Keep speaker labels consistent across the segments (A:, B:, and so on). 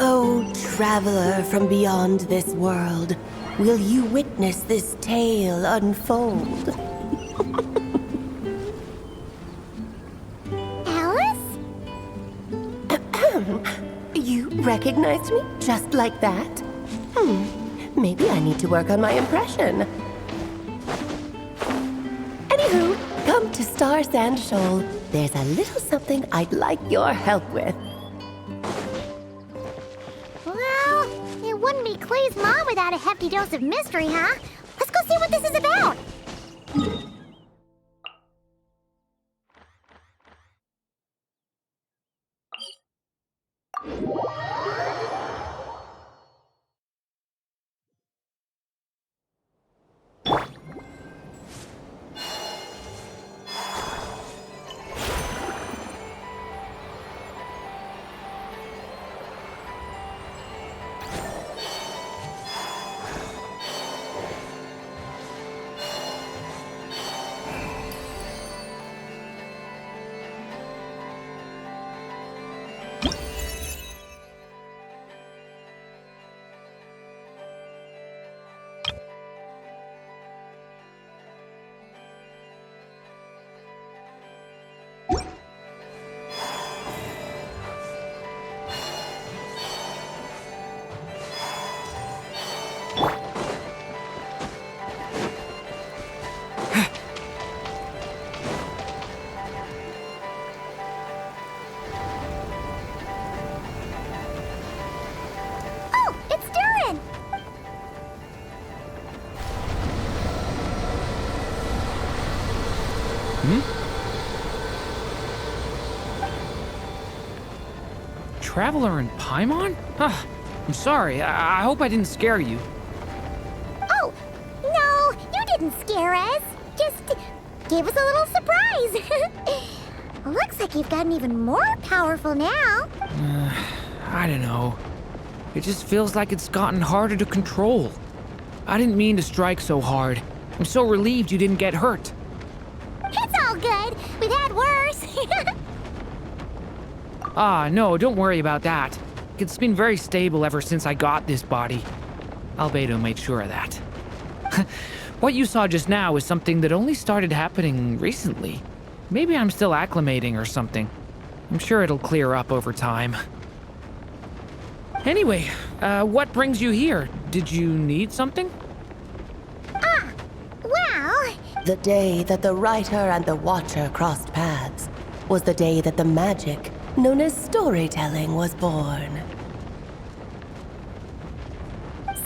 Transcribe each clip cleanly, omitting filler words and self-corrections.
A: Oh, traveler from beyond this world, will you witness this tale unfold?
B: Alice?
A: You recognized me just like that? Maybe I need to work on my impression. Anywho, come to Star Sand Shoal. There's a little something I'd like your help with.
B: Well, it wouldn't be Clay's mom without a hefty dose of mystery, huh? Let's go see what this is about. Oh, it's Durin!
C: Traveler in Paimon? I'm sorry. I hope I didn't scare you.
B: Oh, no, you didn't scare us. Just gave us a little surprise. Looks like you've gotten even more powerful now.
C: I don't know. It just feels like it's gotten harder to control. I didn't mean to strike so hard. I'm so relieved you didn't get hurt.
B: It's all good. We've had worse.
C: No, don't worry about that. It's been very stable ever since I got this body. Albedo made sure of that. What you saw just now is something that only started happening recently. Maybe I'm still acclimating or something. I'm sure it'll clear up over time. Anyway, what brings you here? Did you need something?
B: Well,
A: The day that the writer and the watcher crossed paths was the day that the magic known as storytelling was born.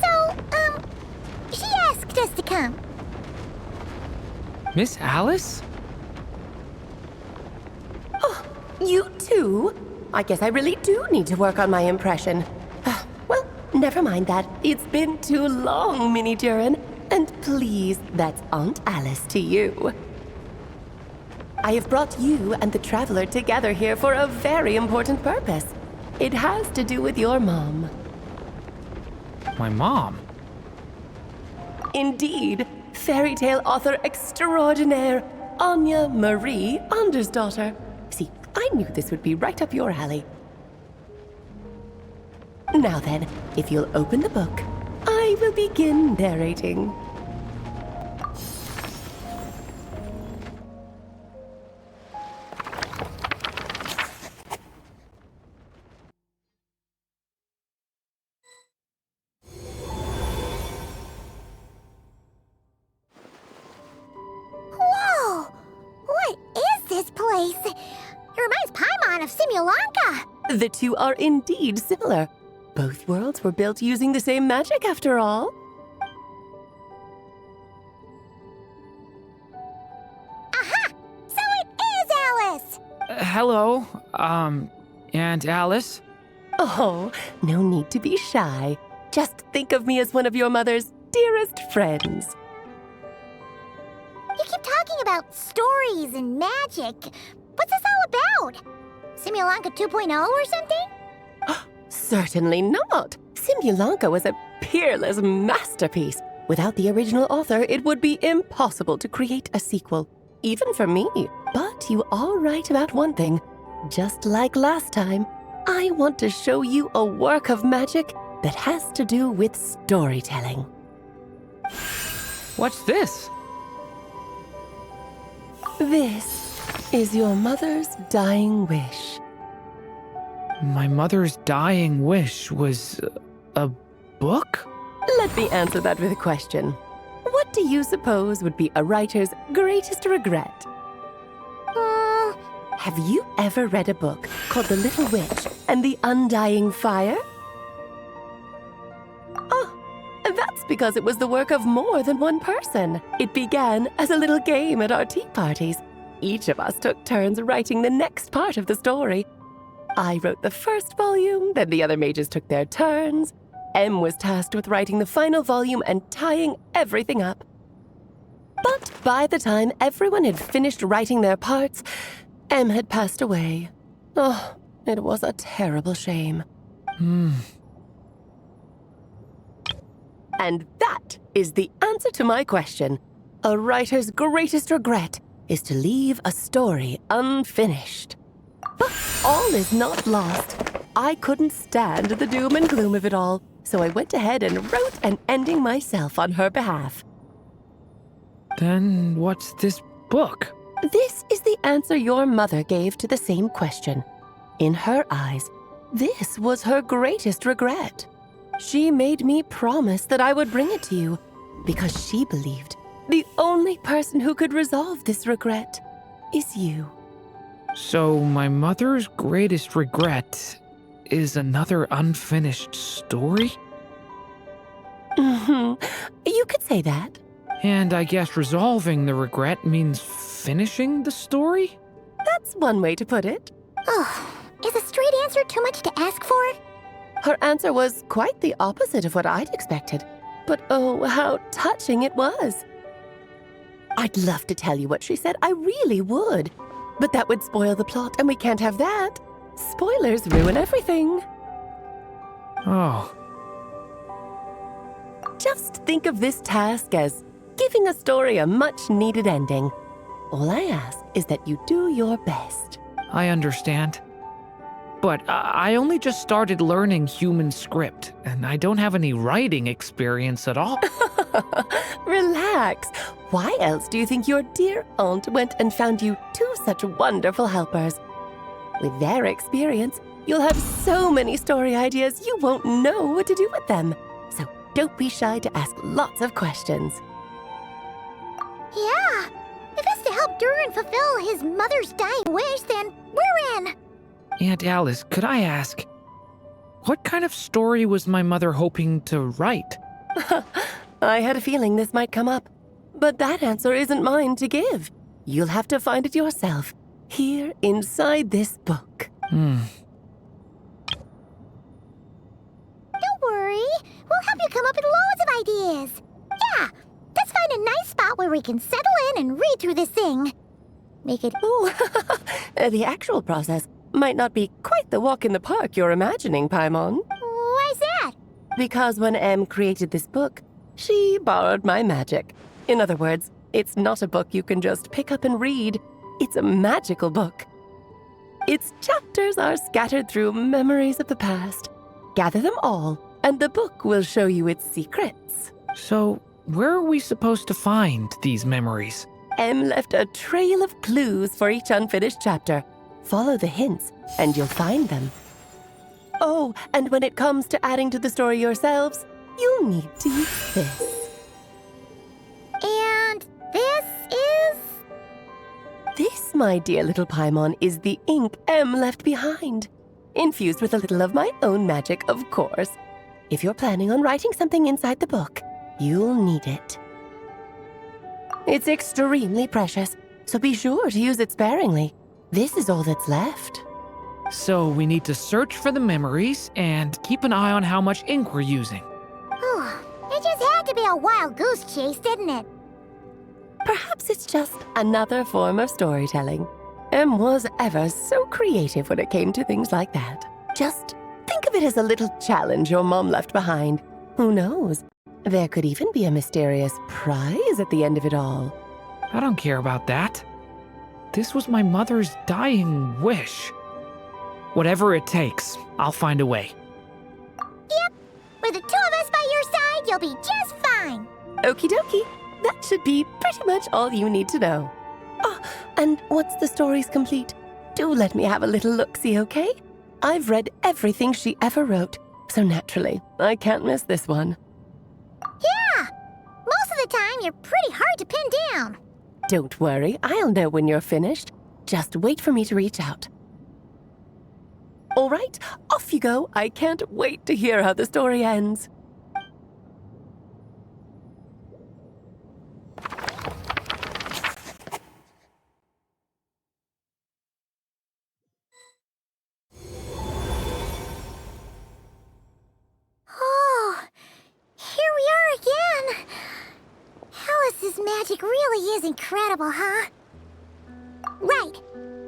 B: so, she asked us to come.
C: Miss Alice?
A: You too? I guess I really do need to work on my impression. Well, never mind that. It's been too long, Mini Durin. And please, that's Aunt Alice to you. I have brought you and the Traveler together here for a very important purpose. It has to do with your mom.
C: My mom?
A: Indeed, fairy tale author extraordinaire, Anya Marie Andersdottir. See, I knew this would be right up your alley. Now then, if you'll open the book, I will begin narrating.
B: Whoa! What is this place? It reminds Paimon of Simulanka.
A: The two are indeed similar. Both worlds were built using the same magic, after all.
B: Aha! So it is Alice!
C: Hello, Aunt Alice?
A: Oh, no need to be shy. Just think of me as one of your mother's dearest friends.
B: You keep talking about stories and magic. What's this all about? Simulanka 2.0 or something?
A: Certainly not. Simulanka was a peerless masterpiece. Without the original author, it would be impossible to create a sequel, even for me. But you are right about one thing. Just like last time, I want to show you a work of magic that has to do with storytelling.
C: What's this?
A: This is your mother's dying wish.
C: My mother's dying wish was a book?
A: Let me answer that with a question. What do you suppose would be a writer's greatest regret? Have you ever read a book called The Little Witch and the Undying Fire? Oh, that's because it was the work of more than one person. It began as a little game at our tea parties. Each of us took turns writing the next part of the story. I wrote the first volume, then the other mages took their turns. Em was tasked with writing the final volume and tying everything up. But by the time everyone had finished writing their parts, Em had passed away. Oh, it was a terrible shame. And that is the answer to my question. A writer's greatest regret is to leave a story unfinished. But all is not lost. I couldn't stand the doom and gloom of it all, so I went ahead and wrote an ending myself on her behalf.
C: Then what's this book?
A: This is the answer your mother gave to the same question. In her eyes, this was her greatest regret. She made me promise that I would bring it to you because she believed the only person who could resolve this regret is you.
C: So my mother's greatest regret is another unfinished story?
A: You could say that.
C: And I guess resolving the regret means finishing the story?
A: That's one way to put it.
B: Oh, is a straight answer too much to ask for?
A: Her answer was quite the opposite of what I'd expected. But oh, how touching it was. I'd love to tell you what she said, I really would. But that would spoil the plot, and we can't have that. Spoilers ruin everything.
C: Oh.
A: Just think of this task as giving a story a much-needed ending. All I ask is that you do your best.
C: I understand. But I only just started learning human script, and I don't have any writing experience at all.
A: Relax. Why else do you think your dear aunt went and found you two such wonderful helpers? With their experience, you'll have so many story ideas you won't know what to do with them. So don't be shy to ask lots of questions.
B: Yeah. If it's to help Durin fulfill his mother's dying wish, then we're in.
C: Aunt Alice, could I ask, what kind of story was my mother hoping to write?
A: I had a feeling this might come up, but that answer isn't mine to give. You'll have to find it yourself, here inside this book.
B: Don't worry. We'll help you come up with loads of ideas. Yeah, let's find a nice spot where we can settle in and read through this thing. Make it...
A: Oh, the actual process might not be quite the walk in the park you're imagining, Paimon.
B: Why's that?
A: Because when Em created this book, she borrowed my magic. In other words, it's not a book you can just pick up and read. It's a magical book. Its chapters are scattered through memories of the past. Gather them all, and the book will show you its secrets.
C: So, where are we supposed to find these memories?
A: Em left a trail of clues for each unfinished chapter. Follow the hints, and you'll find them. Oh, and when it comes to adding to the story yourselves, you'll need to use this.
B: And this is...
A: This, my dear little Paimon, is the ink Em left behind. Infused with a little of my own magic, of course. If you're planning on writing something inside the book, you'll need it. It's extremely precious, so be sure to use it sparingly. This is all that's left.
C: So we need to search for the memories and keep an eye on how much ink we're using.
B: It just had to be a wild goose chase, didn't it?
A: Perhaps it's just another form of storytelling. Em was ever so creative when it came to things like that. Just think of of it as a little challenge your mom left behind. Who knows? There could even be a mysterious prize at the end of it all.
C: I don't care about that. This was my mother's dying wish. Whatever it takes, I'll find a way.
B: Yep. With the two of us by your side, you'll be just fine.
A: Okie dokie. That should be pretty much all you need to know. Oh, and once the story's complete, do let me have a little look-see, okay? I've read everything she ever wrote, so naturally, I can't miss this one.
B: Yeah. Most of the time, you're pretty hard to pin down.
A: Don't worry, I'll know when you're finished. Just wait for me to reach out. All right, off you go. I can't wait to hear how the story ends.
B: Oh, here we are again. Alice's magic really is incredible, huh? Right.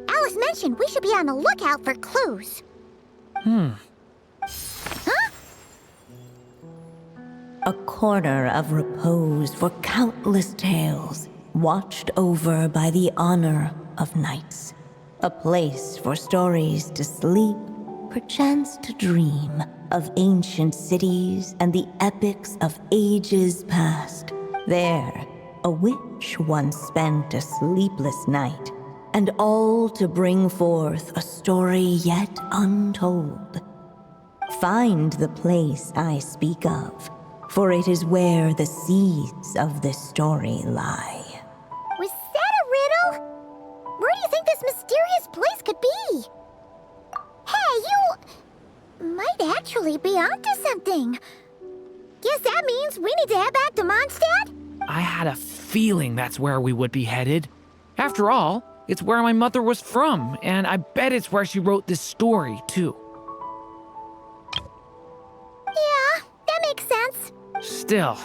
B: Alice mentioned we should be on the lookout for clues. Huh?
D: A corner of repose for countless tales, watched over by the honor of knights. A place for stories to sleep, perchance to dream of ancient cities and the epics of ages past. There, a witch once spent a sleepless night, and all to bring forth a story yet untold. Find the place I speak of, for it is where the seeds of this story lie.
B: Was that a riddle? Where do you think this mysterious place could be? Hey, you might actually be onto something. Guess that means we need to head back to Mondstadt?
C: I had a feeling that's where we would be headed. After all, it's where my mother was from, and I bet it's where she wrote this story, too.
B: Yeah, that makes sense.
C: Still,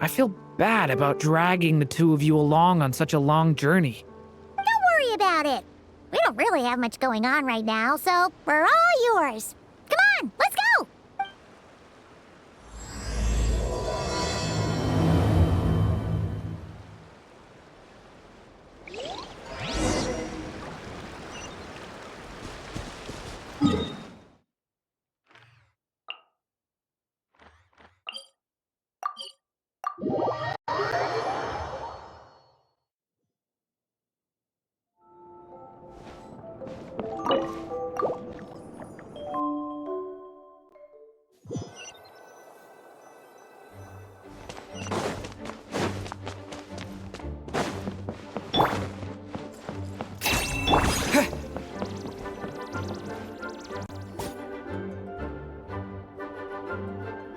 C: I feel bad about dragging the two of you along on such a long journey.
B: Don't worry about it. We don't really have much going on right now, so we're all yours. Come on, let's go!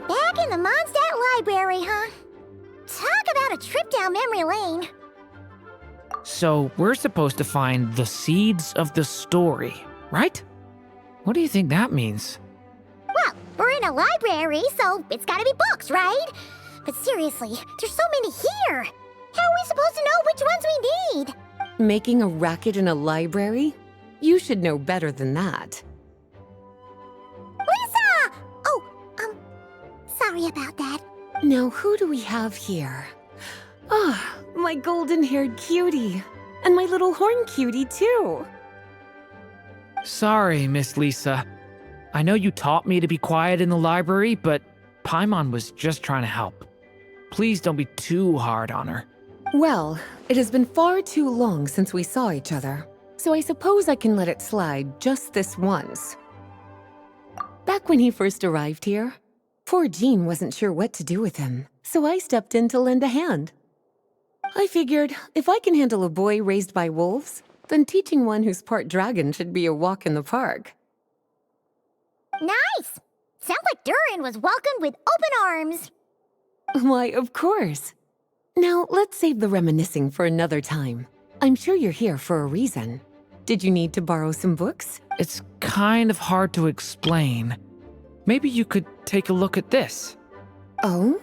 B: Back in the Mondstadt Library, huh? Talk about a trip down memory lane.
C: So, we're supposed to find the seeds of the story, right? What do you think that means?
B: Well, we're in a library, so it's gotta be books, right? But seriously, there's so many here. How are we supposed to know which ones we need?
E: Making a racket in a library? You should know better than that.
B: Lisa! Oh, sorry about that.
E: Now, who do we have here? Ah, my golden-haired cutie. And my little horn cutie, too.
C: Sorry, Miss Lisa. I know you taught me to be quiet in the library, but Paimon was just trying to help. Please don't be too hard on her.
E: Well, it has been far too long since we saw each other, so I suppose I can let it slide just this once. Back when he first arrived here, poor Jean wasn't sure what to do with him, so I stepped in to lend a hand. I figured if I can handle a boy raised by wolves, then teaching one who's part dragon should be a walk in the park.
B: Nice! Sounds like Durin was welcomed with open arms.
E: Why, of course. Now, let's save the reminiscing for another time. I'm sure you're here for a reason. Did you need to borrow some books?
C: It's kind of hard to explain. Maybe you could take a look at this.
E: Oh?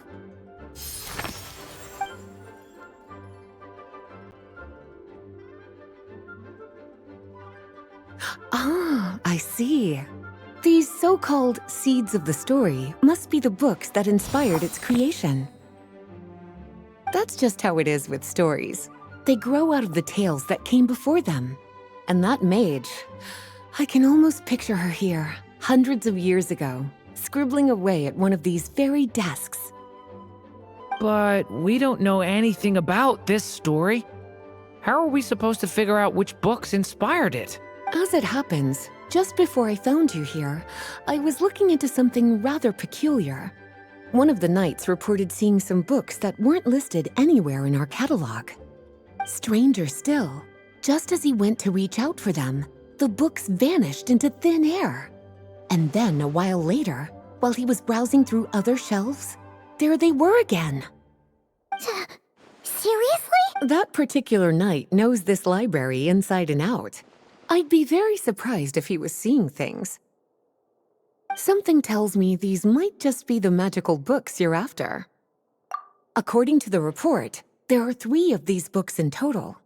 E: Ah, I see. These so-called seeds of the story must be the books that inspired its creation. That's just how it is with stories. They grow out of the tales that came before them. And that mage, I can almost picture her here, hundreds of years ago, scribbling away at one of these very desks.
C: But we don't know anything about this story. How are we supposed to figure out which books inspired it?
E: As it happens, just before I found you here, I was looking into something rather peculiar. One of the knights reported seeing some books that weren't listed anywhere in our catalog. Stranger still, just as he went to reach out for them, the books vanished into thin air. And then a while later, while he was browsing through other shelves, there they were again.
B: Seriously?
E: That particular knight knows this library inside and out. I'd be very surprised if he was seeing things. Something tells me these might just be the magical books you're after. According to the report, there are 3 of these books in total.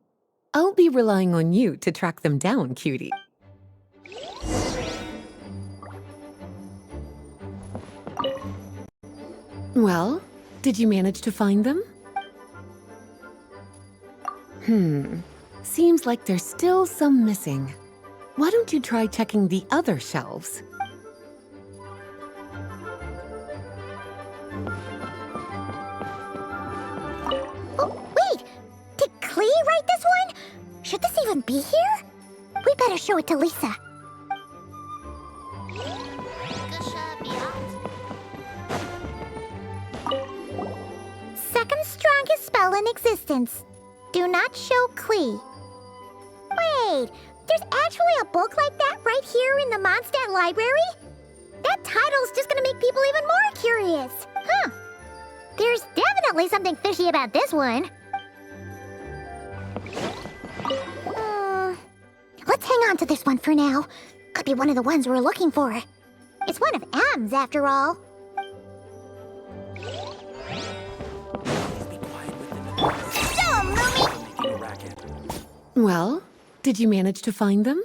E: I'll be relying on you to track them down, cutie. Well, did you manage to find them? Seems like there's still some missing. Why don't you try checking the other shelves?
B: Oh, wait! Did Klee write this one? Should this even be here? We better show it to Lisa. Second strongest spell in existence. Do not show Klee. Wait, there's actually a book like that right here in the Mondstadt library? That title's just gonna make people even more curious. Huh. There's definitely something fishy about this one. Let's hang on to this one for now. Could be one of the ones we're looking for. It's one of M's after all. Dumb, Lumi!
E: Well, did you manage to find them?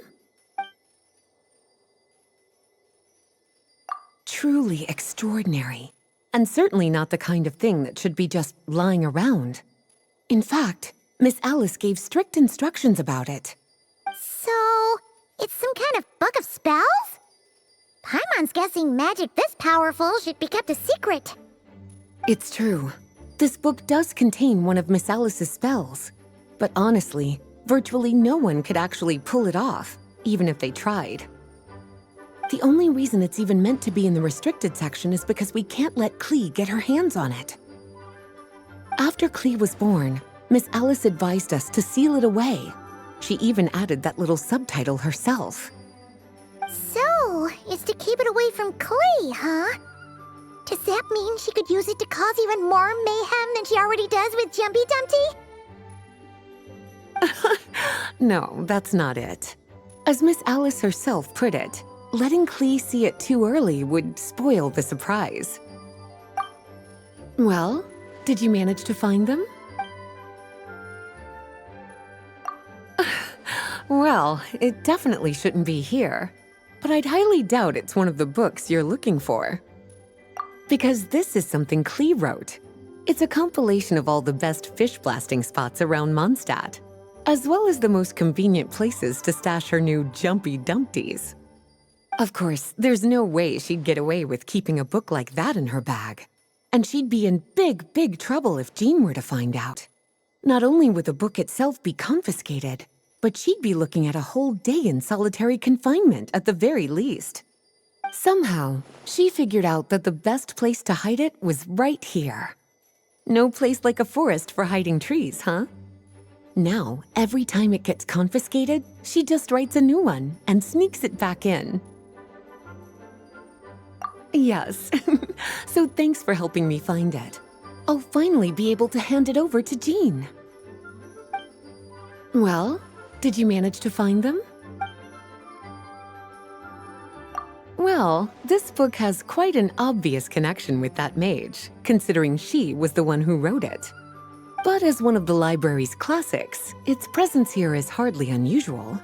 E: Truly extraordinary, and certainly not the kind of thing that should be just lying around. In fact, Miss Alice gave strict instructions about it.
B: So, it's some kind of book of spells? Paimon's guessing magic this powerful should be kept a secret.
E: It's true. This book does contain one of Miss Alice's spells. But honestly, virtually no one could actually pull it off, even if they tried. The only reason it's even meant to be in the restricted section is because we can't let Klee get her hands on it. After Klee was born, Miss Alice advised us to seal it away. She even added that little subtitle herself.
B: So, it's to keep it away from Klee, huh? Does that mean she could use it to cause even more mayhem than she already does with Jumpy Dumpty?
E: No, that's not it. As Miss Alice herself put it, letting Klee see it too early would spoil the surprise. Well, did you manage to find them? Well, it definitely shouldn't be here, but I'd highly doubt it's one of the books you're looking for. Because this is something Klee wrote. It's a compilation of all the best fish blasting spots around Mondstadt, as well as the most convenient places to stash her new Jumpy Dumpties. Of course, there's no way she'd get away with keeping a book like that in her bag. And she'd be in big, big trouble if Jean were to find out. Not only would the book itself be confiscated, but she'd be looking at a whole day in solitary confinement at the very least. Somehow, she figured out that the best place to hide it was right here. No place like a forest for hiding trees, huh? Now, every time it gets confiscated, she just writes a new one and sneaks it back in. Yes, so thanks for helping me find it. I'll finally be able to hand it over to Jean. Well, did you manage to find them? Well, this book has quite an obvious connection with that mage, considering she was the one who wrote it. But as one of the library's classics, its presence here is hardly unusual.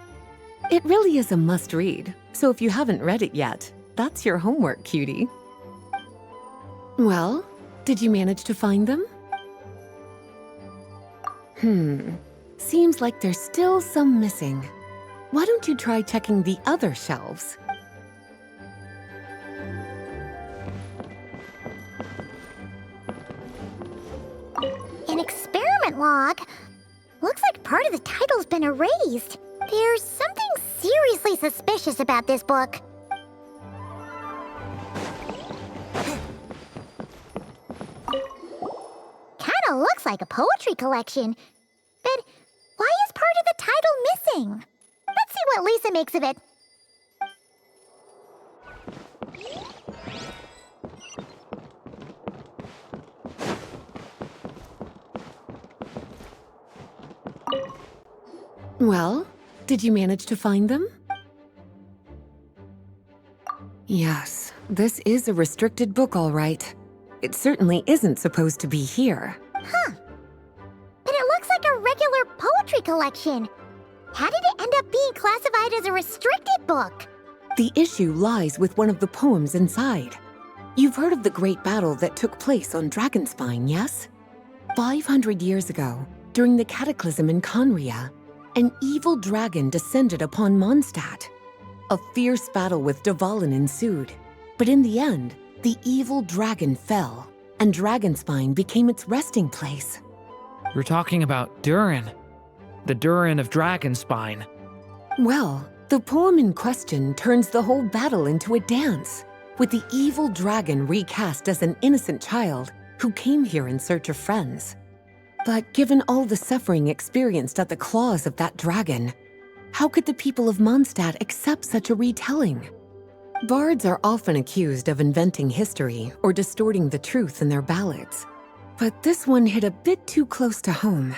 E: It really is a must-read, so if you haven't read it yet, that's your homework, cutie. Well, did you manage to find them? Seems like there's still some missing. Why don't you try checking the other shelves?
B: An experiment log? Looks like part of the title's been erased. There's something seriously suspicious about this book. Kinda looks like a poetry collection. But why is part of the title missing? Let's see what Lisa makes of it.
E: Well, did you manage to find them? Yes, this is a restricted book, all right. It certainly isn't supposed to be here.
B: But it looks like a regular poetry collection. How did it end up being classified as a restricted book?
E: The issue lies with one of the poems inside. You've heard of the great battle that took place on Dragonspine, yes? 500 years ago, during the cataclysm in Conria, an evil dragon descended upon Mondstadt. A fierce battle with Dvalin ensued, but in the end, the evil dragon fell, and Dragonspine became its resting place.
C: We're talking about Durin. The Durin of Dragonspine.
E: Well, the poem in question turns the whole battle into a dance, with the evil dragon recast as an innocent child who came here in search of friends. But given all the suffering experienced at the claws of that dragon, how could the people of Mondstadt accept such a retelling? Bards are often accused of inventing history or distorting the truth in their ballads. But this one hit a bit too close to home.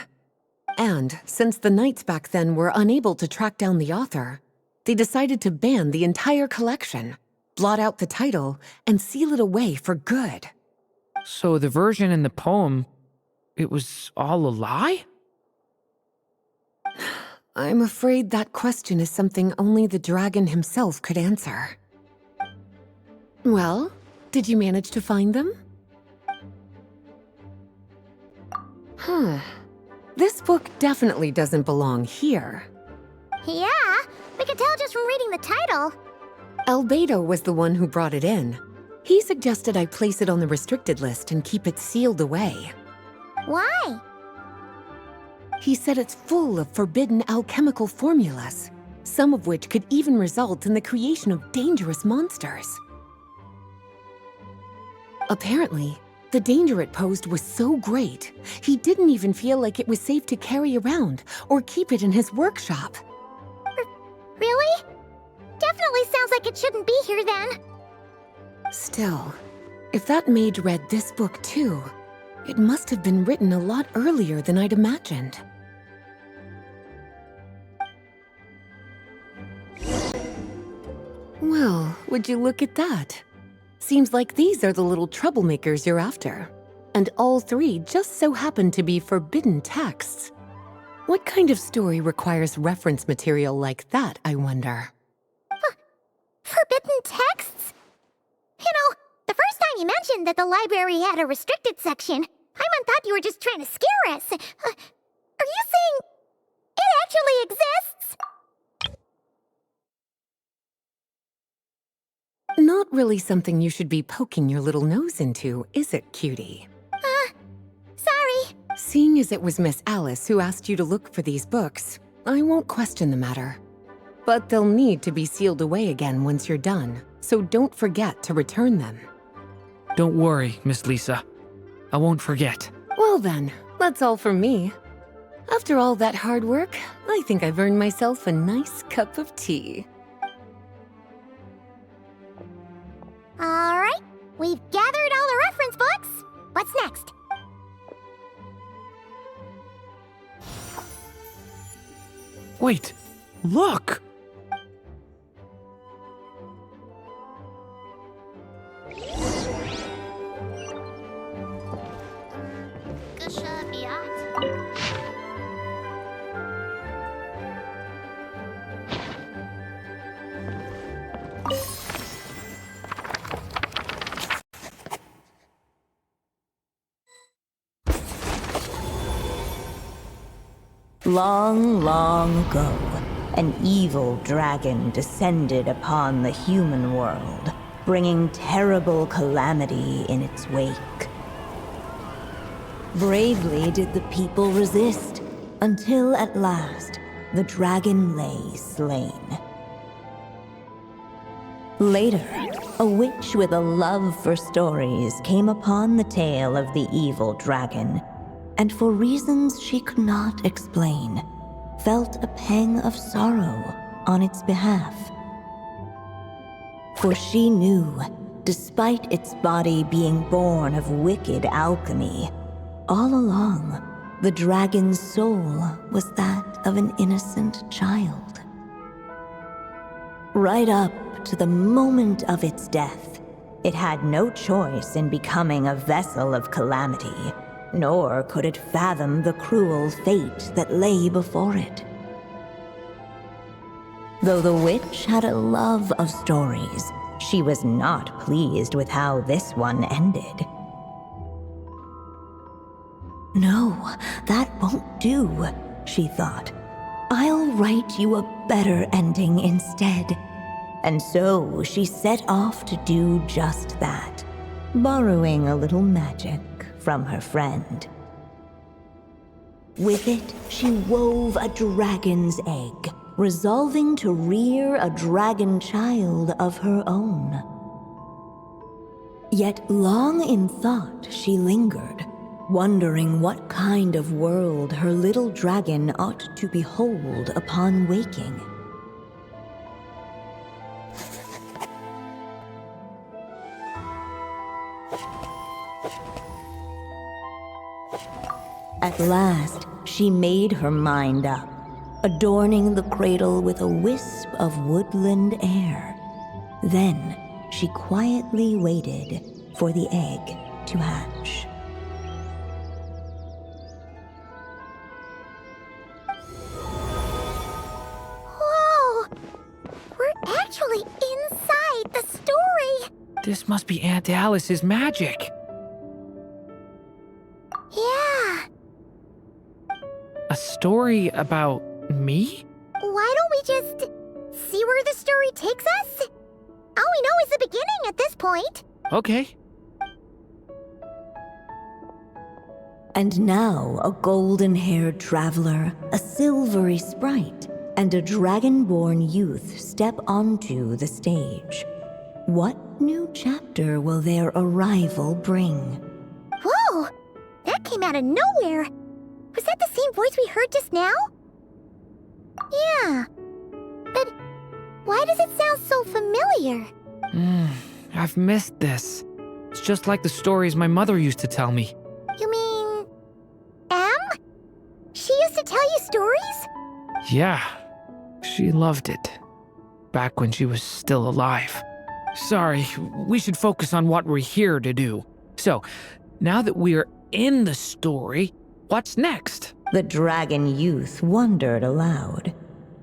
E: And since the knights back then were unable to track down the author, they decided to ban the entire collection, blot out the title, and seal it away for good.
C: So the version in the poem, it was all a lie?
E: I'm afraid that question is something only the dragon himself could answer. Well, did you manage to find them? This book definitely doesn't belong here.
B: Yeah, we can tell just from reading the title.
E: Rubedo was the one who brought it in. He suggested I place it on the restricted list and keep it sealed away.
B: Why?
E: He said it's full of forbidden alchemical formulas, some of which could even result in the creation of dangerous monsters. Apparently, the danger it posed was so great, he didn't even feel like it was safe to carry around or keep it in his workshop.
B: Really? Definitely sounds like it shouldn't be here then.
E: Still, if that mage read this book too, it must have been written a lot earlier than I'd imagined. Well, would you look at that? Seems like these are the little troublemakers you're after. And all three just so happen to be forbidden texts. What kind of story requires reference material like that, I wonder?
B: Forbidden texts? You know, the first time you mentioned that the library had a restricted section, I thought you were just trying to scare us. Are you saying it actually exists?
E: Not really something you should be poking your little nose into, is it, cutie?
B: Sorry.
E: Seeing as it was Miss Alice who asked you to look for these books, I won't question the matter. But they'll need to be sealed away again once you're done, so don't forget to return them.
C: Don't worry, Miss Lisa. I won't forget.
E: Well then, that's all from me. After all that hard work, I think I've earned myself a nice cup of tea.
B: All right, we've gathered all the reference books. What's next?
C: Wait, look!
D: Long, long ago, an evil dragon descended upon the human world, bringing terrible calamity in its wake. Bravely did the people resist, until at last, the dragon lay slain. Later, a witch with a love for stories came upon the tale of the evil dragon, and for reasons she could not explain, felt a pang of sorrow on its behalf. For she knew, despite its body being born of wicked alchemy, all along, the dragon's soul was that of an innocent child. Right up to the moment of its death, it had no choice in becoming a vessel of calamity, nor could it fathom the cruel fate that lay before it. Though the witch had a love of stories, she was not pleased with how this one ended. No, that won't do, she thought. I'll write you a better ending instead. And so she set off to do just that, borrowing a little magic from her friend. With it, she wove a dragon's egg, resolving to rear a dragon child of her own. Yet long in thought she lingered, wondering what kind of world her little dragon ought to behold upon waking. At last, she made her mind up, adorning the cradle with a wisp of woodland air. Then, she quietly waited for the egg to hatch.
B: Whoa! We're actually inside the story!
C: This must be Aunt Alice's magic.
B: Yeah.
C: A story about me?
B: Why don't we just see where the story takes us? All we know is the beginning at this point.
C: Okay.
D: And now a golden-haired traveler, a silvery sprite, and a dragon-born youth step onto the stage. What new chapter will their arrival bring?
B: Whoa! That came out of nowhere! Was that the same voice we heard just now? Yeah. But why does it sound so familiar?
C: I've missed this. It's just like the stories my mother used to tell me.
B: You mean... Em? She used to tell you stories?
C: Yeah, she loved it. Back when she was still alive. Sorry, we should focus on what we're here to do. So, now that we're in the story, what's next?
D: The dragon youth wondered aloud.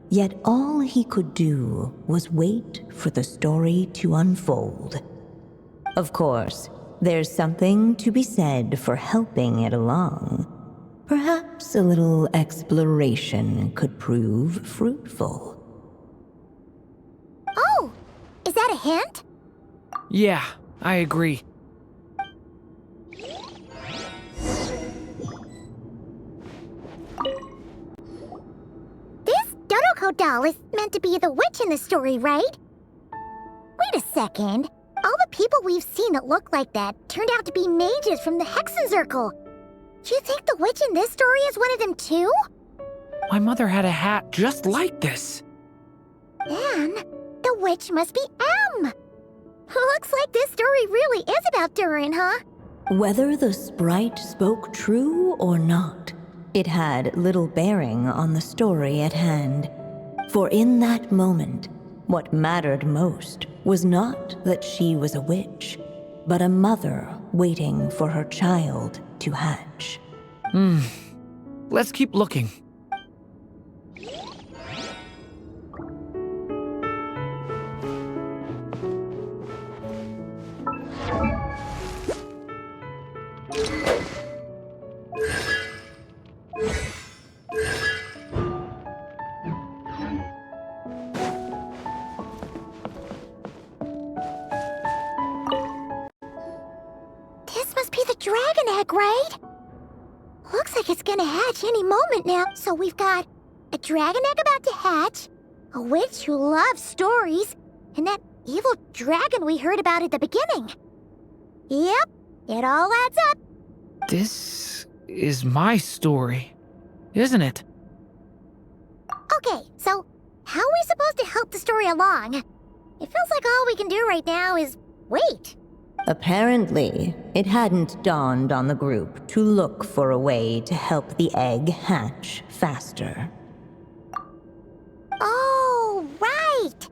D: Yet all he could do was wait for the story to unfold. Of course, there's something to be said for helping it along. Perhaps a little exploration could prove fruitful.
B: Oh! Is that a hint?
C: Yeah, I agree.
B: This Draco doll is meant to be the witch in the story, right? Wait a second. All the people we've seen that look like that turned out to be mages from the Hexen Circle. Do you think the witch in this story is one of them too?
C: My mother had a hat just like this.
B: Then, the witch must be Em. Looks like this story really is about Durin, huh?
D: Whether the sprite spoke true or not, it had little bearing on the story at hand. For in that moment, what mattered most was not that she was a witch, but a mother waiting for her child to hatch.
C: Let's keep looking.
B: egg, right? Looks like it's gonna hatch any moment now. So we've got a dragon egg about to hatch, a witch who loves stories, and that evil dragon we heard about at the beginning. Yep, it all adds up.
C: This is my story, isn't it?
B: Okay, so how are we supposed to help the story along? It feels like all we can do right now is wait.
D: Apparently, it hadn't dawned on the group to look for a way to help the egg hatch faster.
B: Oh, right!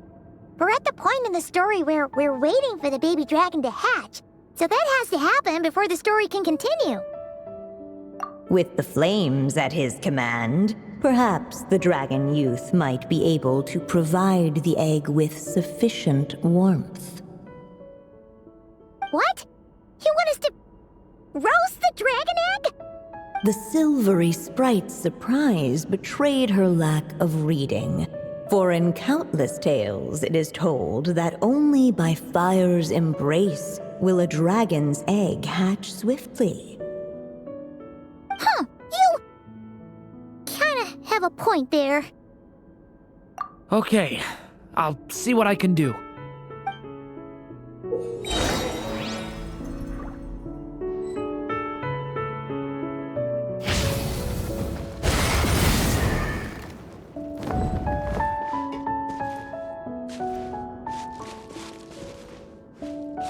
B: We're at the point in the story where we're waiting for the baby dragon to hatch, so that has to happen before the story can continue.
D: With the flames at his command, perhaps the dragon youth might be able to provide the egg with sufficient warmth.
B: What? You want us to roast the dragon egg?
D: The silvery sprite's surprise betrayed her lack of reading, for in countless tales it is told that only by fire's embrace will a dragon's egg hatch swiftly.
B: Huh, you kinda have a point there.
C: Okay, I'll see what I can do.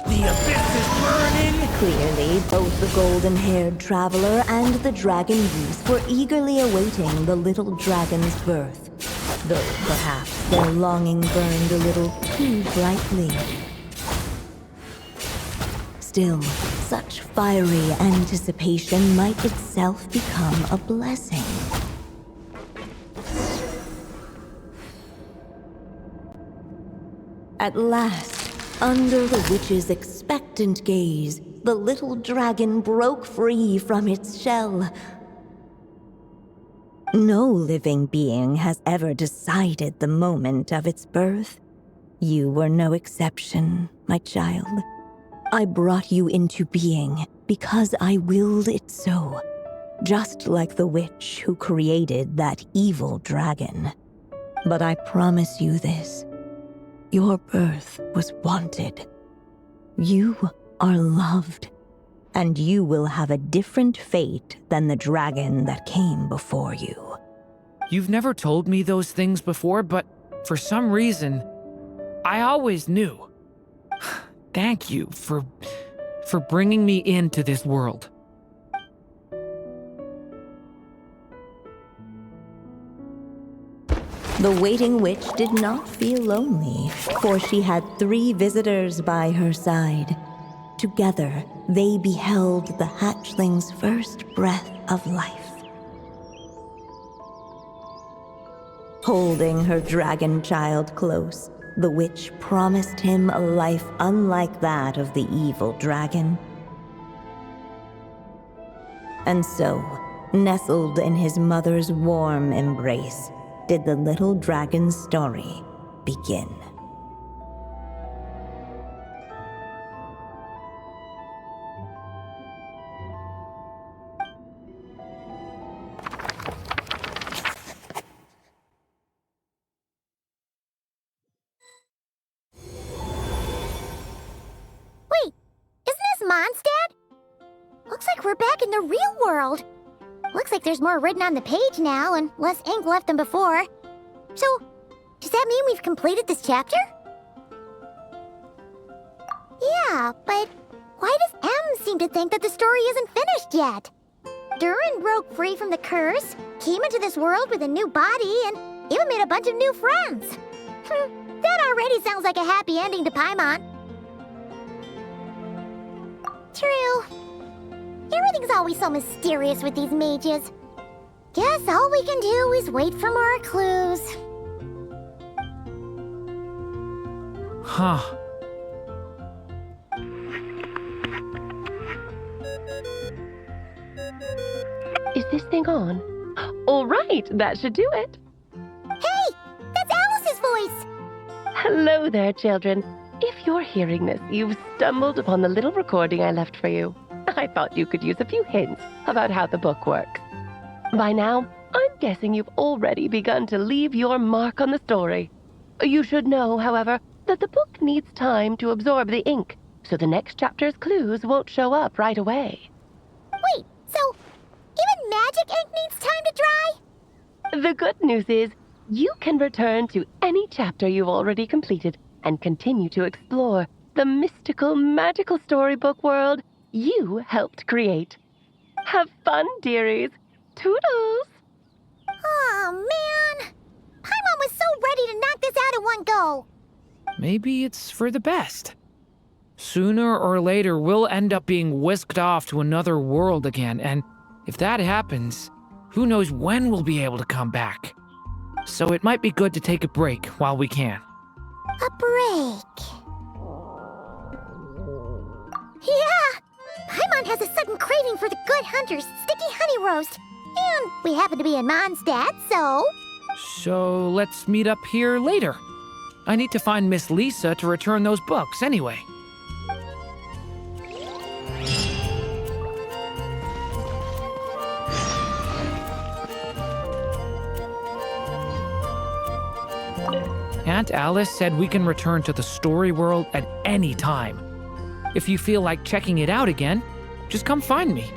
C: The abyss is burning!
D: Clearly, both the golden-haired traveler and the dragon youth were eagerly awaiting the little dragon's birth, though perhaps their longing burned a little too brightly. Still, such fiery anticipation might itself become a blessing. At last, under the witch's expectant gaze, the little dragon broke free from its shell. No living being has ever decided the moment of its birth. You were no exception, my child. I brought you into being because I willed it so, just like the witch who created that evil dragon. But I promise you this. Your birth was wanted. You are loved, and you will have a different fate than the dragon that came before you.
C: You've never told me those things before, but for some reason, I always knew. Thank you for bringing me into this world.
D: The waiting witch did not feel lonely, for she had 3 visitors by her side. Together, they beheld the hatchling's first breath of life. Holding her dragon child close, the witch promised him a life unlike that of the evil dragon. And so, nestled in his mother's warm embrace, did the little dragon's story begin.
B: Wait, isn't this Mondstadt? Looks like we're back in the real world. Looks like there's more written on the page now and less ink left than before. So, does that mean we've completed this chapter? Yeah, but why does M seem to think that the story isn't finished yet? Durin broke free from the curse, came into this world with a new body, and even made a bunch of new friends. That already sounds like a happy ending to Paimon. True. Everything's always so mysterious with these mages. Guess all we can do is wait for more clues.
C: Huh.
A: Is this thing on? All right, that should do it.
B: Hey, that's Alice's voice!
A: Hello there, children. If you're hearing this, you've stumbled upon the little recording I left for you. I thought you could use a few hints about how the book works. By now, I'm guessing you've already begun to leave your mark on the story. You should know, however, that the book needs time to absorb the ink, so the next chapter's clues won't show up right away.
B: Wait, so even magic ink needs time to dry?
A: The good news is, you can return to any chapter you've already completed and continue to explore the mystical, magical storybook world you helped create. Have fun, dearies. Toodles!
B: Oh, man. Paimon was so ready to knock this out in one go.
C: Maybe it's for the best. Sooner or later, we'll end up being whisked off to another world again, and if that happens, who knows when we'll be able to come back. So it might be good to take a break while we can.
B: A break. Yeah! Paimon has a sudden craving for the Good Hunter's sticky honey roast. And we happen to be in Mondstadt, so...
C: So let's meet up here later. I need to find Miss Lisa to return those books anyway. Aunt Alice said we can return to the story world at any time. If you feel like checking it out again, just come find me.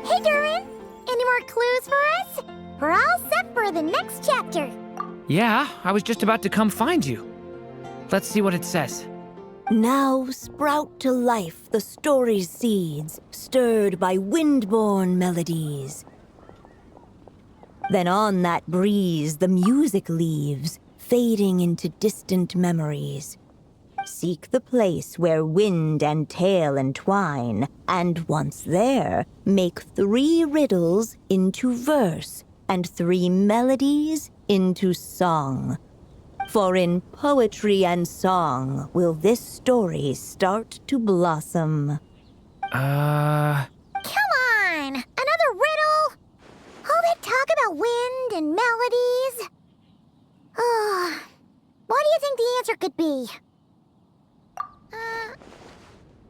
B: Hey, Durin! Any more clues for us? We're all set for the next chapter.
C: Yeah, I was just about to come find you. Let's see what it says.
D: Now sprout to life the story's seeds, stirred by wind-born melodies. Then on that breeze the music leaves, fading into distant memories. Seek the place where wind and tale entwine, and once there, make 3 riddles into verse, and 3 melodies into song. For in poetry and song will this story start to blossom.
B: Come on! Another riddle? All that talk about wind and melodies? What do you think the answer could be?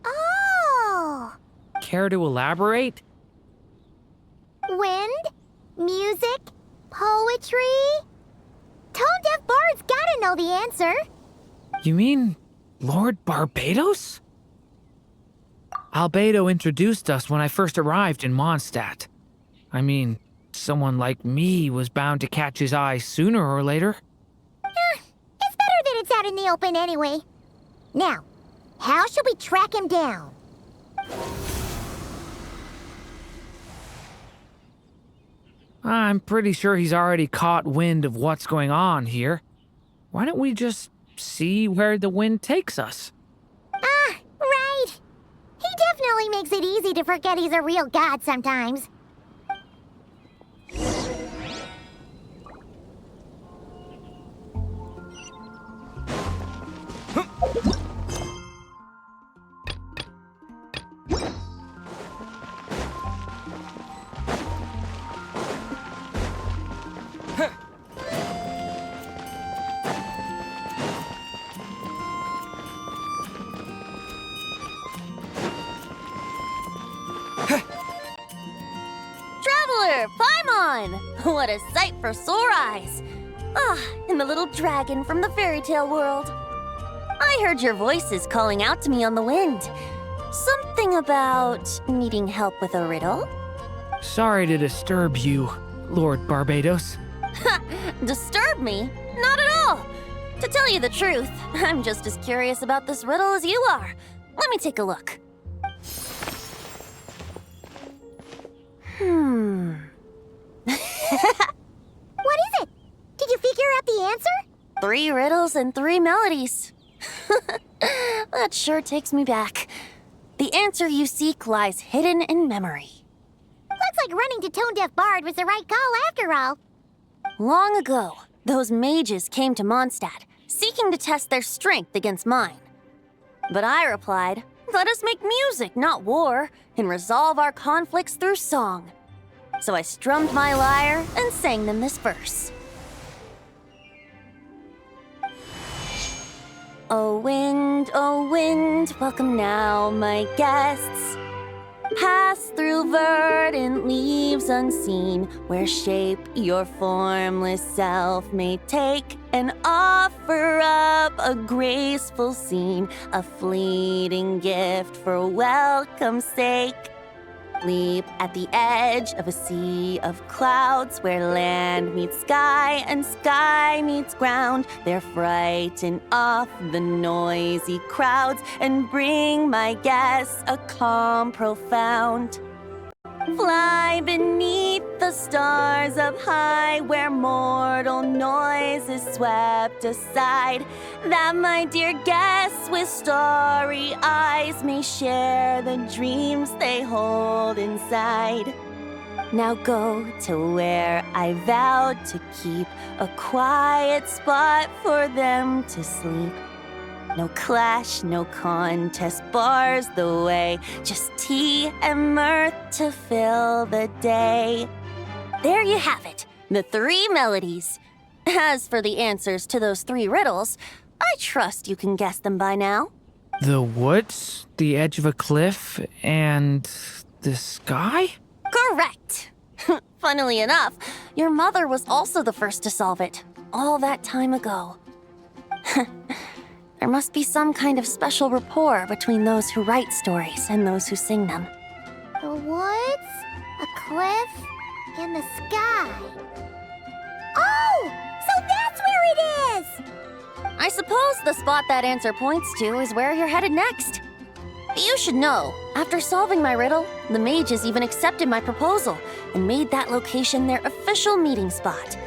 B: Oh!
C: Care to elaborate?
B: Wind? Music? Poetry? Tone-deaf bards gotta know the answer.
C: You mean Lord Barbados? Albedo introduced us when I first arrived in Mondstadt. I mean, someone like me was bound to catch his eye sooner or later.
B: It's better that it's out in the open anyway. Now, how should we track him down?
C: I'm pretty sure he's already caught wind of what's going on here. Why don't we just see where the wind takes us?
B: Right. He definitely makes it easy to forget he's a real god sometimes.
F: Traveler, Paimon! What a sight for sore eyes! Ah, and the little dragon from the fairy tale world. I heard your voices calling out to me on the wind. Something about needing help with a riddle?
C: Sorry to disturb you, Lord Barbados.
F: Disturb me? Not at all. To tell you the truth, I'm just as curious about this riddle as you are. Let me take a look.
B: What is it? Did you figure out the answer?
F: 3 riddles and 3 melodies. That sure takes me back. The answer you seek lies hidden in memory.
B: Looks like running to Tone Deaf Bard was the right call after all.
F: Long ago, those mages came to Mondstadt, seeking to test their strength against mine. But I replied, let us make music, not war, and resolve our conflicts through song. So I strummed my lyre and sang them this verse. O wind, welcome now, my guests. Pass through verdant leaves unseen, where shape your formless self may take, and offer up a graceful scene, a fleeting gift for welcome's sake. Leap at the edge of a sea of clouds, where land meets sky and sky meets ground. There frighten off the noisy crowds and bring my guests a calm profound. Fly beneath the stars up high, where mortal noise is swept aside, that my dear guests with starry eyes may share the dreams they hold inside. Now go to where I vowed to keep a quiet spot for them to sleep. No clash, no contest bars the way, just tea and mirth to fill the day. There you have it, the 3 melodies. As for the answers to those 3 riddles, I trust you can guess them by now.
C: The woods, the edge of a cliff, and the sky?
F: Correct. Funnily enough, your mother was also the first to solve it, all that time ago. There must be some kind of special rapport between those who write stories and those who sing them.
B: The woods, a cliff, and the sky. Oh! So that's where it is!
F: I suppose the spot that answer points to is where you're headed next. You should know, after solving my riddle, the mages even accepted my proposal and made that location their official meeting spot.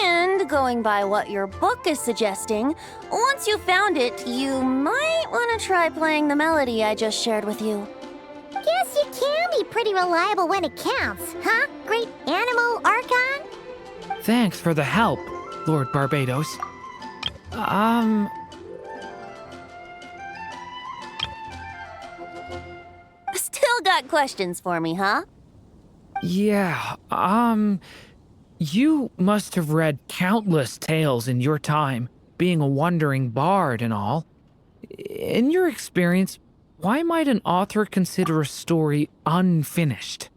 F: And going by what your book is suggesting, once you found it, you might want to try playing the melody I just shared with you.
B: Guess you can be pretty reliable when it counts, huh, great animal Archon?
C: Thanks for the help, Lord Barbados.
F: Still got questions for me, huh?
C: Yeah, you must have read countless tales in your time, being a wandering bard and all. In your experience, why might an author consider a story unfinished?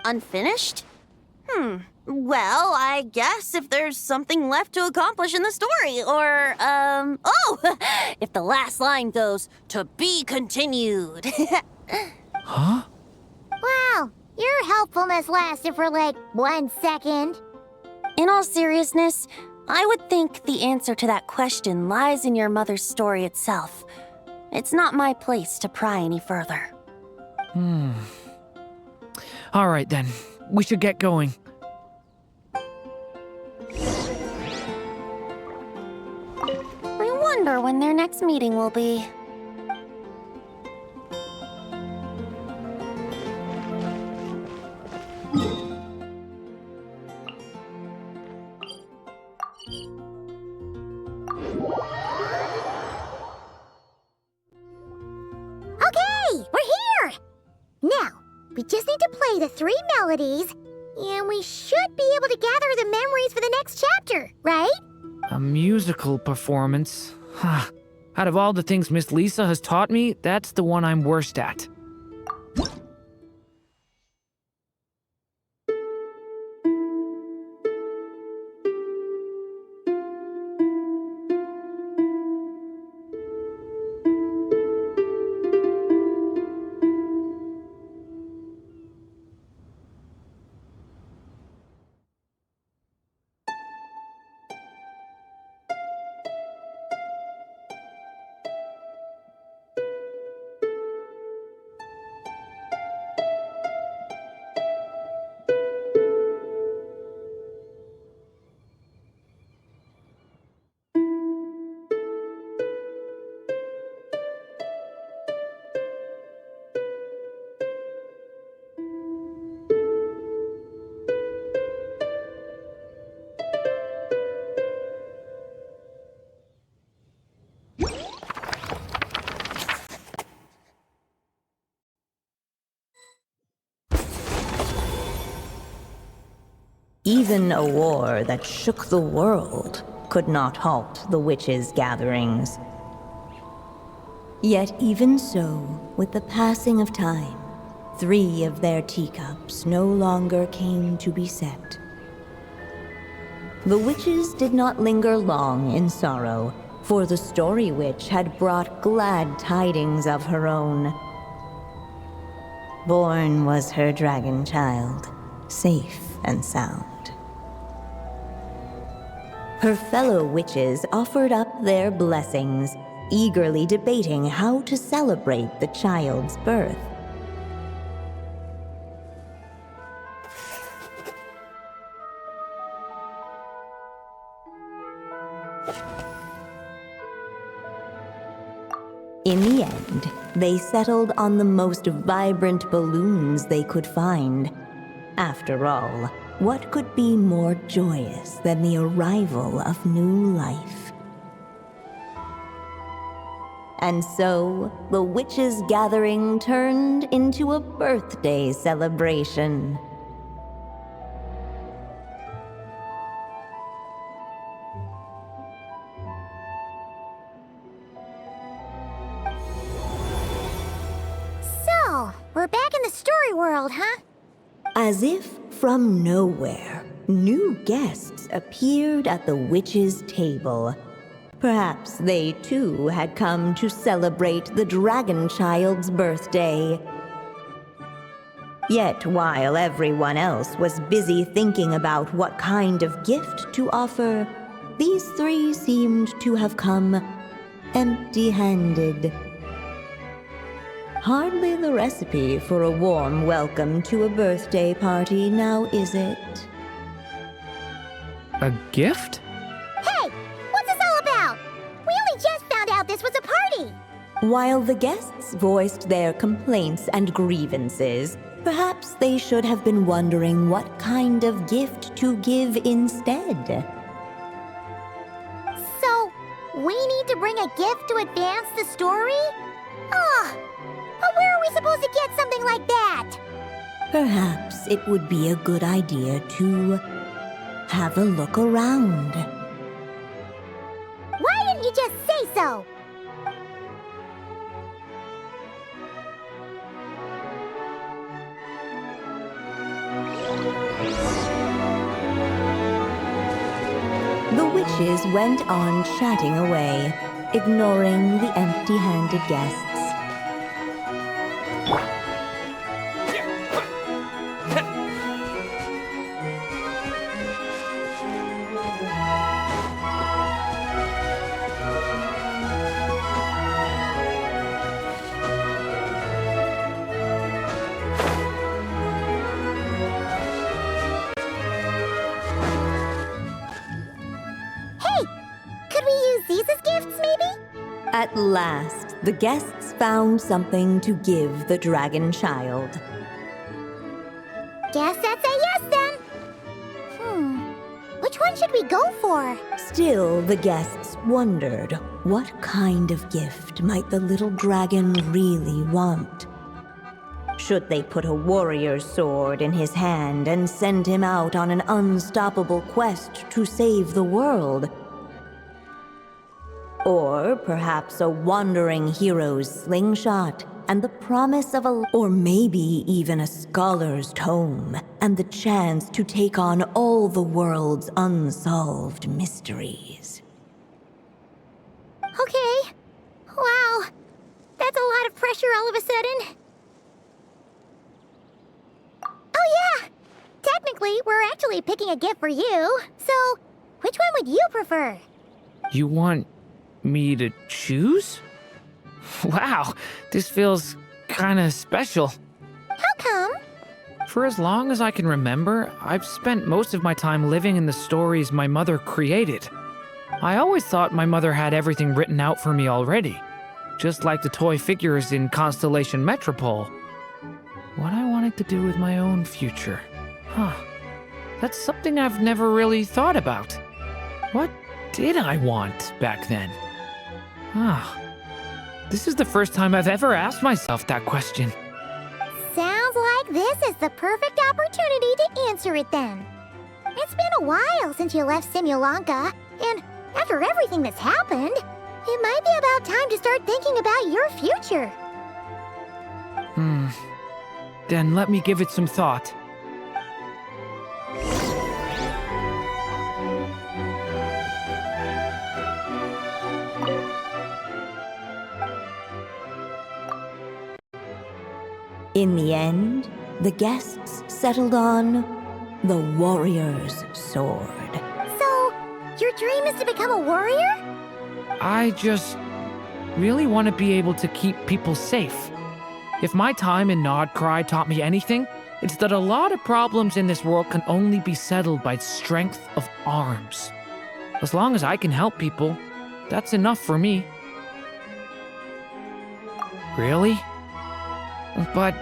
F: Unfinished? Well, I guess if there's something left to accomplish in the story, or, if the last line goes, to be continued.
C: Huh?
B: Wow, your helpfulness lasted for like 1 second.
F: In all seriousness, I would think the answer to that question lies in your mother's story itself. It's not my place to pry any further.
C: All right then, we should get going.
F: I wonder when their next meeting will be.
B: Okay, we're here! Now, we just need to play the 3 melodies, and we should be able to gather the memories for the next chapter, right?
C: A musical performance? Huh. Out of all the things Miss Lisa has taught me, that's the one I'm worst at.
D: Even a war that shook the world could not halt the witches' gatherings. Yet even so, with the passing of time, 3 of their teacups no longer came to be set. The witches did not linger long in sorrow, for the Story Witch had brought glad tidings of her own. Born was her dragon child, safe and sound. Her fellow witches offered up their blessings, eagerly debating how to celebrate the child's birth. In the end, they settled on the most vibrant balloons they could find. After all, what could be more joyous than the arrival of new life? And so, the witches' gathering turned into a birthday celebration.
B: So, we're back in the story world, huh?
D: As if from nowhere, new guests appeared at the witches' table. Perhaps they too had come to celebrate the dragon child's birthday. Yet while everyone else was busy thinking about what kind of gift to offer, these 3 seemed to have come empty-handed. Hardly the recipe for a warm welcome to a birthday party, now is it?
C: A gift?
B: Hey, what's this all about? We only just found out this was a party.
D: While the guests voiced their complaints and grievances, perhaps they should have been wondering what kind of gift to give instead.
B: So, we need to bring a gift to advance the story? Ugh. But where are we supposed to get something like that?
D: Perhaps it would be a good idea to have a look around.
B: Why didn't you just say so?
D: The witches went on chatting away, ignoring the empty-handed guests. At last, the guests found something to give the dragon child.
B: Guess that's a yes then. Which one should we go for?
D: Still, the guests wondered what kind of gift might the little dragon really want. Should they put a warrior's sword in his hand and send him out on an unstoppable quest to save the world? Or perhaps a wandering hero's slingshot and the promise of or maybe even a scholar's tome and the chance to take on all the world's unsolved mysteries.
B: Okay. Wow. That's a lot of pressure all of a sudden. Oh yeah! Technically, we're actually picking a gift for you. So, which one would you prefer?
C: You want me to choose? Wow, this feels kinda special.
B: How come?
C: For as long as I can remember, I've spent most of my time living in the stories my mother created. I always thought my mother had everything written out for me already, just like the toy figures in Constellation Metropole. What I wanted to do with my own future. That's something I've never really thought about. What did I want back then? This is the first time I've ever asked myself that question.
B: Sounds like this is the perfect opportunity to answer it then. It's been a while since you left Simulanka, and after everything that's happened, it might be about time to start thinking about your future.
C: Then let me give it some thought.
D: In the end, the guests settled on the warrior's sword.
B: So, your dream is to become a warrior?
C: I just really want to be able to keep people safe. If my time in Nodcry taught me anything, it's that a lot of problems in this world can only be settled by strength of arms. As long as I can help people, that's enough for me. Really? But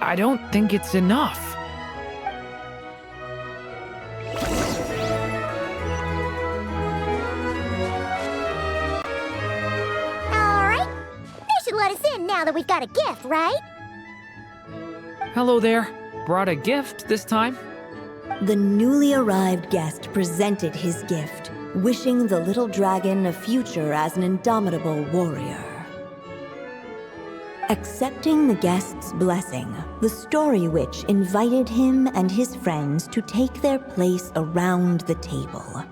C: I don't think it's enough.
B: Alright. They should let us in now that we've got a gift, right?
C: Hello there. Brought a gift this time?
D: The newly arrived guest presented his gift, wishing the little dragon a future as an indomitable warrior. Accepting the guest's blessing, the Story Witch invited him and his friends to take their place around the table.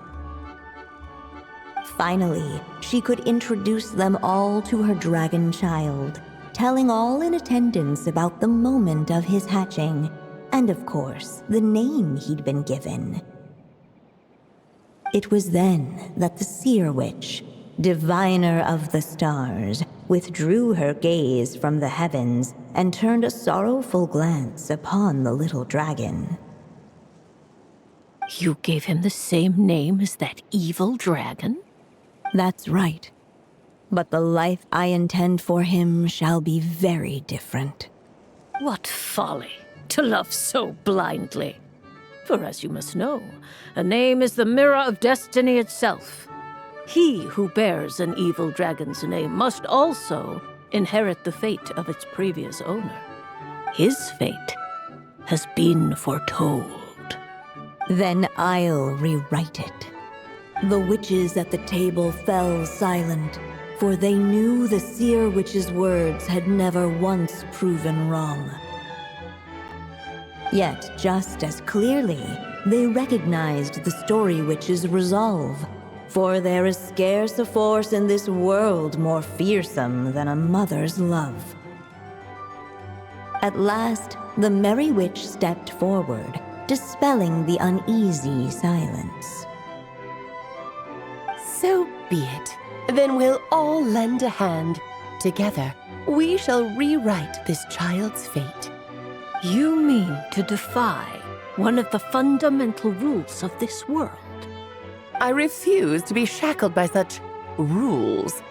D: Finally, she could introduce them all to her dragon child, telling all in attendance about the moment of his hatching, and of course, the name he'd been given. It was then that the Seer Witch, diviner of the stars, withdrew her gaze from the heavens and turned a sorrowful glance upon the little dragon.
G: You gave him the same name as that evil dragon?
D: That's right. But the life I intend for him shall be very different.
G: What folly, to love so blindly. For as you must know, a name is the mirror of destiny itself. He who bears an evil dragon's name must also inherit the fate of its previous owner. His fate has been foretold.
D: Then I'll rewrite it. The witches at the table fell silent, for they knew the Seer Witch's words had never once proven wrong. Yet, just as clearly, they recognized the Story Witch's resolve, for there is scarce a force in this world more fearsome than a mother's love. At last, the Merry Witch stepped forward, dispelling the uneasy silence.
A: So be it. Then we'll all lend a hand. Together, we shall rewrite this child's fate.
G: You mean to defy one of the fundamental rules of this world?
A: I refuse to be shackled by such rules.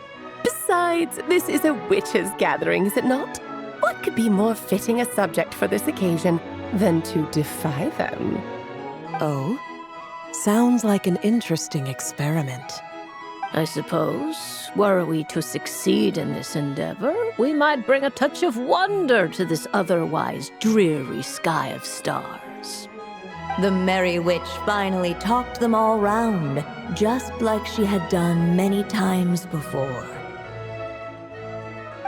A: Besides, this is a witches' gathering, is it not? What could be more fitting a subject for this occasion than to defy them?
H: Oh? Sounds like an interesting experiment.
G: I suppose, were we to succeed in this endeavor, we might bring a touch of wonder to this otherwise dreary sky of stars.
D: The Merry Witch finally talked them all round, just like she had done many times before.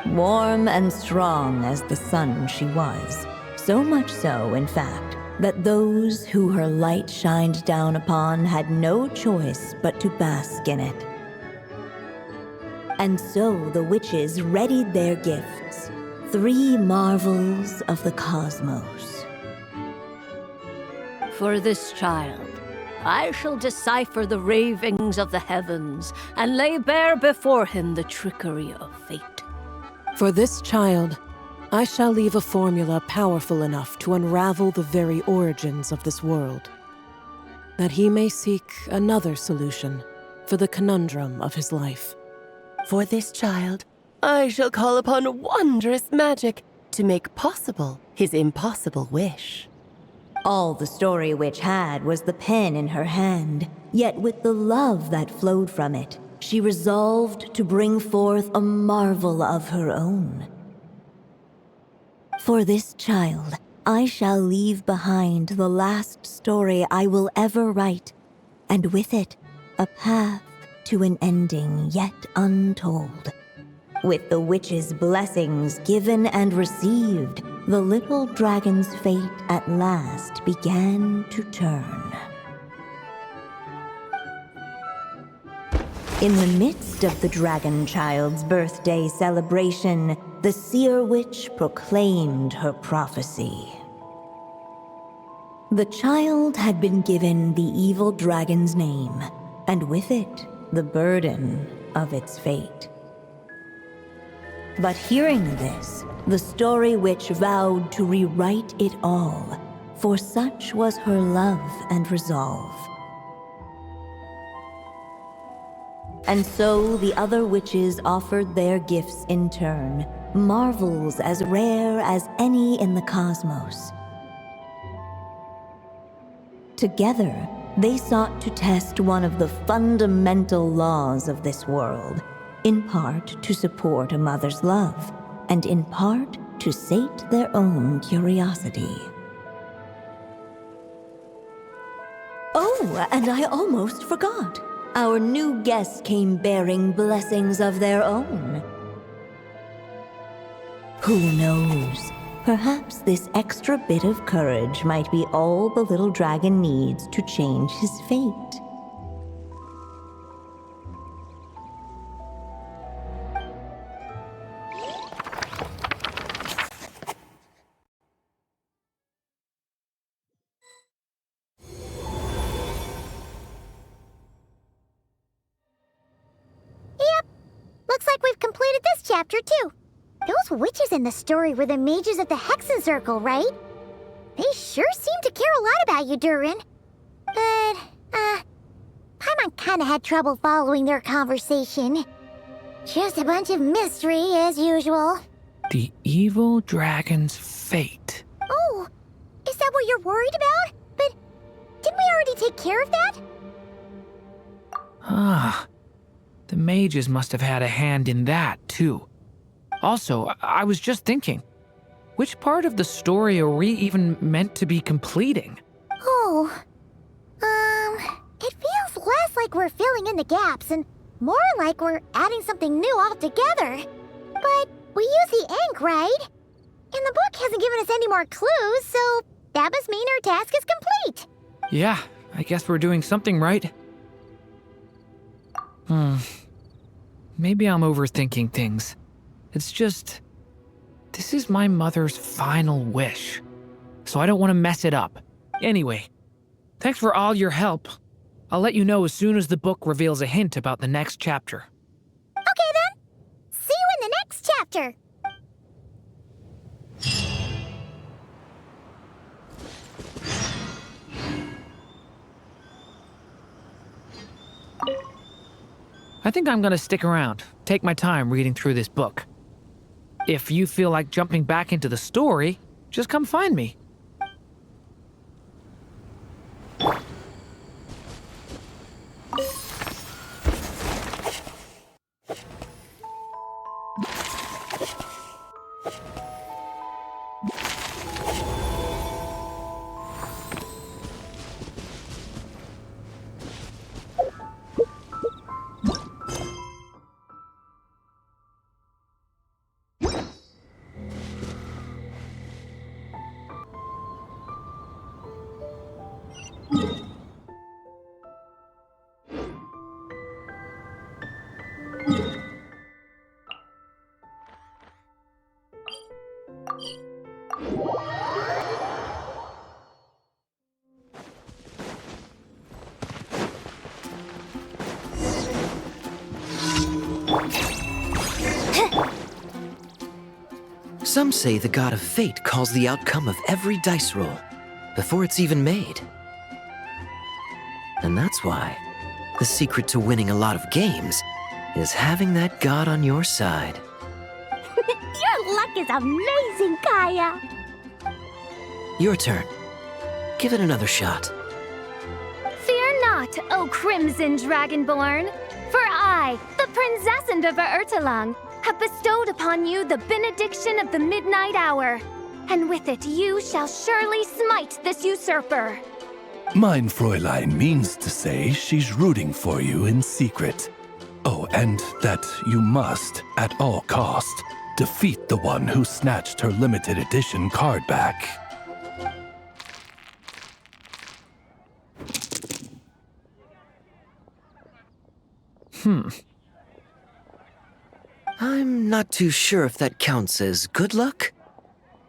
D: Warm and strong as the sun she was, so much so, in fact, that those who her light shined down upon had no choice but to bask in it. And so the witches readied their gifts, 3 marvels of the cosmos.
G: For this child, I shall decipher the ravings of the heavens and lay bare before him the trickery of fate.
H: For this child, I shall leave a formula powerful enough to unravel the very origins of this world, that he may seek another solution for the conundrum of his life.
A: For this child, I shall call upon wondrous magic to make possible his impossible wish.
D: All the Story Witch had was the pen in her hand, yet with the love that flowed from it, she resolved to bring forth a marvel of her own. For this child, I shall leave behind the last story I will ever write, and with it, a path to an ending yet untold. With the witch's blessings given and received, the little dragon's fate at last began to turn. In the midst of the dragon child's birthday celebration, the seer witch proclaimed her prophecy. The child had been given the evil dragon's name, and with it, the burden of its fate. But hearing this, the story witch vowed to rewrite it all, for such was her love and resolve. And so the other witches offered their gifts in turn, marvels as rare as any in the cosmos. Together, they sought to test one of the fundamental laws of this world, in part to support a mother's love, and in part to sate their own curiosity. Oh, and I almost forgot. Our new guests came bearing blessings of their own. Who knows? Perhaps this extra bit of courage might be all the little dragon needs to change his fate.
B: Looks like we've completed this chapter, too. Those witches in the story were the mages of the Hexen Circle, right? They sure seem to care a lot about you, Durin. But, Paimon kinda had trouble following their conversation. Just a bunch of mystery, as usual.
C: The evil dragon's fate.
B: Oh, is that what you're worried about? But didn't we already take care of that?
C: Ah, the mages must have had a hand in that, too. Also, I was just thinking, which part of the story are we even meant to be completing?
B: Oh, it feels less like we're filling in the gaps and more like we're adding something new altogether. But we use the ink, right? And the book hasn't given us any more clues, so that must mean our task is complete.
C: Yeah, I guess we're doing something right. Maybe I'm overthinking things. It's just, this is my mother's final wish, so I don't want to mess it up. Anyway, thanks for all your help. I'll let you know as soon as the book reveals a hint about the next chapter.
B: Okay then. See you in the next chapter.
C: I think I'm gonna stick around, take my time reading through this book. If you feel like jumping back into the story, just come find me.
I: Some say the god of fate calls the outcome of every dice roll before it's even made. And that's why the secret to winning a lot of games is having that god on your side.
B: Your luck is amazing, Kaya.
I: Your turn. Give it another shot.
J: Fear not, O Crimson Dragonborn, for I, the Princess of Ertelang, have bestowed upon you the benediction of the midnight hour. and with it you shall surely smite this usurper.
K: Mein Fräulein means to say she's rooting for you in secret. Oh, and that you must, at all cost, defeat the one who snatched her limited edition card back.
I: I'm not too sure if that counts as good luck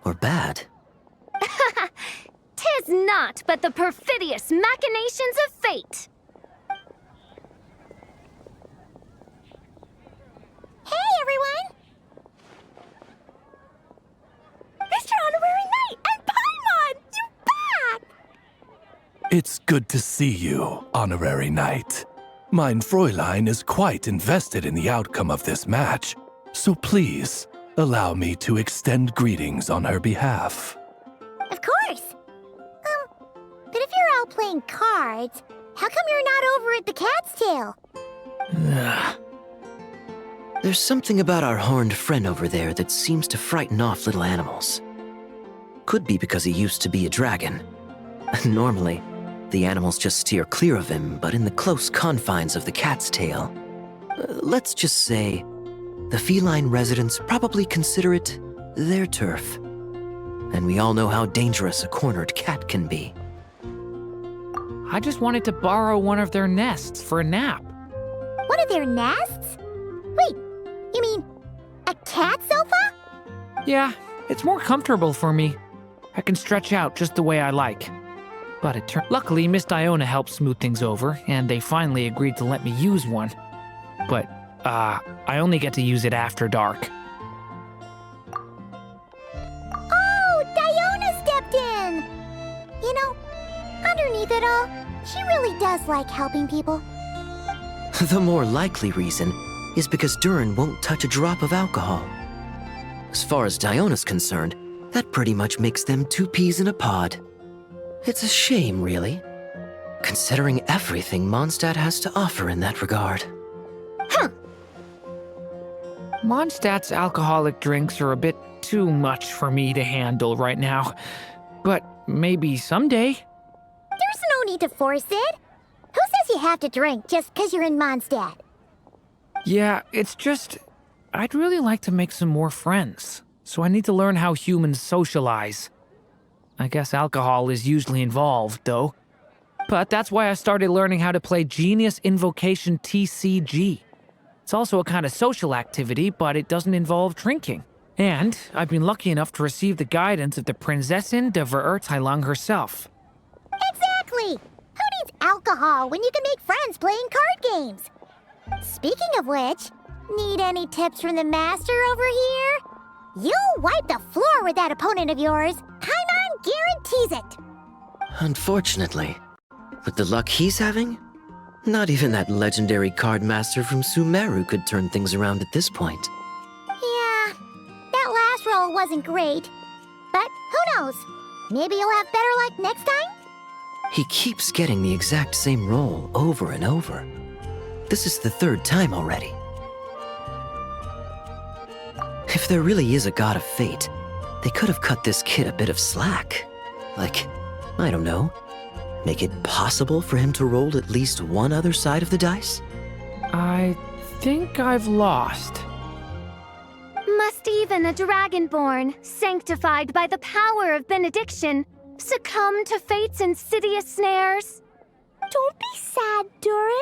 I: or bad.
J: Tis not but the perfidious machinations of fate.
B: Hey, everyone! Mr. Honorary Knight and Paimon! You're back!
K: It's good to see you, Honorary Knight. Mein Fräulein is quite invested in the outcome of this match, so please, allow me to extend greetings on her behalf.
B: Of course. But if you're all playing cards, how come you're not over at the Cat's Tail?
I: There's something about our horned friend over there that seems to frighten off little animals. Could be because he used to be a dragon. Normally, the animals just steer clear of him, but in the close confines of the Cat's Tail, let's just say, the feline residents probably consider it their turf. And we all know how dangerous a cornered cat can be.
C: I just wanted to borrow one of their nests for a nap.
B: One of their nests? Wait, you mean a cat sofa?
C: Yeah, it's more comfortable for me. I can stretch out just the way I like. But luckily, Miss Diona helped smooth things over, and they finally agreed to let me use one. But, I only get to use it after dark.
B: Oh, Diona stepped in! You know, underneath it all, she really does like helping people.
I: The more likely reason is because Durin won't touch a drop of alcohol. As far as Diona's concerned, that pretty much makes them two peas in a pod. It's a shame, really, considering everything Mondstadt has to offer in that regard.
C: Mondstadt's alcoholic drinks are a bit too much for me to handle right now. But maybe someday.
B: There's no need to force it. Who says you have to drink just because you're in Mondstadt?
C: Yeah, it's just, I'd really like to make some more friends. So I need to learn how humans socialize. I guess alcohol is usually involved, though. But that's why I started learning how to play Genius Invocation TCG. It's also a kind of social activity, but it doesn't involve drinking. And I've been lucky enough to receive the guidance of the Prinzessin de Verurteilung herself.
B: Exactly! Who needs alcohol when you can make friends playing card games? Speaking of which, need any tips from the master over here? You'll wipe the floor with that opponent of yours. Paimon guarantees it.
I: Unfortunately, with the luck he's having, not even that legendary card master from Sumeru could turn things around at this point.
B: Yeah, that last roll wasn't great. But who knows? Maybe you'll have better luck next time?
I: He keeps getting the exact same roll over and over. This is the third time already. If there really is a god of fate, they could have cut this kid a bit of slack. Like, I don't know, make it possible for him to roll at least one other side of the dice?
C: I think I've lost.
J: Must even a dragonborn, sanctified by the power of benediction, succumb to fate's insidious snares?
B: Don't be sad, Durin.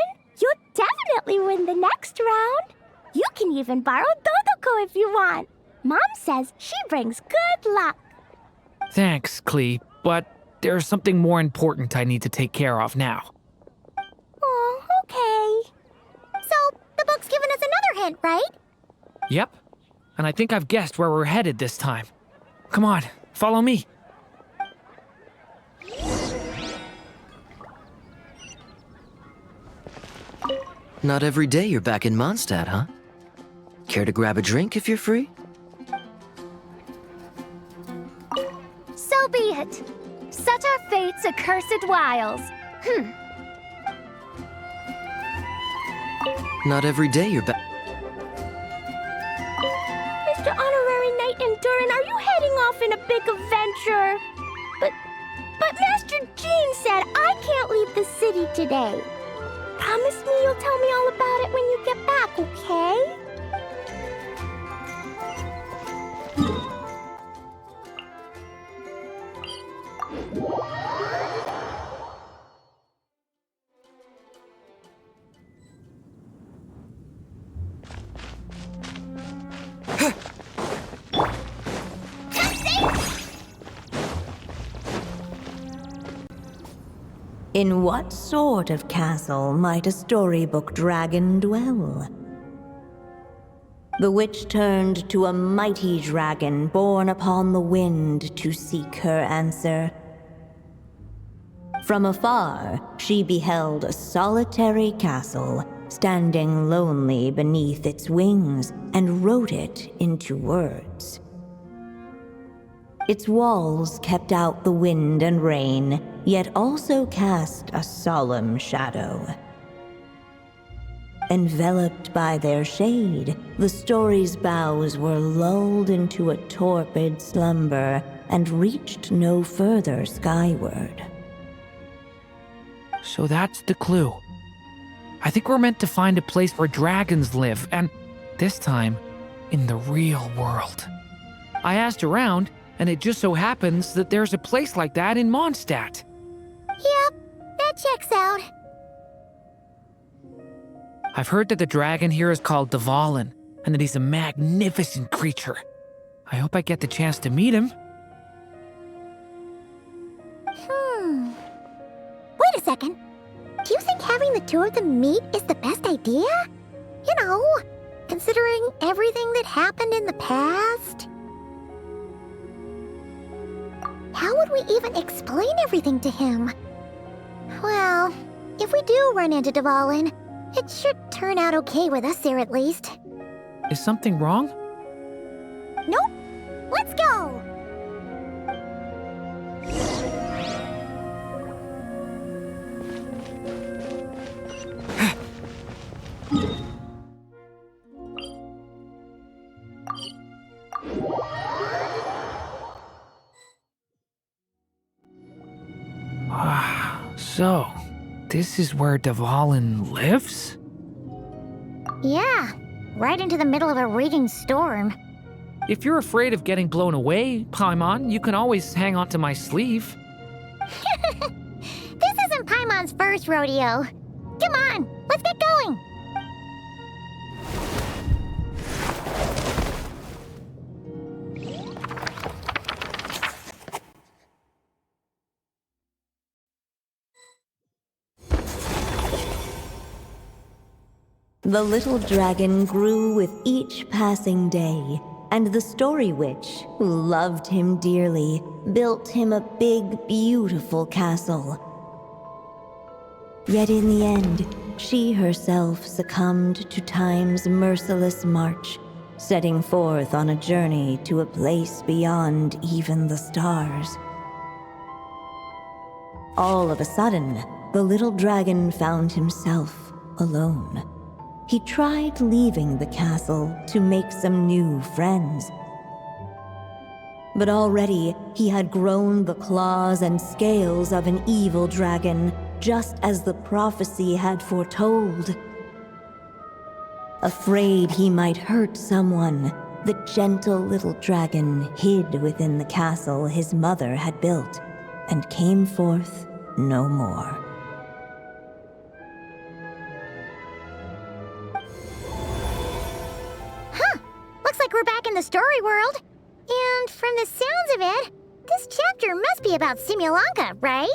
B: You'll definitely win the next round. You can even borrow Dodoko if you want. Mom says she brings good luck.
C: Thanks, Klee, but there's something more important I need to take care of now.
B: Oh, okay. So, the book's given us another hint, right?
C: Yep, and I think I've guessed where we're headed this time. Come on, follow me.
I: Not every day you're back in Mondstadt, huh? Care to grab a drink if you're free?
J: So be it. Such are fate's accursed wiles.
I: Not every day you're back.
B: Mr. Honorary Knight and Durin, are you heading off in a big event? party today. Promise me you'll tell me all about it when you get back, okay?
D: In what sort of castle might a storybook dragon dwell? The witch turned to a mighty dragon born upon the wind to seek her answer. From afar, she beheld a solitary castle, standing lonely beneath its wings, and wrote it into words. Its walls kept out the wind and rain, yet also cast a solemn shadow. Enveloped by their shade, the story's boughs were lulled into a torpid slumber and reached no further skyward.
C: So that's the clue. I think we're meant to find a place where dragons live, and this time, in the real world. I asked around, and it just so happens that there's a place like that in Mondstadt.
B: Yep, that checks out.
C: I've heard that the dragon here is called Dvalin, and that he's a magnificent creature. I hope I get the chance to meet him.
B: Wait a second. Do you think having the two of them meet is the best idea? You know, considering everything that happened in the past? How would we even explain everything to him? Well, if we do run into Dvalin, it should turn out okay with us there at least.
C: Is something wrong?
B: Nope. Let's go!
C: So, this is where Dvalin lives?
B: Yeah, right into the middle of a raging storm.
C: If you're afraid of getting blown away, Paimon, you can always hang onto my sleeve.
B: This isn't Paimon's first rodeo. Come on, let's get going!
D: The little dragon grew with each passing day, and the story witch, who loved him dearly, built him a big, beautiful castle. Yet in the end, she herself succumbed to time's merciless march, setting forth on a journey to a place beyond even the stars. All of a sudden, the little dragon found himself alone. He tried leaving the castle to make some new friends. But already he had grown the claws and scales of an evil dragon, just as the prophecy had foretold. Afraid he might hurt someone, the gentle little dragon hid within the castle his mother had built, and came forth no more.
B: Looks like we're back in the story world. And from the sounds of it, this chapter must be about Simulanka, right?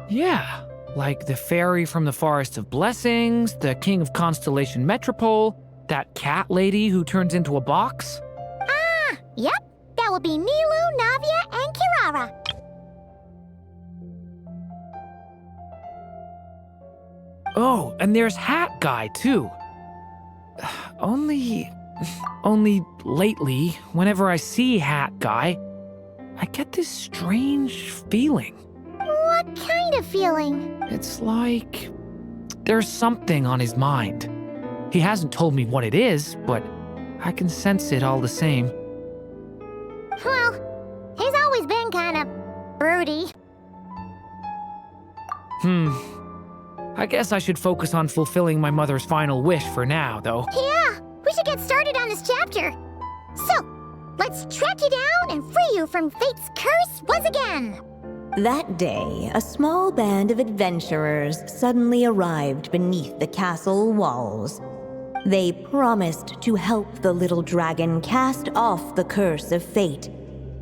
C: Yeah, like the fairy from the Forest of Blessings, the king of Constellation Metropole, that cat lady who turns into a box.
B: Ah, yep. That will be Nilu, Navia, and Kirara.
C: Oh, and there's Hat Guy, too. Only lately, whenever I see Hat Guy, I get this strange feeling.
B: What kind of feeling?
C: It's like there's something on his mind. He hasn't told me what it is, but I can sense it all the same.
B: Well, he's always been kind of broody.
C: I guess I should focus on fulfilling my mother's final wish for now, though.
B: Yeah, we should get started on this chapter. So, let's track you down and free you from fate's curse once again.
D: That day, a small band of adventurers suddenly arrived beneath the castle walls. They promised to help the little dragon cast off the curse of fate.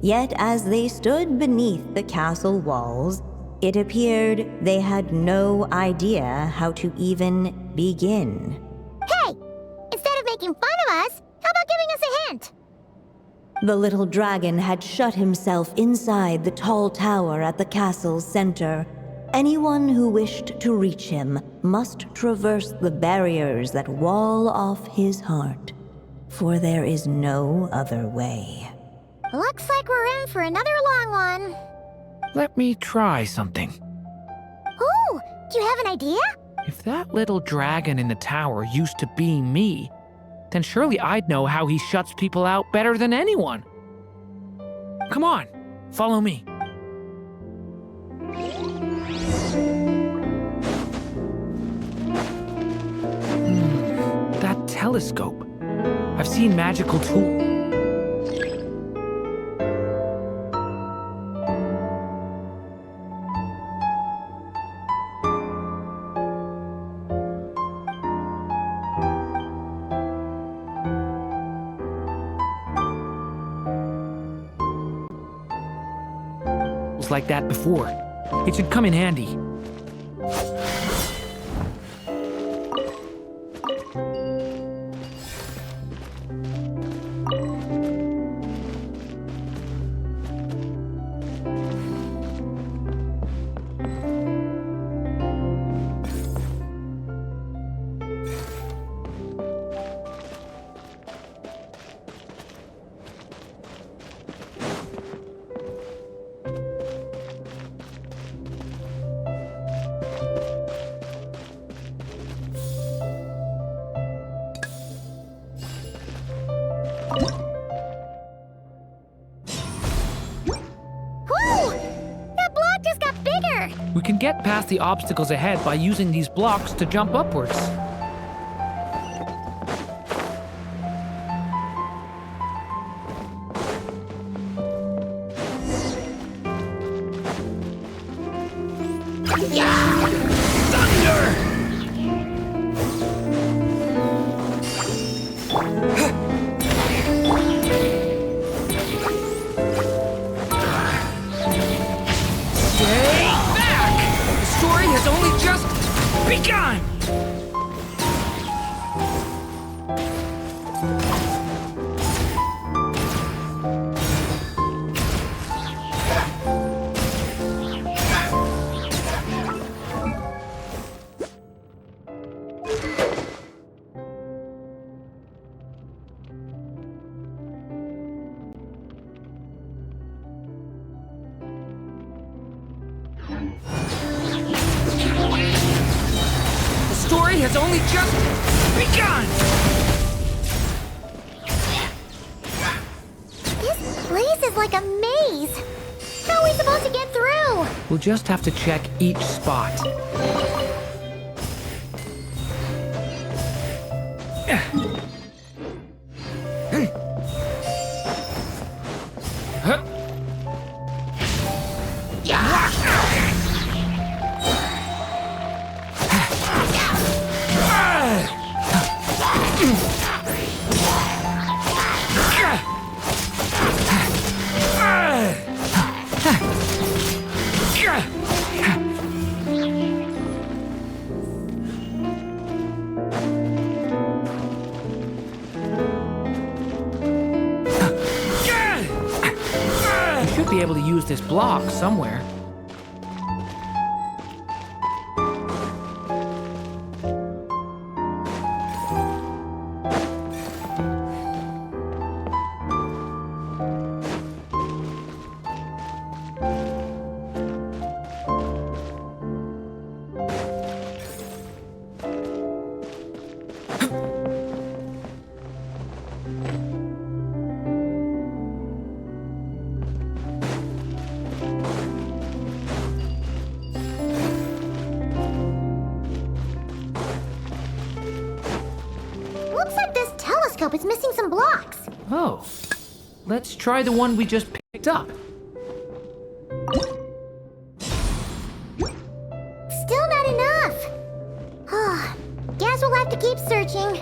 D: Yet as they stood beneath the castle walls, it appeared they had no idea how to even begin.
B: Hey, instead of making fun of us, how about giving us a hint?
D: The little dragon had shut himself inside the tall tower at the castle's center. Anyone who wished to reach him must traverse the barriers that wall off his heart, for there is no other way.
B: Looks like we're in for another long one.
C: Let me try something.
B: Ooh, do you have an idea?
C: If that little dragon in the tower used to be me, then surely I'd know how he shuts people out better than anyone. Come on, follow me. That telescope. I've seen magical tools. Like that before. It should come in handy. We can get past the obstacles ahead by using these blocks to jump upwards. Has only just begun!
B: This place is like a maze. How are we supposed to get through?
C: We'll just have to check each spot. Be able to use this block somewhere.
B: telescope is missing some blocks.
C: Oh, let's try the one we just picked up.
B: Still not enough. Guess we'll have to keep searching.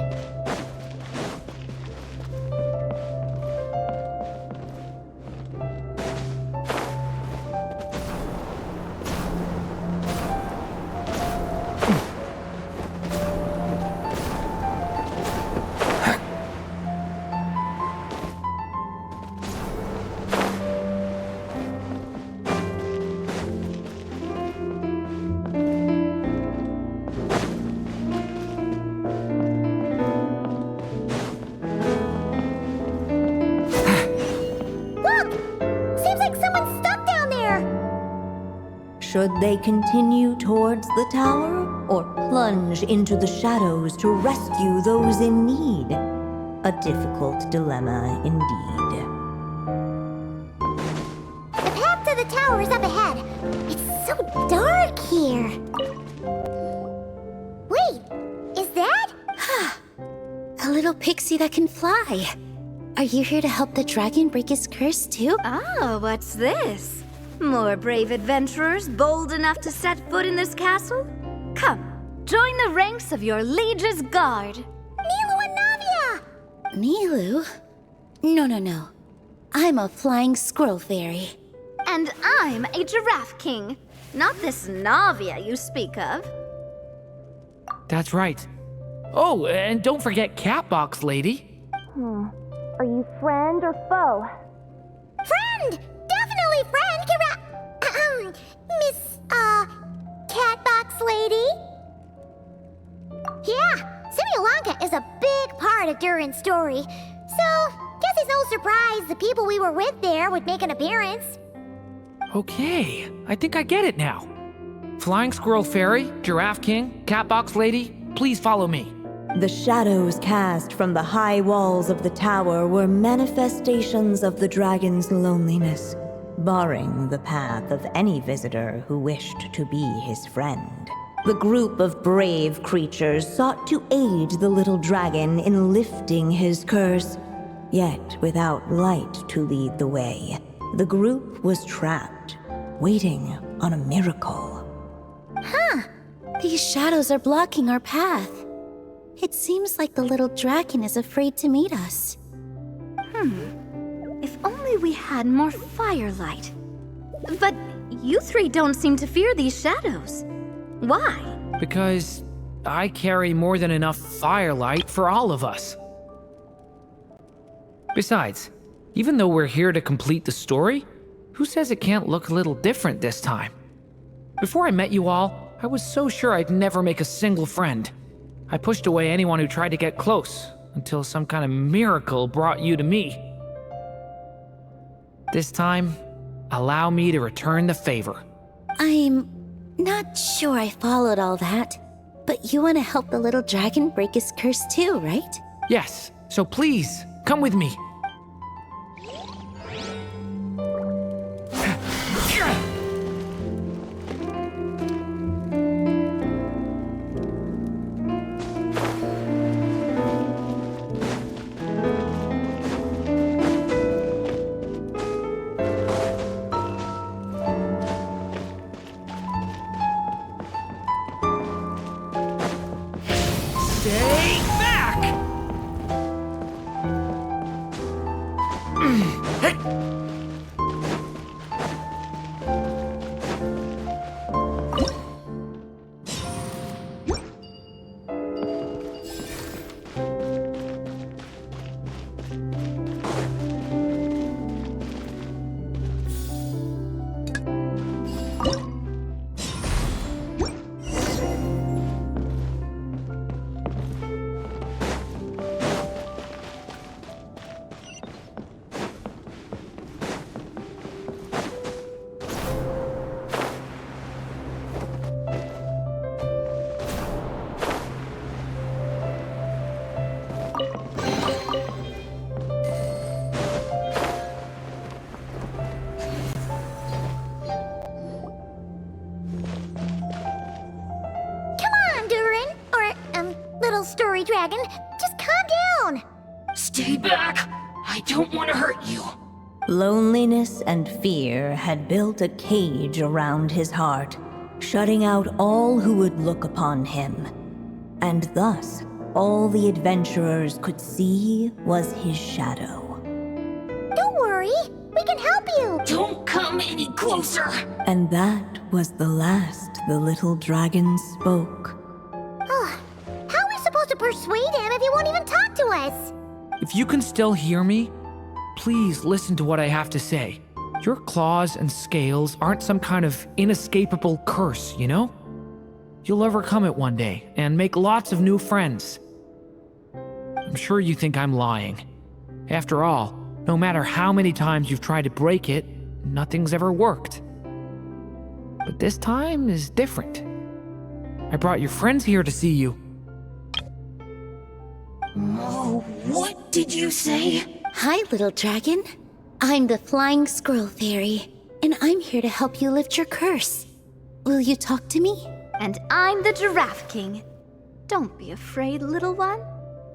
D: Should they continue towards the tower, or plunge into the shadows to rescue those in need? A difficult dilemma indeed.
B: The path to the tower is up ahead. It's so dark here. Wait, is that?
F: A little pixie that can fly. Are you here to help the dragon break his curse too?
L: Oh, what's this? More brave adventurers bold enough to set foot in this castle? Come, join the ranks of your liege's guard.
B: Nilu and Navia!
F: Nilu? No. I'm a flying squirrel fairy.
L: And I'm a giraffe king. Not this Navia you speak of.
C: That's right. Oh, and don't forget Catbox Lady.
B: Are you friend or foe? Friend! Definitely friend, Miss, Catbox Lady? Yeah, Simulonka is a big part of Durin's story. So, guess it's no surprise the people we were with there would make an appearance.
C: Okay, I think I get it now. Flying Squirrel Fairy, Giraffe King, Catbox Lady, please follow me.
D: The shadows cast from the high walls of the tower were manifestations of the dragon's loneliness, barring the path of any visitor who wished to be his friend. The group of brave creatures sought to aid the little dragon in lifting his curse, yet without light to lead the way. The group was trapped, waiting on a miracle.
F: These shadows are blocking our path. It seems like the little dragon is afraid to meet us.
L: If only we had more firelight. But you three don't seem to fear these shadows. Why?
C: Because I carry more than enough firelight for all of us. Besides, even though we're here to complete the story, who says it can't look a little different this time? Before I met you all, I was so sure I'd never make a single friend. I pushed away anyone who tried to get close, until some kind of miracle brought you to me. This time, allow me to return the favor.
F: I'm not sure I followed all that, but you want to help the little dragon break his curse too, right?
C: Yes, so please, come with me. Stay back! Hey!
B: Story Dragon, just calm down.
M: Stay back! I don't want to hurt you!
D: Loneliness and fear had built a cage around his heart, shutting out all who would look upon him. And thus, all the adventurers could see was his shadow.
B: Don't worry, we can help you!
M: Don't come any closer!
D: And that was the last the little dragon spoke.
B: How are we supposed to persuade him if he won't even talk to us?
C: If you can still hear me, please listen to what I have to say. Your claws and scales aren't some kind of inescapable curse, you know? You'll overcome it one day and make lots of new friends. I'm sure you think I'm lying. After all, no matter how many times you've tried to break it, nothing's ever worked. But this time is different. I brought your friends here to see you.
M: Oh, what did you say?
F: Hi, little dragon. I'm the Flying Squirrel Fairy, and I'm here to help you lift your curse. Will you talk to me?
L: And I'm the Giraffe King. Don't be afraid, little one.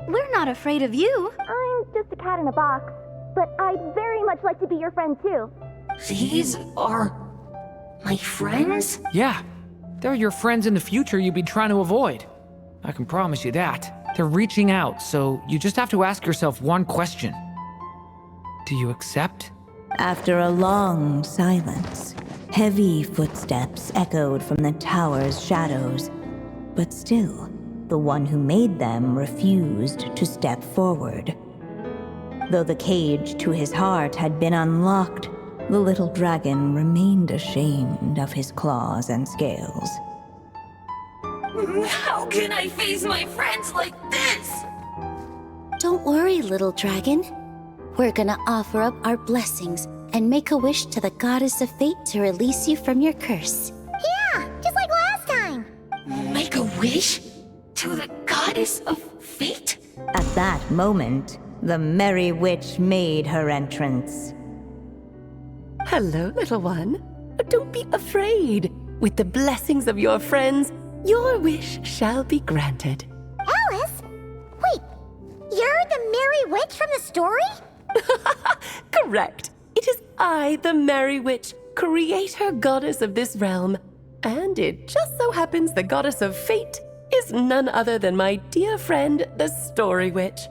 L: We're not afraid of you.
B: I'm just a cat in a box, but I'd very much like to be your friend too.
M: These are my friends?
C: Yeah, they're your friends in the future you've been trying to avoid. I can promise you that. They're reaching out, so you just have to ask yourself one question. Do you accept?
D: After a long silence, heavy footsteps echoed from the tower's shadows, but still, the one who made them refused to step forward. Though the cage to his heart had been unlocked, the little dragon remained ashamed of his claws and scales.
M: How can I face my friends like this?
F: Don't worry, little dragon. We're gonna offer up our blessings and make a wish to the goddess of fate to release you from your curse.
B: Yeah, just like last time.
M: Make a wish? To the goddess of fate?
D: At that moment, the merry witch made her entrance.
A: Hello, little one. Don't be afraid. With the blessings of your friends, your wish shall be granted.
B: Alice? Wait, you're the Merry Witch from the story?
A: Correct. It is I, the Merry Witch, creator goddess of this realm. And it just so happens the goddess of fate is none other than my dear friend, the Story Witch.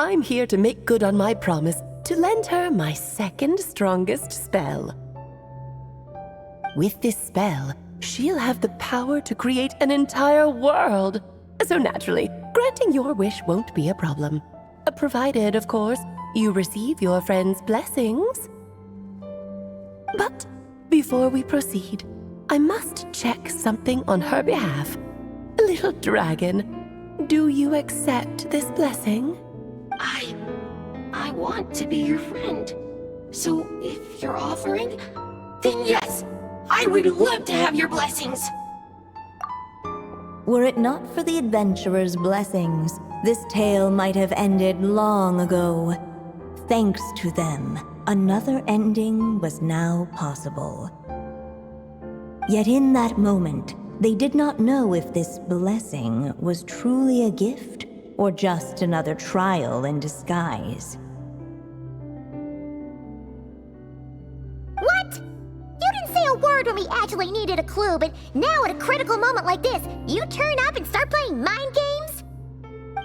A: I'm here to make good on my promise to lend her my second strongest spell. With this spell, she'll have the power to create an entire world. So naturally, granting your wish won't be a problem. Provided, of course, you receive your friend's blessings. But before we proceed, I must check something on her behalf. Little dragon, do you accept this blessing?
M: I want to be your friend. So if you're offering, then yes, I would love to have your blessings.
D: Were it not for the adventurer's blessings, this tale might have ended long ago. Thanks to them, another ending was now possible. Yet in that moment, they did not know if this blessing was truly a gift or just another trial in disguise.
B: What? You didn't say a word when we actually needed a clue, but now at a critical moment like this, you turn up and start playing mind games?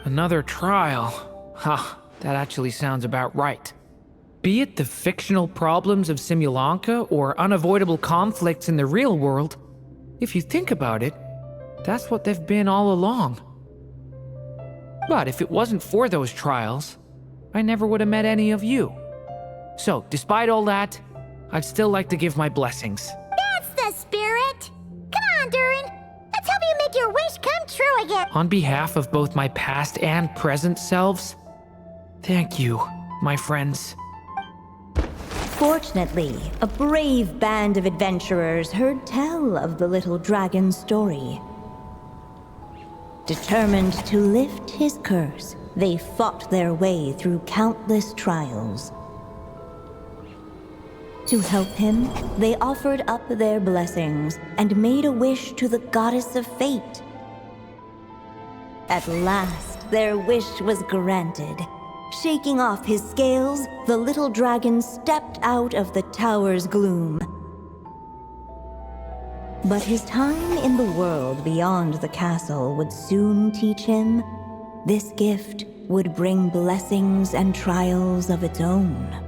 C: Another trial. Ha, that actually sounds about right. Be it the fictional problems of Simulanka or unavoidable conflicts in the real world, if you think about it, that's what they've been all along. But if it wasn't for those trials, I never would have met any of you. So, despite all that, I'd still like to give my blessings.
B: That's the spirit! Come on, Durin! Let's help you make your wish come true again!
C: On behalf of both my past and present selves, thank you, my friends.
D: Fortunately, a brave band of adventurers heard tell of the little dragon's story. Determined to lift his curse, they fought their way through countless trials. To help him, they offered up their blessings and made a wish to the goddess of fate. At last, their wish was granted. Shaking off his scales, the little dragon stepped out of the tower's gloom. But his time in the world beyond the castle would soon teach him this gift would bring blessings and trials of its own.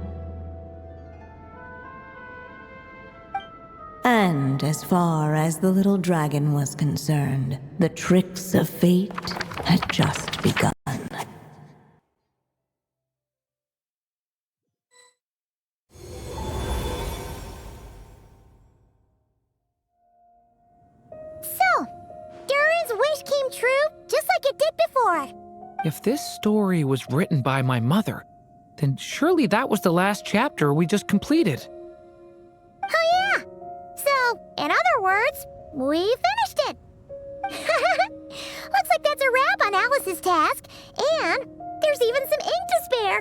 D: And as far as the little dragon was concerned, the tricks of fate had just begun.
B: So, Durin's wish came true, just like it did before.
C: If this story was written by my mother, then surely that was the last chapter we just completed.
B: Oh yeah! So, in other words, we finished it! Looks like that's a wrap on Alice's task, and there's even some ink to spare.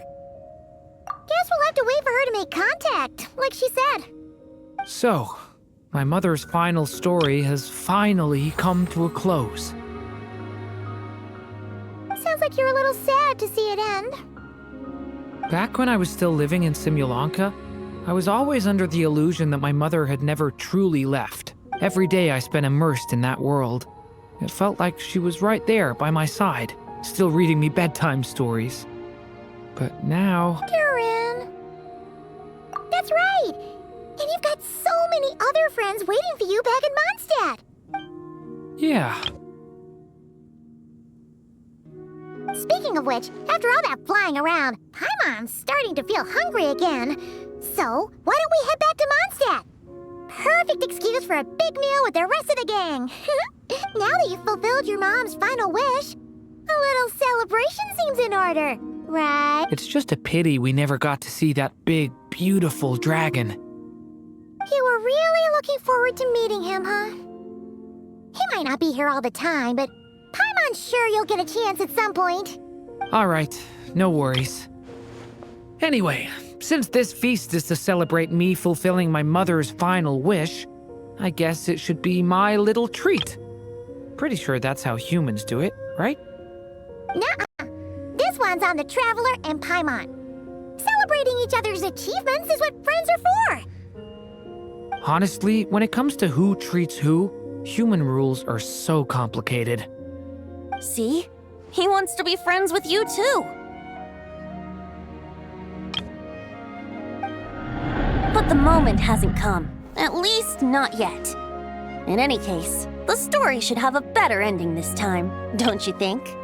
B: Guess we'll have to wait for her to make contact, like she said.
C: So, my mother's final story has finally come to a close.
B: Sounds like you're a little sad to see it end.
C: Back when I was still living in Simulanka, I was always under the illusion that my mother had never truly left. Every day I spent immersed in that world. It felt like she was right there by my side, still reading me bedtime stories. But now...
B: Durin! That's right! And you've got so many other friends waiting for you back in Mondstadt!
C: Yeah.
B: Speaking of which, after all that flying around, Paimon's starting to feel hungry again. So, why don't we head back to Mondstadt? Perfect excuse for a big meal with the rest of the gang. Now that you've fulfilled your mom's final wish, a little celebration seems in order, right?
C: It's just a pity we never got to see that big, beautiful dragon.
B: You were really looking forward to meeting him, huh? He might not be here all the time, but Paimon's sure you'll get a chance at some point.
C: All right, no worries. Anyway, since this feast is to celebrate me fulfilling my mother's final wish, I guess it should be my little treat. Pretty sure that's how humans do it, right?
B: Nuh-uh. This one's on the Traveler and Paimon. Celebrating each other's achievements is what friends are for.
C: Honestly, when it comes to who treats who, human rules are so complicated.
F: See? He wants to be friends with you too. But the moment hasn't come. At least not yet. In any case, the story should have a better ending this time, don't you think?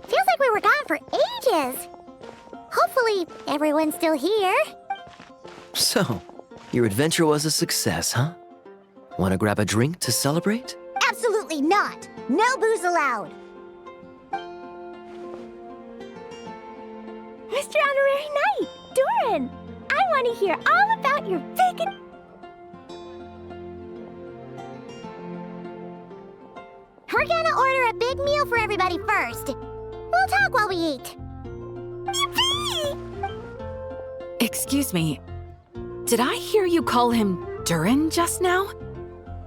B: Feels like we were gone for ages. Hopefully, everyone's still here.
I: So, your adventure was a success, huh? Want to grab a drink to celebrate?
B: Absolutely not. No booze allowed. Mr. Honorary Knight, Durin, I want to hear all about your big and... We're gonna order a big meal for everybody first. We'll talk while we eat. Yippee!
N: Excuse me. Did I hear you call him Durin just now?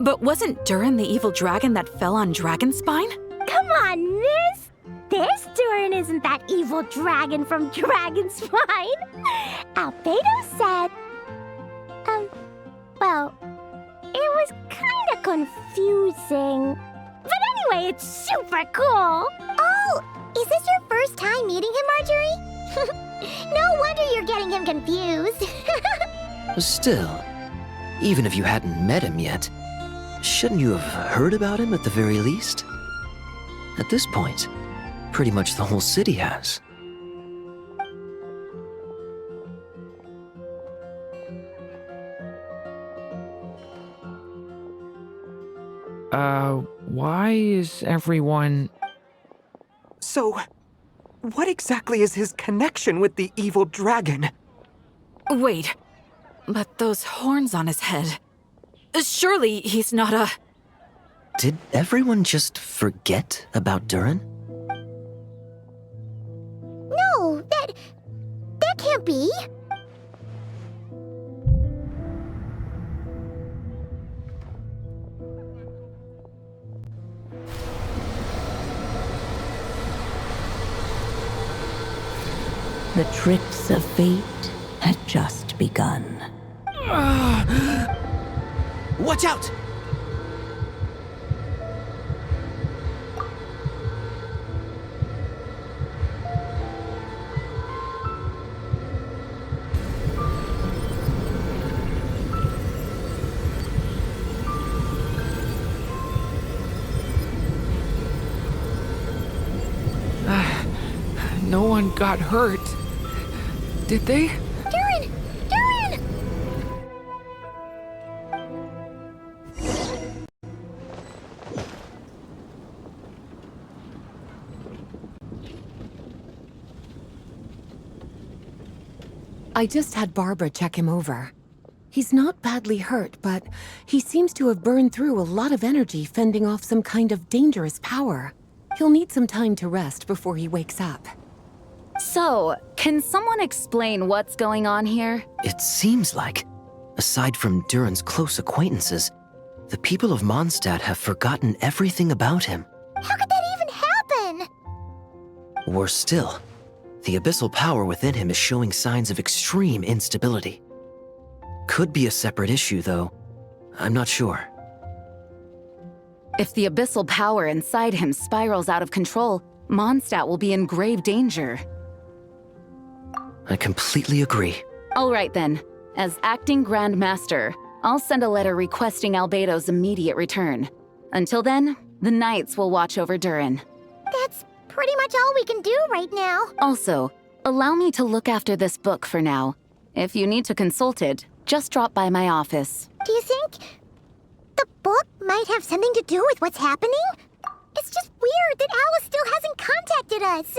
N: But wasn't Durin the evil dragon that fell on Dragonspine?
B: Come on, miss! This Durin isn't that evil dragon from Dragonspine. Albedo said... well, it was kinda confusing. But anyway, it's super cool! Oh, is this your first time meeting him, Marjorie? No wonder you're getting him confused.
I: Still, Even if you hadn't met him yet, shouldn't you have heard about him at the very least? At this point, pretty much the whole city has.
C: Why is everyone...
O: So, what exactly is his connection with the evil dragon?
N: Wait, but those horns on his head... Surely he's not a...
I: Did everyone just forget about Durin?
B: No, that can't be.
D: The tricks of fate had just begun.
I: Watch out!
C: No one got hurt. Did they?
B: Durin! Durin!
E: I just had Barbara check him over. He's not badly hurt, but he seems to have burned through a lot of energy fending off some kind of dangerous power. He'll need some time to rest before he wakes up.
F: So, can someone explain what's going on here?
I: It seems like, aside from Durin's close acquaintances, the people of Mondstadt have forgotten everything about him.
B: How could that even happen?
I: Worse still, the abyssal power within him is showing signs of extreme instability. Could be a separate issue, though. I'm not sure.
F: If the abyssal power inside him spirals out of control, Mondstadt will be in grave danger.
I: I completely agree.
F: All right then. As acting Grand Master, I'll send a letter requesting Albedo's immediate return. Until then, the Knights will watch over Durin.
B: That's pretty much all we can do right now.
F: Also, allow me to look after this book for now. If you need to consult it, just drop by my office.
B: Do you think the book might have something to do with what's happening? It's just weird that Alice still hasn't contacted us.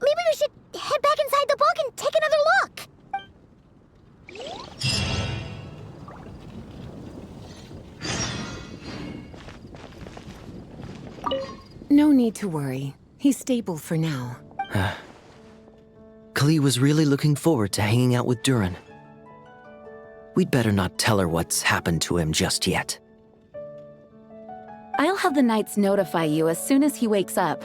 B: Maybe we should head back inside the book and take another look.
E: No need to worry. He's stable for now.
I: Klee was really looking forward to hanging out with Durin. We'd better not tell her what's happened to him just yet.
F: I'll have the Knights notify you as soon as he wakes up.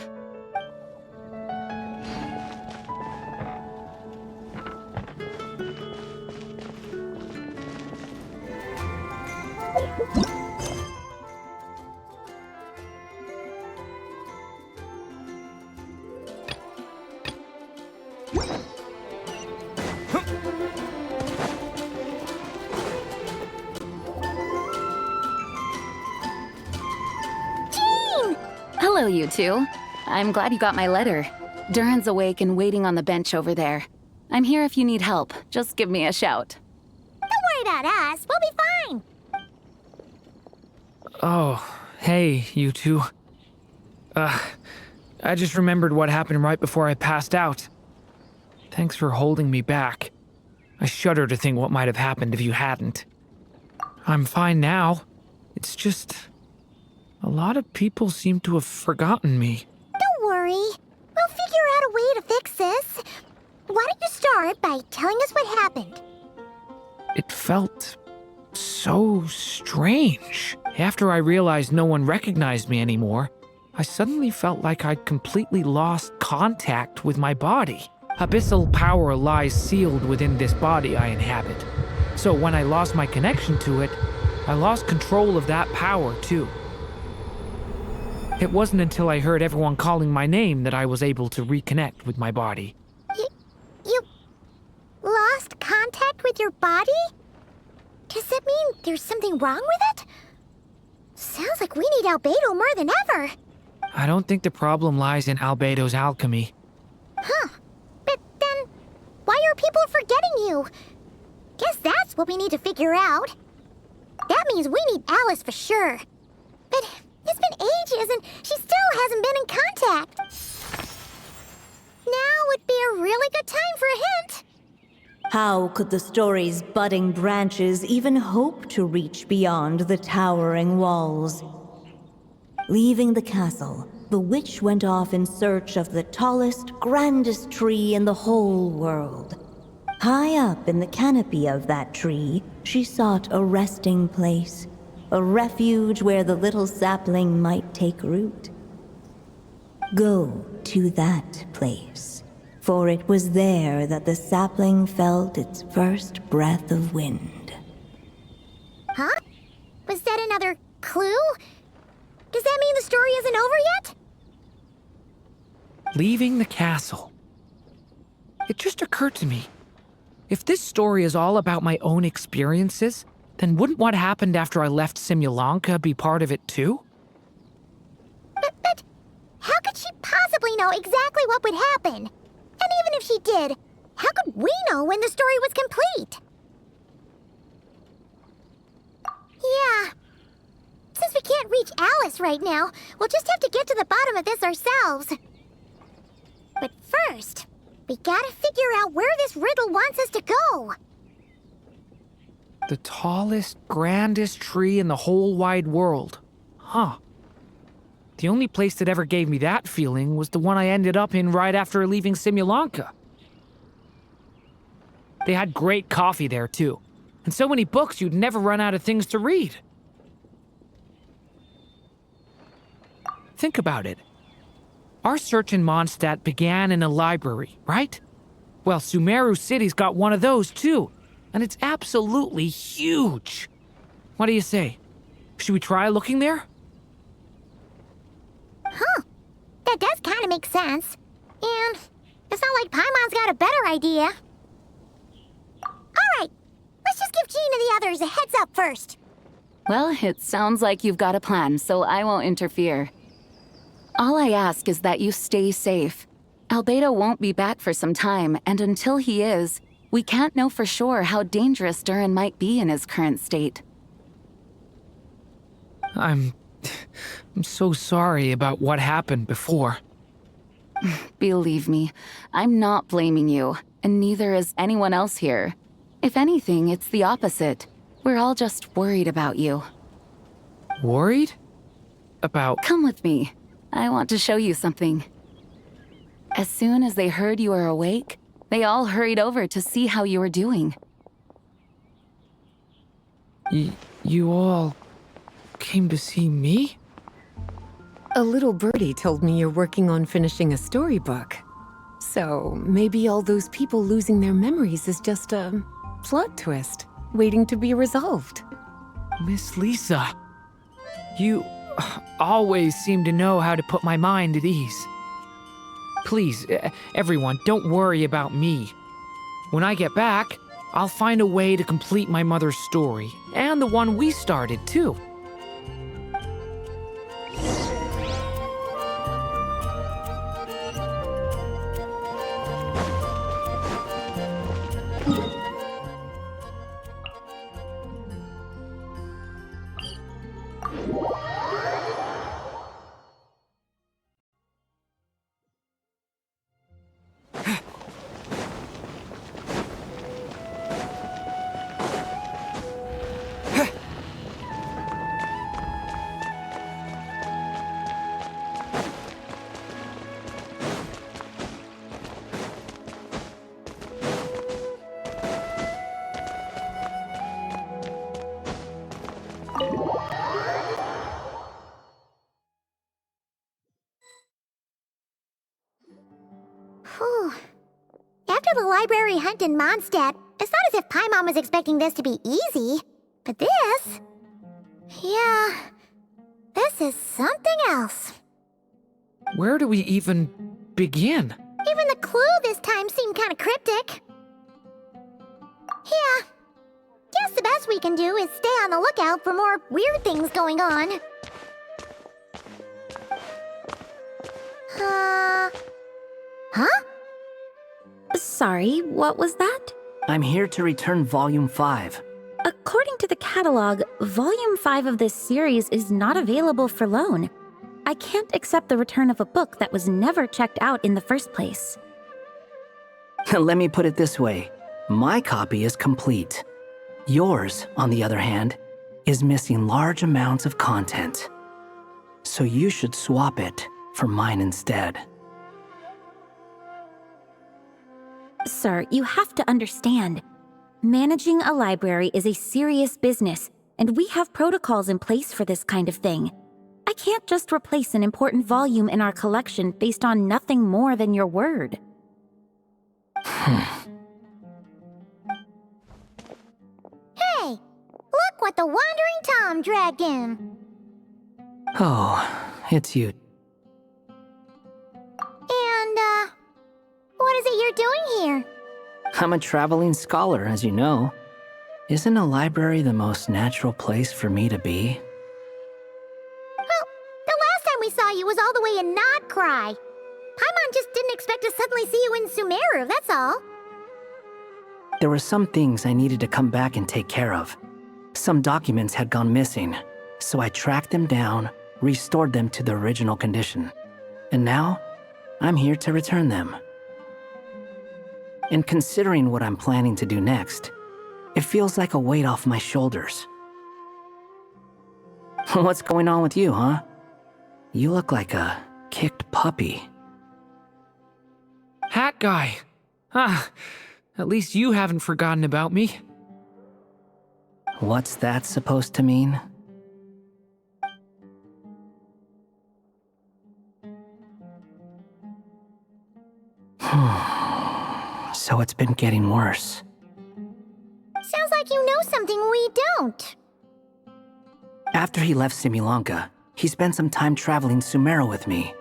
F: Hello, you two. I'm glad you got my letter. Durin's awake and waiting on the bench over there. I'm here if you need help. Just give me a shout.
B: Don't worry about us. We'll be fine.
C: Oh, hey, you two. I just remembered what happened right before I passed out. Thanks for holding me back. I shudder to think what might have happened if you hadn't. I'm fine now. It's just... a lot of people seem to have forgotten me.
B: Don't worry. We'll figure out a way to fix this. Why don't you start by telling us what happened?
C: It felt so strange. After I realized no one recognized me anymore, I suddenly felt like I'd completely lost contact with my body. Abyssal power lies sealed within this body I inhabit. So when I lost my connection to it, I lost control of that power too. It wasn't until I heard everyone calling my name that I was able to reconnect with my body.
B: You lost contact with your body? Does that mean there's something wrong with it? Sounds like we need Albedo more than ever.
C: I don't think the problem lies in Albedo's alchemy.
B: Huh. But then, why are people forgetting you? Guess that's what we need to figure out. That means we need Alice for sure. But it's been ages and she still hasn't been in contact. Now would be a really good time for a hint.
D: How could the story's budding branches even hope to reach beyond the towering walls? Leaving the castle, the witch went off in search of the tallest, grandest tree in the whole world. High up in the canopy of that tree, she sought a resting place, a refuge where the little sapling might take root. Go to that place, for it was there that the sapling felt its first breath of wind.
B: Huh? Was that another clue? Does that mean the story isn't over yet?
C: Leaving the castle. It just occurred to me. If this story is all about my own experiences, then wouldn't what happened after I left Simulanka be part of it too?
B: But how could she possibly know exactly what would happen? And even if she did, how could we know when the story was complete? Yeah. Since we can't reach Alice right now, we'll just have to get to the bottom of this ourselves. But first, we gotta figure out where this riddle wants us to go.
C: The tallest, grandest tree in the whole wide world. Huh. The only place that ever gave me that feeling was the one I ended up in right after leaving Simulanka. They had great coffee there, too. And so many books you'd never run out of things to read. Think about it. Our search in Mondstadt began in a library, right? Well, Sumeru City's got one of those, too. And it's absolutely huge. What do you say? Should we try looking there?
B: Huh. That does kind of make sense. And it's not like Paimon's got a better idea. Alright, let's just give Jean and the others a heads up first.
F: Well, it sounds like you've got a plan, so I won't interfere. All I ask is that you stay safe. Albedo won't be back for some time, and until he is, we can't know for sure how dangerous Durin might be in his current state.
C: I'm so sorry about what happened before.
F: Believe me, I'm not blaming you, and neither is anyone else here. If anything, it's the opposite. We're all just worried about you.
C: Worried? About...
F: Come with me. I want to show you something. As soon as they heard you were awake, they all hurried over to see how you were doing.
C: You all came to see me?
E: A little birdie told me you're working on finishing a storybook. So maybe all those people losing their memories is just a plot twist waiting to be resolved.
C: Miss Lisa, you always seem to know how to put my mind at ease. Please, everyone, don't worry about me. When I get back, I'll find a way to complete my mother's story, and the one we started, too.
B: Whew. After the library hunt in Mondstadt, it's not as if Paimon was expecting this to be easy. But this... yeah... this is something else.
C: Where do we even begin?
B: Even the clue this time seemed kind of cryptic. Yeah. Guess the best we can can do is stay on the lookout for more weird things going on. Huh?
P: Sorry, what was that?
I: I'm here to return Volume 5.
P: According to the catalog, Volume 5 of this series is not available for loan. I can't accept the return of a book that was never checked out in the first place.
I: Let me put it this way. My copy is complete. Yours, on the other hand, is missing large amounts of content. So you should swap it for mine instead.
P: Sir, you have to understand. Managing a library is a serious business, and we have protocols in place for this kind of thing. I can't just replace an important volume in our collection based on nothing more than your word.
B: Hey, look what the Wandering Tom dragged in.
I: Oh, it's you.
B: And, what is it you're doing here?
I: I'm a traveling scholar, as you know. Isn't a library the most natural place for me to be?
B: Well, the last time we saw you was all the way in Nodcry. Paimon just didn't expect to suddenly see you in Sumeru, that's all.
I: There were some things I needed to come back and take care of. Some documents had gone missing, so I tracked them down, restored them to their original condition. And now, I'm here to return them. And considering what I'm planning to do next, it feels like a weight off my shoulders. What's going on with you, huh? You look like a kicked puppy.
C: Hat guy. At least you haven't forgotten about me.
I: What's that supposed to mean? So it's been getting worse.
B: Sounds like you know something we don't.
I: After he left Simulanka, he spent some time traveling Sumeru with me.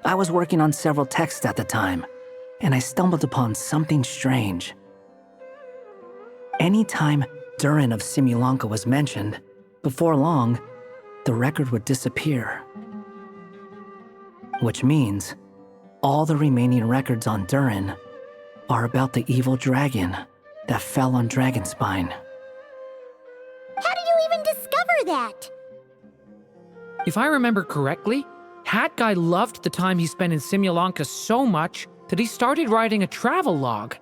I: I was working on several texts at the time, and I stumbled upon something strange. Anytime Durin of Simulanka was mentioned, before long, the record would disappear. Which means, all the remaining records on Durin are about the evil dragon that fell on Dragonspine.
B: How do you even discover that?
C: If I remember correctly, Hat Guy loved the time he spent in Simulanka so much that he started writing a travel log.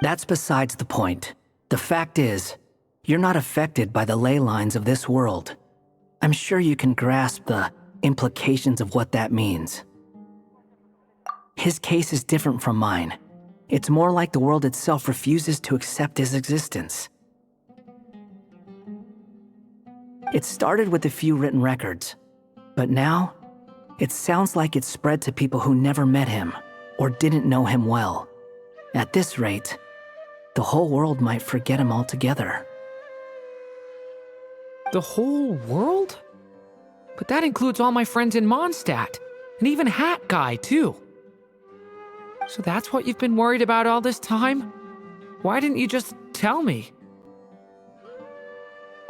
I: That's besides the point. The fact is, you're not affected by the ley lines of this world. I'm sure you can grasp the implications of what that means. His case is different from mine. It's more like the world itself refuses to accept his existence. It started with a few written records, but now, it sounds like it's spread to people who never met him or didn't know him well. At this rate, the whole world might forget him altogether.
C: The whole world? But that includes all my friends in Mondstadt, and even Hat Guy, too. So that's what you've been worried about all this time? Why didn't you just tell me?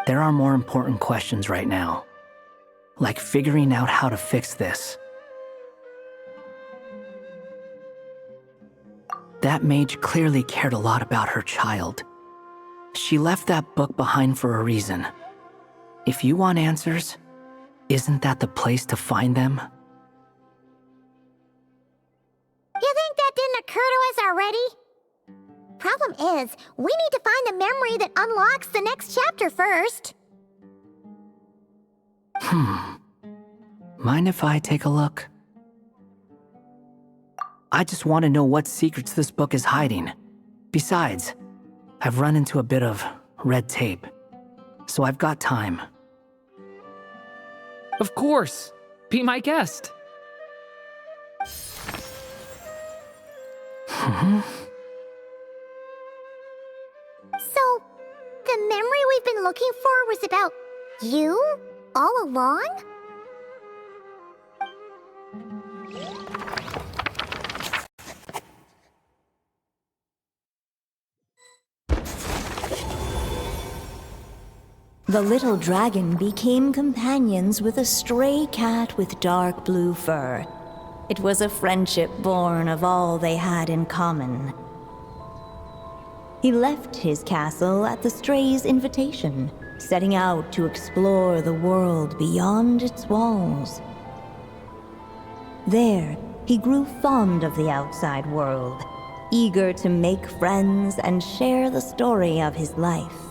I: There are more important questions right now, like figuring out how to fix this. That mage clearly cared a lot about her child. She left that book behind for a reason. If you want answers, isn't that the place to find them?
B: You think that didn't occur to us already? Problem is, we need to find the memory that unlocks the next chapter first.
I: Mind if I take a look? I just want to know what secrets this book is hiding. Besides, I've run into a bit of red tape, so I've got time.
C: Of course. Be my guest.
B: So, the memory we've been looking for was about you all along?
D: The little dragon became companions with a stray cat with dark blue fur. It was a friendship born of all they had in common. He left his castle at the stray's invitation, setting out to explore the world beyond its walls. There, he grew fond of the outside world, eager to make friends and share the story of his life.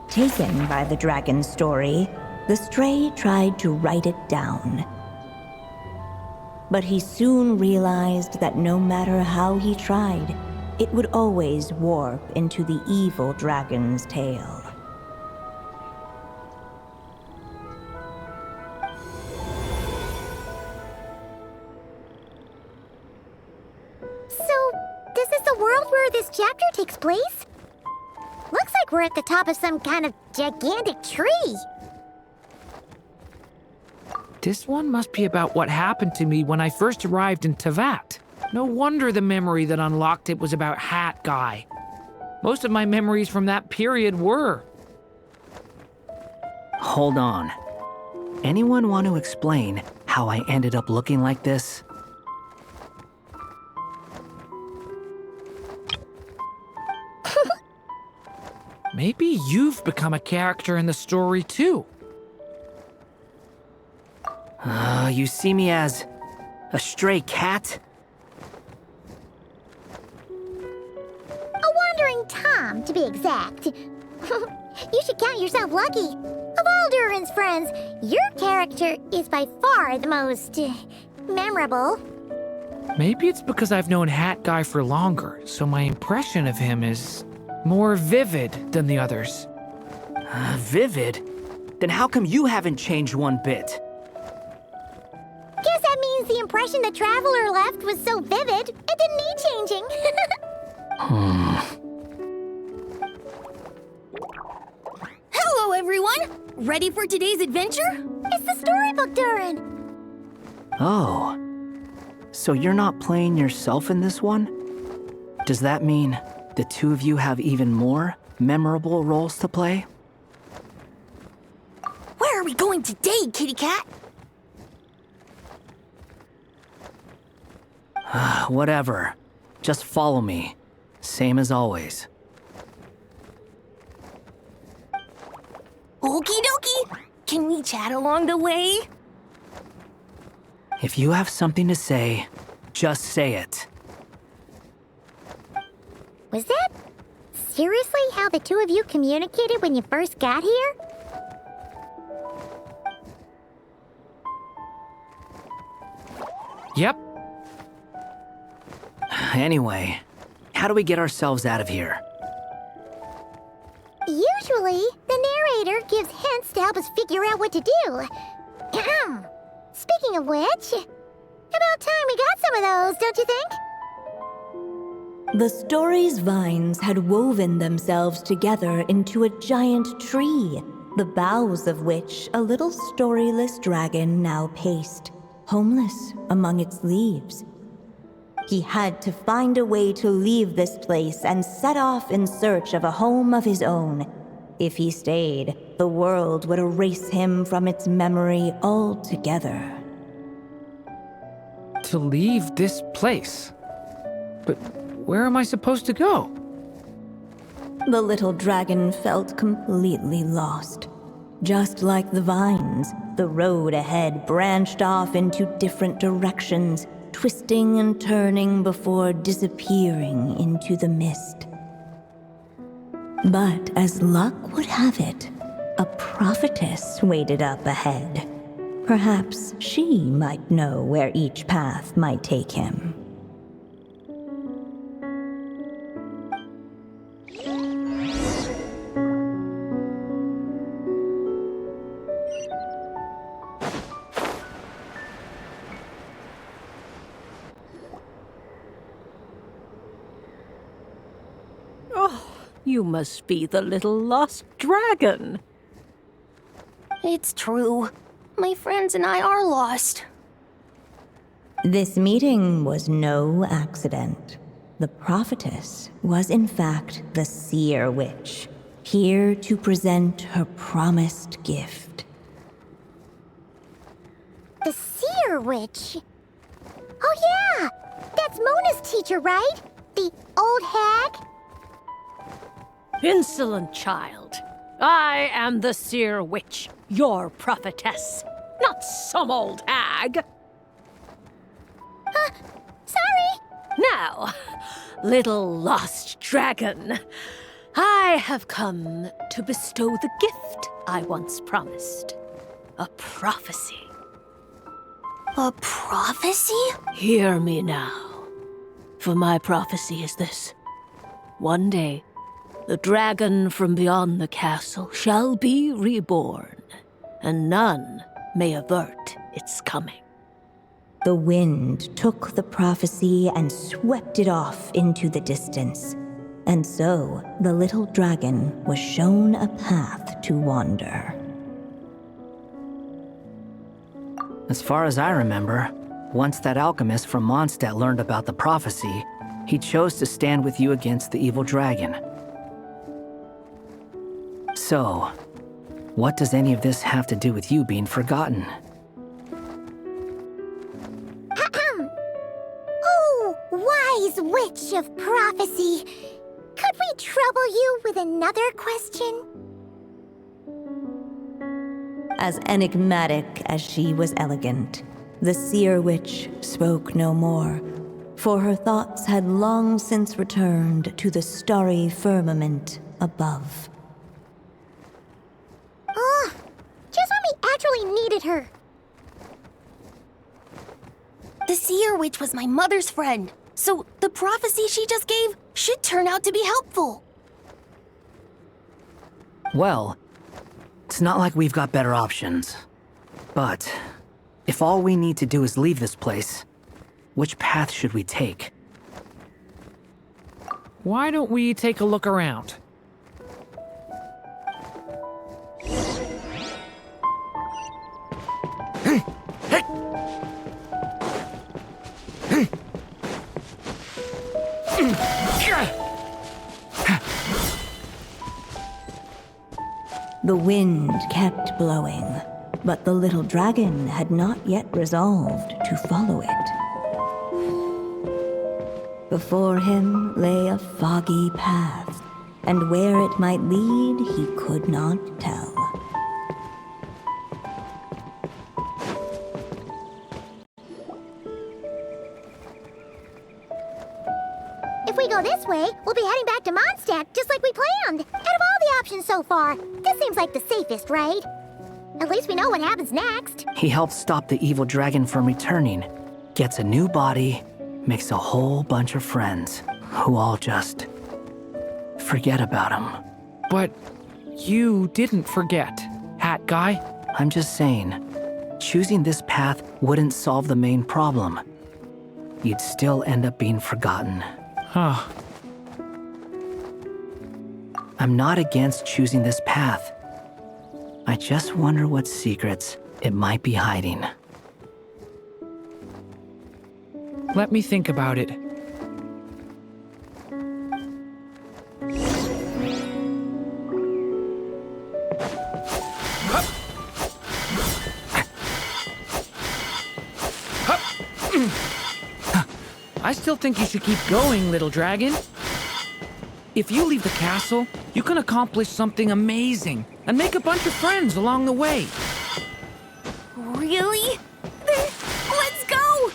D: Taken by the dragon's story, the stray tried to write it down. But he soon realized that no matter how he tried, it would always warp into the evil dragon's tale.
B: So, is this the world where this chapter takes place? Looks like we're at the top of some kind of gigantic tree.
C: This one must be about what happened to me when I first arrived in Tevat. No wonder the memory that unlocked it was about Hat Guy. Most of my memories from that period were.
I: Hold on. Anyone want to explain how I ended up looking like this?
C: Maybe you've become a character in the story too.
I: You see me as a stray cat?
B: A wandering Tom, to be exact. You should count yourself lucky. Of all Durin's friends, your character is by far the most memorable.
C: Maybe it's because I've known Hat Guy for longer, so my impression of him is more vivid than the others.
I: Vivid? Then how come you haven't changed one bit?
B: Guess that means the impression the traveler left was so vivid, it didn't need changing.
F: Hello, everyone! Ready for today's adventure?
B: It's the storybook, Durin.
I: Oh. So you're not playing yourself in this one? Does that mean the two of you have even more memorable roles to play?
F: Where are we going today, kitty cat?
I: Whatever. Just follow me. Same as always.
F: Okie dokie! Can we chat along the way?
I: If you have something to say, just say it.
B: Was that seriously how the two of you communicated when you first got here?
C: Yep.
I: Anyway, how do we get ourselves out of here?
B: Usually, the narrator gives hints to help us figure out what to do. Speaking of which, about time we got some of those, don't you think?
D: The story's vines had woven themselves together into a giant tree, the boughs of which a little storyless dragon now paced, homeless among its leaves. He had to find a way to leave this place and set off in search of a home of his own. If he stayed, the world would erase him from its memory altogether.
C: To leave this place? But where am I supposed to go?
D: The little dragon felt completely lost. Just like the vines, the road ahead branched off into different directions, twisting and turning before disappearing into the mist. But as luck would have it, a prophetess waited up ahead. Perhaps she might know where each path might take him.
G: You must be the little lost dragon.
F: It's true. My friends and I are lost.
D: This meeting was no accident. The prophetess was in fact the seer witch, here to present her promised gift.
B: The Seer Witch. Oh yeah! That's Mona's teacher, right? The old hag?
G: Insolent child. I am the Seer Witch, your prophetess, not some old hag.
B: Sorry!
G: Now, little lost dragon, I have come to bestow the gift I once promised. A prophecy.
F: A prophecy?
G: Hear me now, for my prophecy is this. One day, the dragon from beyond the castle shall be reborn, and none may avert its coming.
D: The wind took the prophecy and swept it off into the distance. And so, the little dragon was shown a path to wander.
Q: As far as I remember, once that alchemist from Mondstadt learned about the prophecy, he chose to stand with you against the evil dragon. So, what does any of this have to do with you being forgotten?
B: Oh, wise witch of prophecy! Could we trouble you with another question?
D: As enigmatic as she was elegant, the Seer Witch spoke no more, for her thoughts had long since returned to the starry firmament above.
B: Just when we actually needed her.
F: The Seer Witch was my mother's friend, so the prophecy she just gave should turn out to be helpful.
Q: Well, it's not like we've got better options. But, if all we need to do is leave this place, which path should we take?
C: Why don't we take a look around?
D: The wind kept blowing, but the little dragon had not yet resolved to follow it. Before him lay a foggy path, and where it might lead he could not tell.
B: If we go this way, we'll be heading back to Mondstadt, just like we planned. Out of all the options so far, this seems like the safest, right? At least we know what happens next.
Q: He helps stop the evil dragon from returning, gets a new body, makes a whole bunch of friends, who all just forget about him.
C: But you didn't forget, Hat Guy.
Q: I'm just saying, choosing this path wouldn't solve the main problem. You'd still end up being forgotten.
C: Huh.
Q: I'm not against choosing this path. I just wonder what secrets it might be hiding.
C: Let me think about it. I still think you should keep going, little dragon. If you leave the castle, you can accomplish something amazing and make a bunch of friends along the way.
F: Really? Then let's go!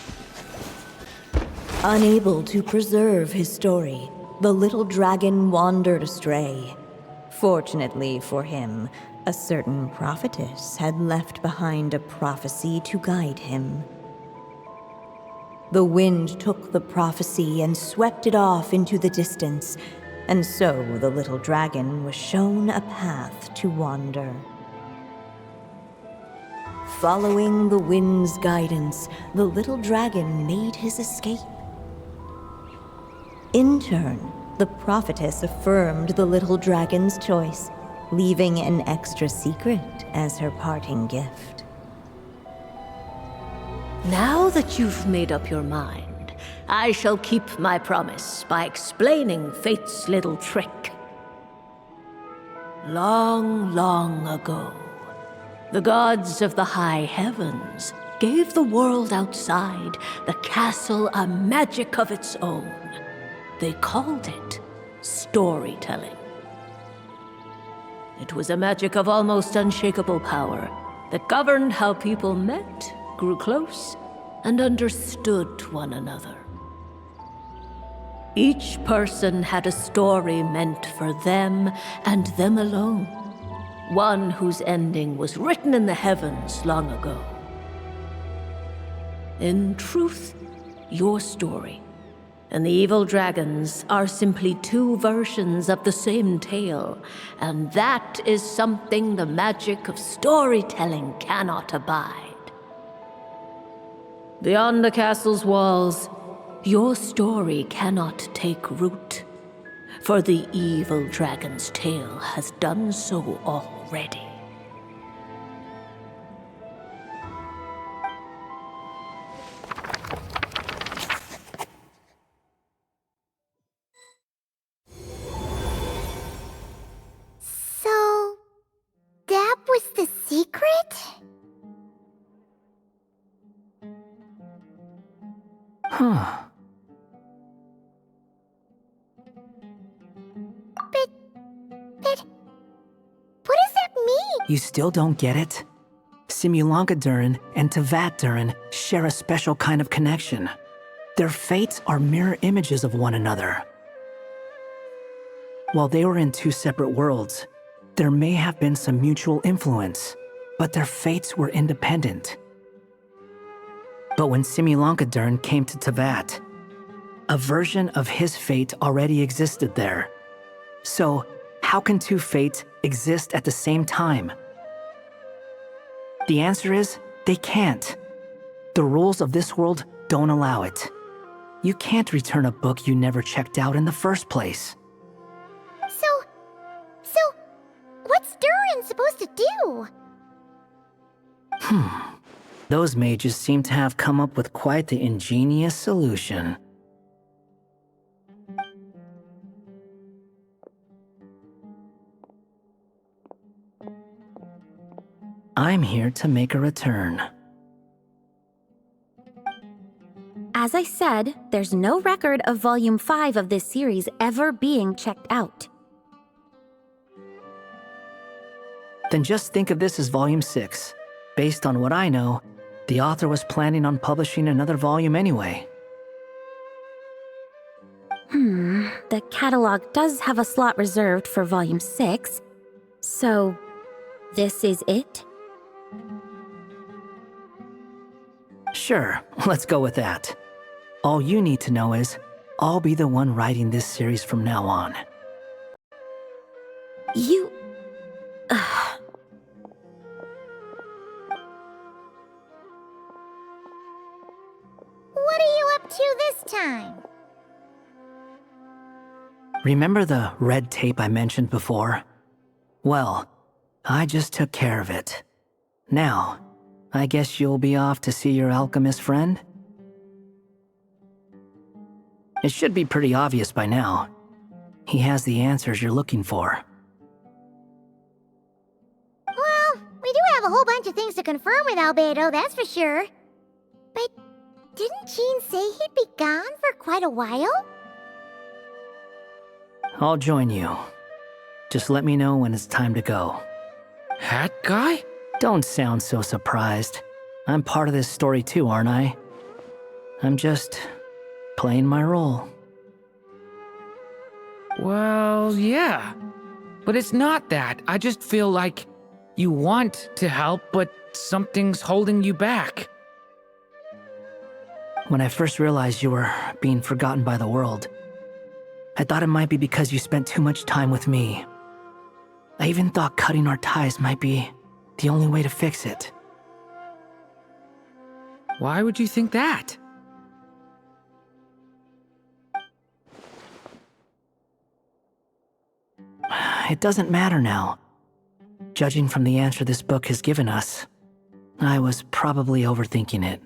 D: Unable to preserve his story, the little dragon wandered astray. Fortunately for him, a certain prophetess had left behind a prophecy to guide him. The wind took the prophecy and swept it off into the distance, and so the little dragon was shown a path to wander. Following the wind's guidance, the little dragon made his escape. In turn, the prophetess affirmed the little dragon's choice, leaving an extra secret as her parting gift.
G: Now that you've made up your mind, I shall keep my promise by explaining Fate's little trick. Long, long ago, the gods of the high heavens gave the world outside the castle a magic of its own. They called it storytelling. It was a magic of almost unshakable power that governed how people met, grew close, and understood one another. Each person had a story meant for them and them alone, one whose ending was written in the heavens long ago. In truth, your story and the evil dragons are simply two versions of the same tale, and that is something the magic of storytelling cannot abide. Beyond the castle's walls, your story cannot take root, for the evil dragon's tale has done so already.
B: So, that was the secret?
Q: Huh.
B: But what does that mean?
Q: You still don't get it? Simulanka Durin and Tevat Durin share a special kind of connection. Their fates are mirror images of one another. While they were in two separate worlds, there may have been some mutual influence, but their fates were independent. But when Simulanka Durin came to Tevat, a version of his fate already existed there. So, how can two fates exist at the same time? The answer is, they can't. The rules of this world don't allow it. You can't return a book you never checked out in the first place.
B: So, what's Durin supposed to do?
Q: Those mages seem to have come up with quite the ingenious solution. I'm here to make a return.
P: As I said, there's no record of Volume 5 of this series ever being checked out.
Q: Then just think of this as Volume 6. Based on what I know, the author was planning on publishing another volume anyway.
P: The catalog does have a slot reserved for Volume 6. So, this is it?
Q: Sure, let's go with that. All you need to know is, I'll be the one writing this series from now on.
P: You...
B: What are you up to this time?
Q: Remember the red tape I mentioned before? Well, I just took care of it. Now, I guess you'll be off to see your alchemist friend? It should be pretty obvious by now. He has the answers you're looking for.
B: Well, we do have a whole bunch of things to confirm with Rubedo, that's for sure. But didn't Jean say he'd be gone for quite a while?
Q: I'll join you. Just let me know when it's time to go.
C: Hat guy?
Q: Don't sound so surprised. I'm part of this story too, aren't I? I'm just playing my role.
C: Well, yeah. But it's not that. I just feel like you want to help, but something's holding you back.
Q: When I first realized you were being forgotten by the world, I thought it might be because you spent too much time with me. I even thought cutting our ties might be the only way to fix it.
C: Why would you think that?
Q: It doesn't matter now. Judging from the answer this book has given us, I was probably overthinking it.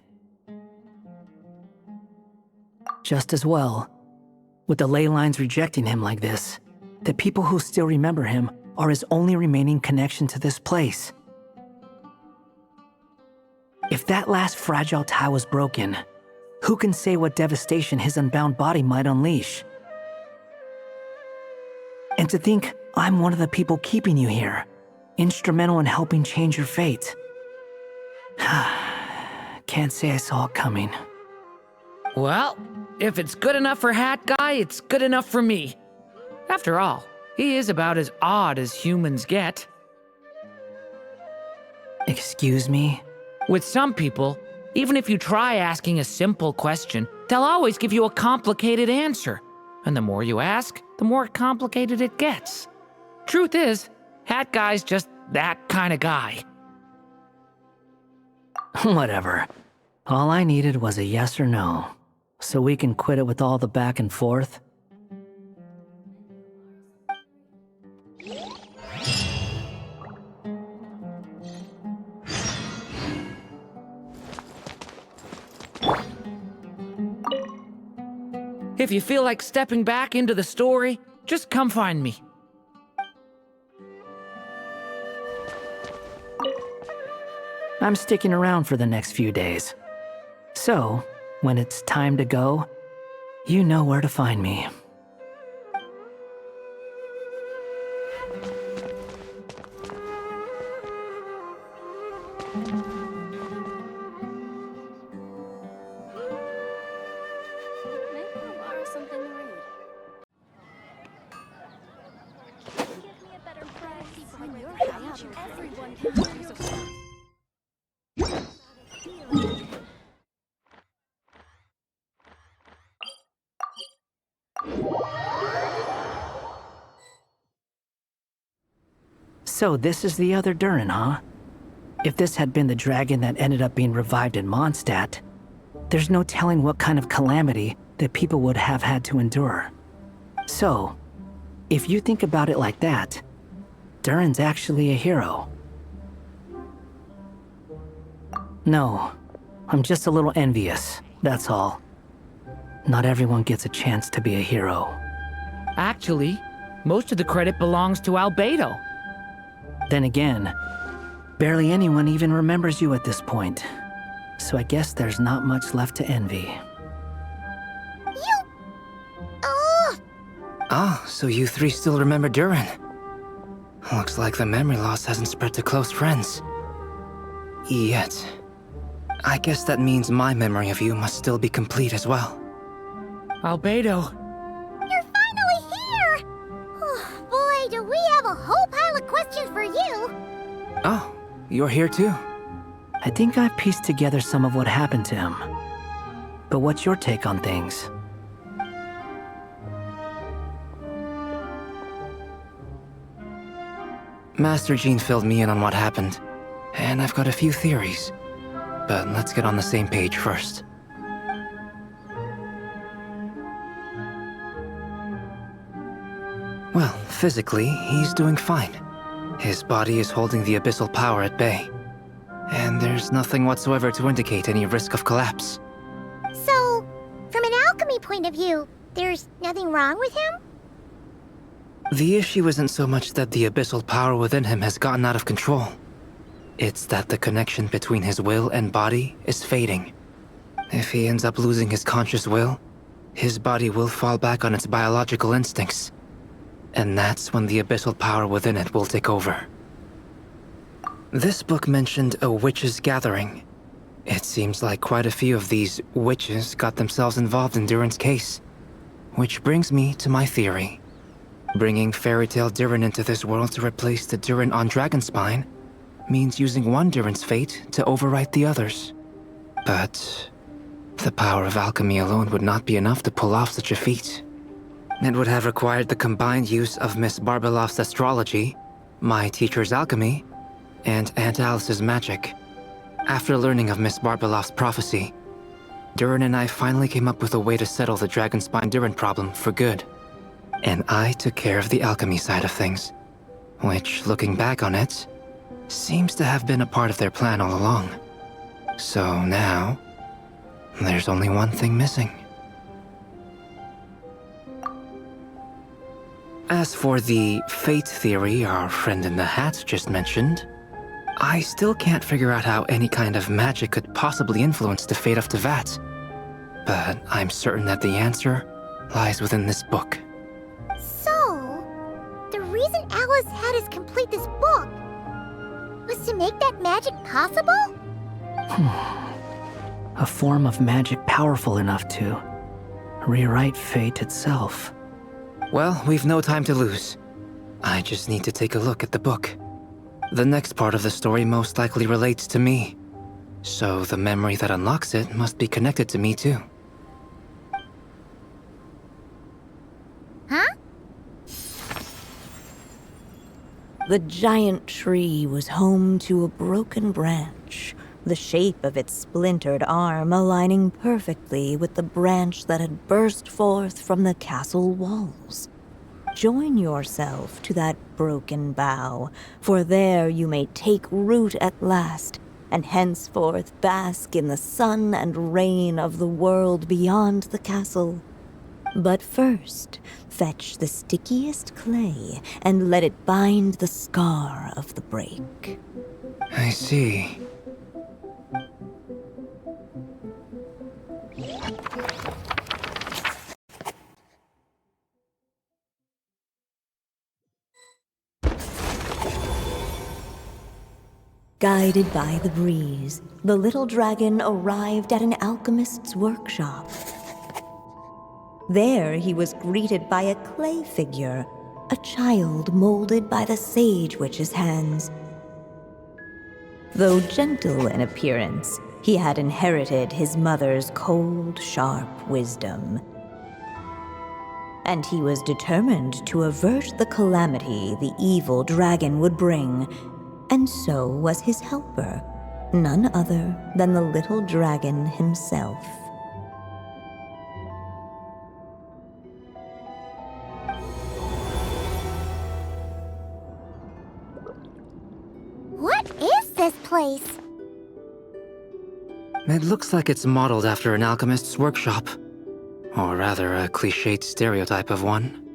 Q: Just as well, with the ley lines rejecting him like this, the people who still remember him are his only remaining connection to this place. If that last fragile tie was broken, who can say what devastation his unbound body might unleash? And to think I'm one of the people keeping you here, instrumental in helping change your fate. Can't say I saw it coming.
C: Well, if it's good enough for Hat Guy, it's good enough for me. After all, he is about as odd as humans get.
Q: Excuse me?
C: With some people, even if you try asking a simple question, they'll always give you a complicated answer. And the more you ask, the more complicated it gets. Truth is, Hat Guy's just that kind of guy.
Q: Whatever. All I needed was a yes or no, so we can quit it with all the back and forth.
C: If you feel like stepping back into the story, just come find me.
Q: I'm sticking around for the next few days. So, when it's time to go, you know where to find me. So this is the other Durin, huh? If this had been the dragon that ended up being revived in Mondstadt, there's no telling what kind of calamity that people would have had to endure. So, if you think about it like that, Durin's actually a hero. No, I'm just a little envious, that's all. Not everyone gets a chance to be a hero.
C: Actually, most of the credit belongs to Rubedo.
Q: Then again, barely anyone even remembers you at this point. So I guess there's not much left to envy.
I: Ah, so you three still remember Durin. Looks like the memory loss hasn't spread to close friends. Yet. I guess that means my memory of you must still be complete as well.
C: Rubedo.
B: You're finally here! Oh, boy, do we have a whole pile of questions for you!
I: Oh, you're here too?
Q: I think I've pieced together some of what happened to him. But what's your take on things?
I: Master Jean filled me in on what happened, and I've got a few theories. But let's get on the same page first. Well, physically, he's doing fine. His body is holding the abyssal power at bay. And there's nothing whatsoever to indicate any risk of collapse.
B: So, from an alchemy point of view, there's nothing wrong with him?
I: The issue isn't so much that the abyssal power within him has gotten out of control. It's that the connection between his will and body is fading. If he ends up losing his conscious will, his body will fall back on its biological instincts. And that's when the abyssal power within it will take over. This book mentioned a witches' gathering. It seems like quite a few of these witches got themselves involved in Durin's case. Which brings me to my theory. Bringing Fairy Tale Durin into this world to replace the Durin on Dragonspine means using one Durin's fate to overwrite the others. But the power of alchemy alone would not be enough to pull off such a feat. It would have required the combined use of Miss Barbeloff's astrology, my teacher's alchemy, and Aunt Alice's magic. After learning of Miss Barbeloff's prophecy, Durin and I finally came up with a way to settle the Dragonspine Durin problem for good. And I took care of the alchemy side of things, which, looking back on it, seems to have been a part of their plan all along. So now, there's only one thing missing.
R: As for the fate theory our friend in the hat just mentioned, I still can't figure out how any kind of magic could possibly influence the fate of Tevat. But I'm certain that the answer lies within this book.
B: So, the reason Alice had us complete this book was to make that magic possible?
Q: A form of magic powerful enough to rewrite fate itself.
R: Well, we've no time to lose. I just need to take a look at the book. The next part of the story most likely relates to me, so the memory that unlocks it must be connected to me too.
B: Huh?
D: The giant tree was home to a broken branch, the shape of its splintered arm aligning perfectly with the branch that had burst forth from the castle walls. Join yourself to that broken bough, for there you may take root at last, and henceforth bask in the sun and rain of the world beyond the castle. But first, fetch the stickiest clay and let it bind the scar of the break.
R: I see.
D: Guided by the breeze, the little dragon arrived at an alchemist's workshop. There he was greeted by a clay figure, a child molded by the sage witch's hands. Though gentle in appearance, he had inherited his mother's cold, sharp wisdom. And he was determined to avert the calamity the evil dragon would bring. And so was his helper, none other than the little dragon himself.
B: What is this place?
R: It looks like it's modeled after an alchemist's workshop. Or rather, a cliched stereotype of one.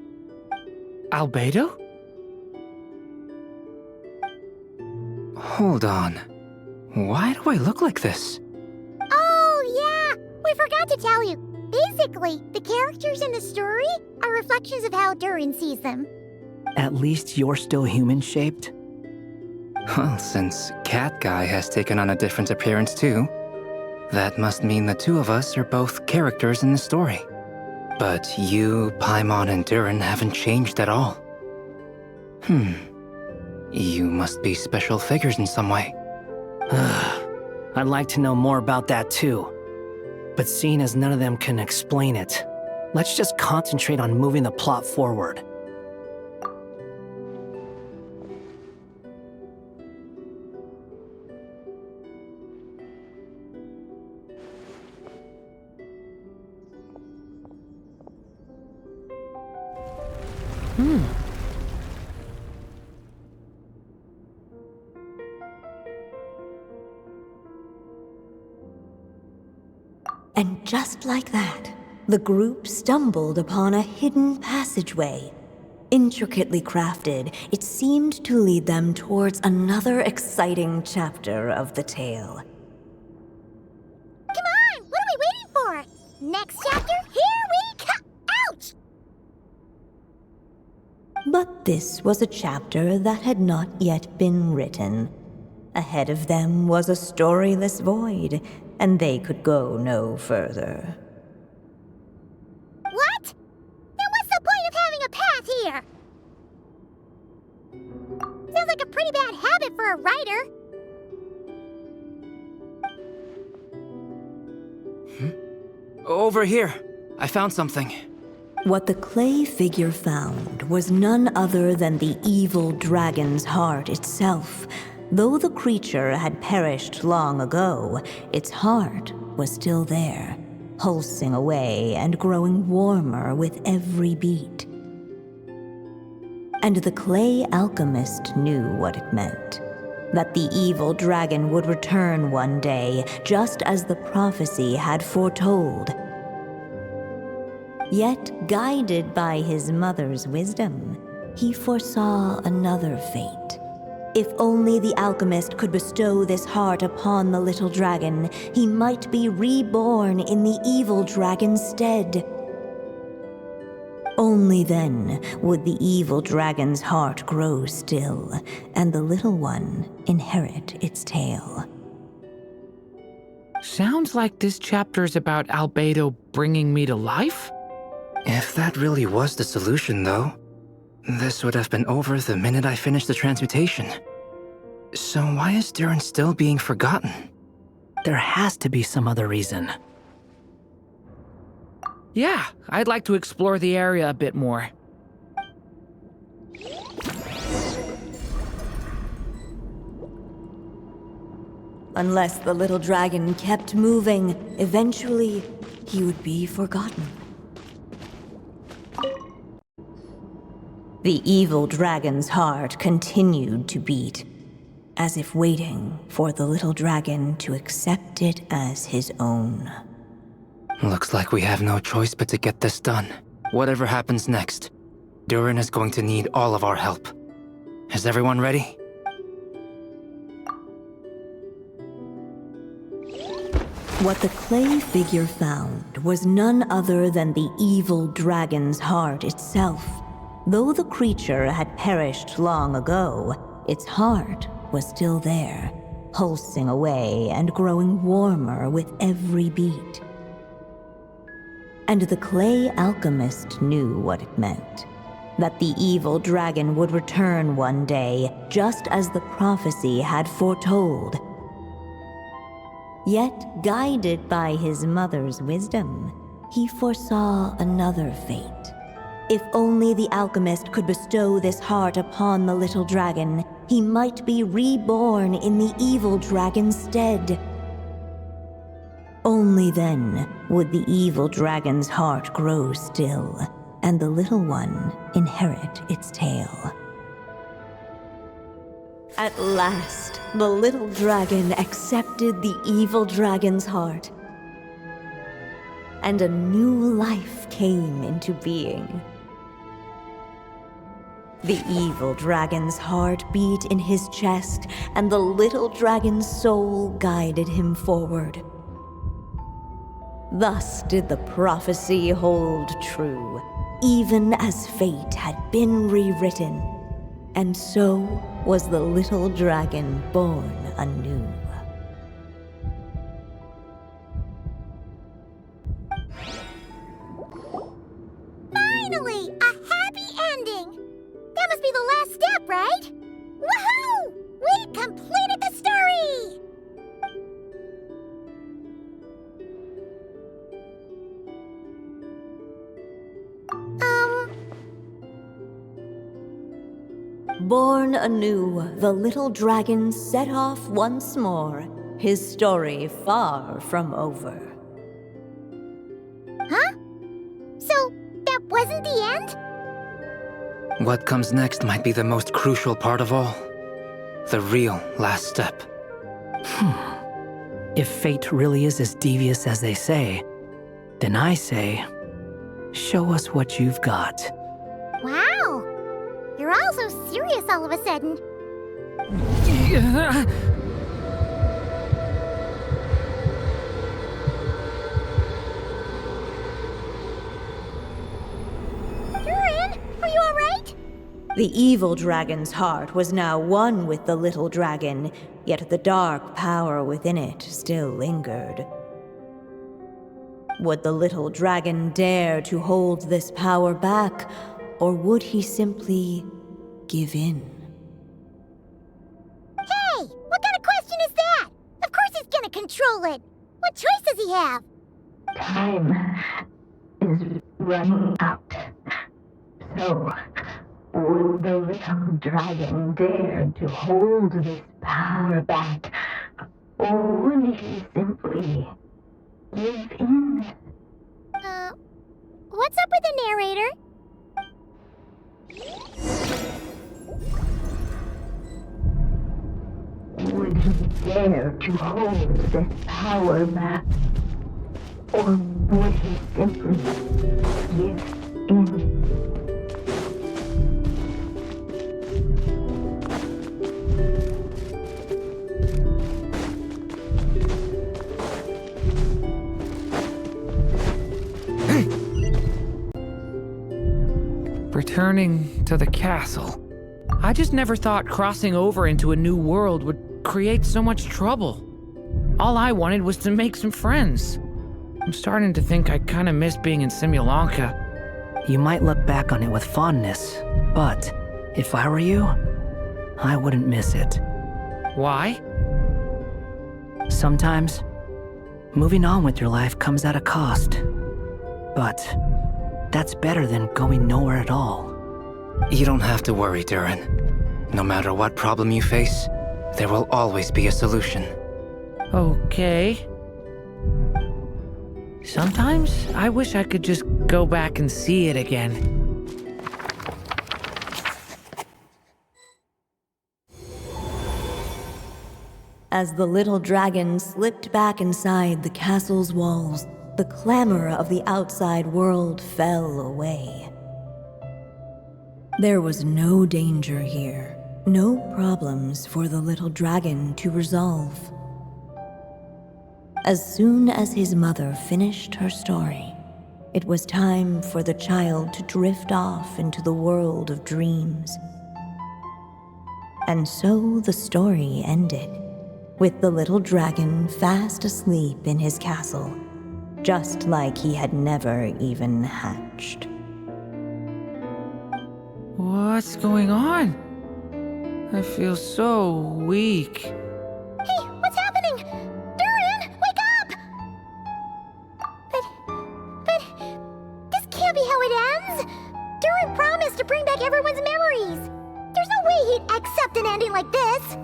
C: Albedo?
R: Hold on. Why do I look like this?
B: Oh, yeah! We forgot to tell you. Basically, the characters in the story are reflections of how Durin sees them.
Q: At least you're still human-shaped?
R: Well, since Cat Guy has taken on a different appearance too, that must mean the two of us are both characters in the story. But you, Paimon, and Durin haven't changed at all. You must be special figures in some way.
Q: I'd like to know more about that too. But seeing as none of them can explain it, let's just concentrate on moving the plot forward.
D: And just like that, the group stumbled upon a hidden passageway. Intricately crafted, it seemed to lead them towards another exciting chapter of the tale.
B: Come on! What are we waiting for? Next chapter? Here we come! Ouch!
D: But this was a chapter that had not yet been written. Ahead of them was a storyless void, and they could go no further.
B: What? Then what's the point of having a path here? Sounds like a pretty bad habit for a writer.
R: Over here. I found something.
D: What the clay figure found was none other than the evil dragon's heart itself. Though the creature had perished long ago, its heart was still there, pulsing away and growing warmer with every beat. And the clay alchemist knew what it meant. That the evil dragon would return one day, just as the prophecy had foretold. Yet, guided by his mother's wisdom, he foresaw another fate. If only the alchemist could bestow this heart upon the little dragon, he might be reborn in the evil dragon's stead. Only then would the evil dragon's heart grow still, and the little one inherit its tale.
C: Sounds like this chapter's about Albedo bringing me to life?
R: If that really was the solution, though, this would have been over the minute I finished the transmutation. So why is Durin still being forgotten?
Q: There has to be some other reason.
C: Yeah, I'd like to explore the area a bit more.
D: Unless the little dragon kept moving, eventually he would be forgotten. The evil dragon's heart continued to beat, as if waiting for the little dragon to accept it as his own.
R: Looks like we have no choice but to get this done. Whatever happens next, Durin is going to need all of our help. Is everyone ready?
D: What the clay figure found was none other than the evil dragon's heart itself. Though the creature had perished long ago, its heart was still there, pulsing away and growing warmer with every beat. And the clay alchemist knew what it meant. That the evil dragon would return one day, just as the prophecy had foretold. Yet, guided by his mother's wisdom, he foresaw another fate. If only the alchemist could bestow this heart upon the little dragon, he might be reborn in the evil dragon's stead. Only then would the evil dragon's heart grow still, and the little one inherit its tale. At last, the little dragon accepted the evil dragon's heart, and a new life came into being. The evil dragon's heart beat in his chest, and the little dragon's soul guided him forward. Thus did the prophecy hold true, even as fate had been rewritten, and so was the little dragon born anew.
B: Finally! A happy ending! That must be the last step, right? Woohoo! We completed the story!
D: Born anew, the little dragon set off once more, his story far from over.
B: Huh? So, that wasn't the end?
R: What comes next might be the most crucial part of all. The real last step.
Q: If fate really is as devious as they say, then I say, show us what you've got.
B: Wow! You're all so serious all of a sudden. Durin, are you alright?
D: The evil dragon's heart was now one with the little dragon, yet the dark power within it still lingered. Would the little dragon dare to hold this power back, or would he simply give in?
B: Hey! What kind of question is that? Of course he's gonna control it! What choice does he have?
S: Time is running out. So, will the little dragon dare to hold this power back? Or will he simply give in?
B: What's up with the narrator?
S: Would he dare to hold this power back? Or would he simply give in?
C: Returning to the castle. I just never thought crossing over into a new world would create so much trouble. All I wanted was to make some friends. I'm starting to think I kinda miss being in Simulanka.
Q: You might look back on it with fondness, but if I were you, I wouldn't miss it.
C: Why?
Q: Sometimes, moving on with your life comes at a cost. But that's better than going nowhere at all.
R: You don't have to worry, Durin. No matter what problem you face, there will always be a solution.
C: Okay. Sometimes I wish I could just go back and see it again.
D: As the little dragon slipped back inside the castle's walls, the clamor of the outside world fell away. There was no danger here, no problems for the little dragon to resolve. As soon as his mother finished her story, it was time for the child to drift off into the world of dreams. And so the story ended, with the little dragon fast asleep in his castle, just like he had never even hatched.
C: What's going on? I feel so weak.
B: Hey, what's happening? Durin, wake up! But this can't be how it ends. Durin promised to bring back everyone's memories. There's no way he'd accept an ending like this.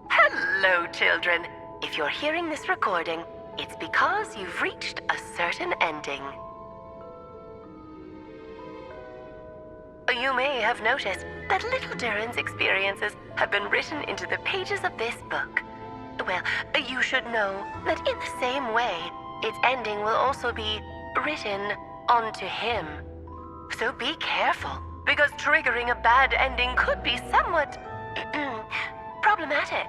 A: Hello, children. If you're hearing this recording, it's because you've reached a certain ending. You may have noticed that little Durin's experiences have been written into the pages of this book. Well, you should know that in the same way, its ending will also be written onto him. So be careful, because triggering a bad ending could be somewhat problematic.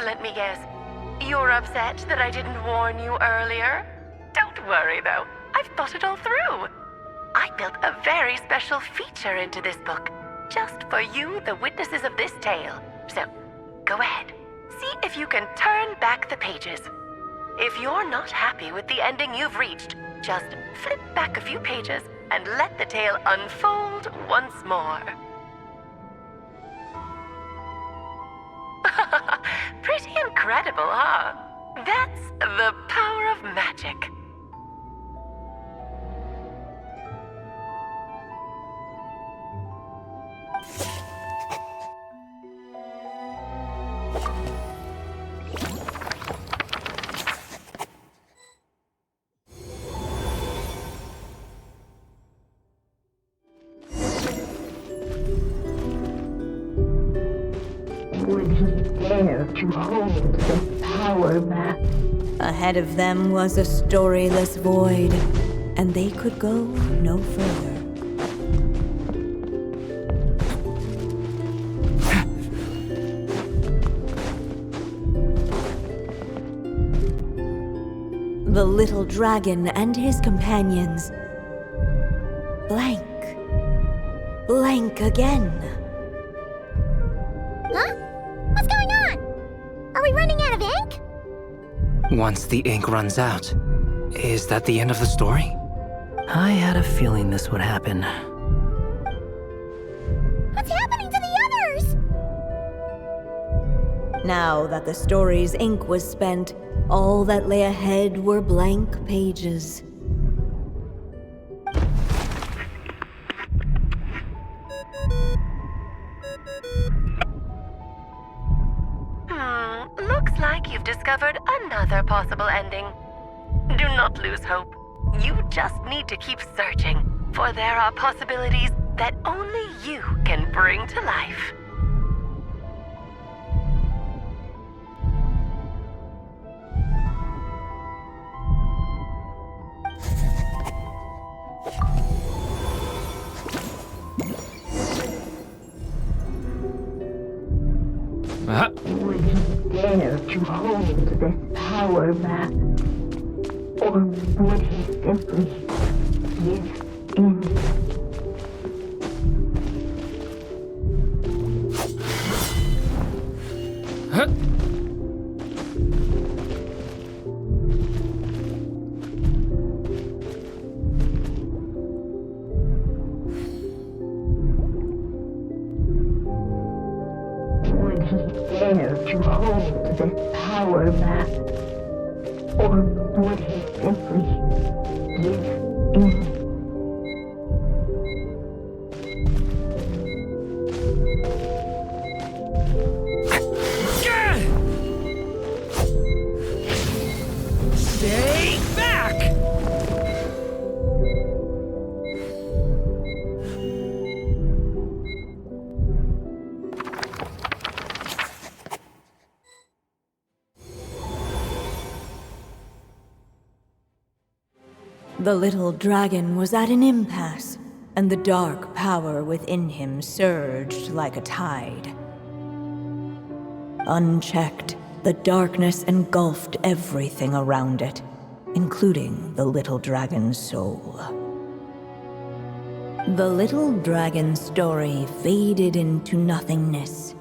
A: Let me guess, you're upset that I didn't warn you earlier? Don't worry though, I've thought it all through. I built a very special feature into this book, just for you, the witnesses of this tale. So, go ahead, see if you can turn back the pages. If you're not happy with the ending you've reached, just flip back a few pages and let the tale unfold once more. Pretty incredible, huh? That's the power of magic.
S: Would he dare to hold the power back?
D: Ahead of them was a storyless void, and they could go no further. The little dragon and his companions blank again.
B: Huh? What's going on? Are we running out of ink?
R: Once the ink runs out, is that the end of the story?
Q: I had a feeling this would happen.
B: What's happening to the others?
D: Now that the story's ink was spent, all that lay ahead were blank pages.
A: Looks like you've discovered another possible ending. Do not lose hope. You just need to keep searching, for there are possibilities that only you can bring to life.
S: Would he dare to hold this power map? Or would he simply give in? Would he dare to hold this power map? Or would he simply give in?
C: Stay back!
D: The little dragon was at an impasse, and the dark power within him surged like a tide. Unchecked, the darkness engulfed everything around it, including the little dragon's soul. The little dragon's story faded into nothingness,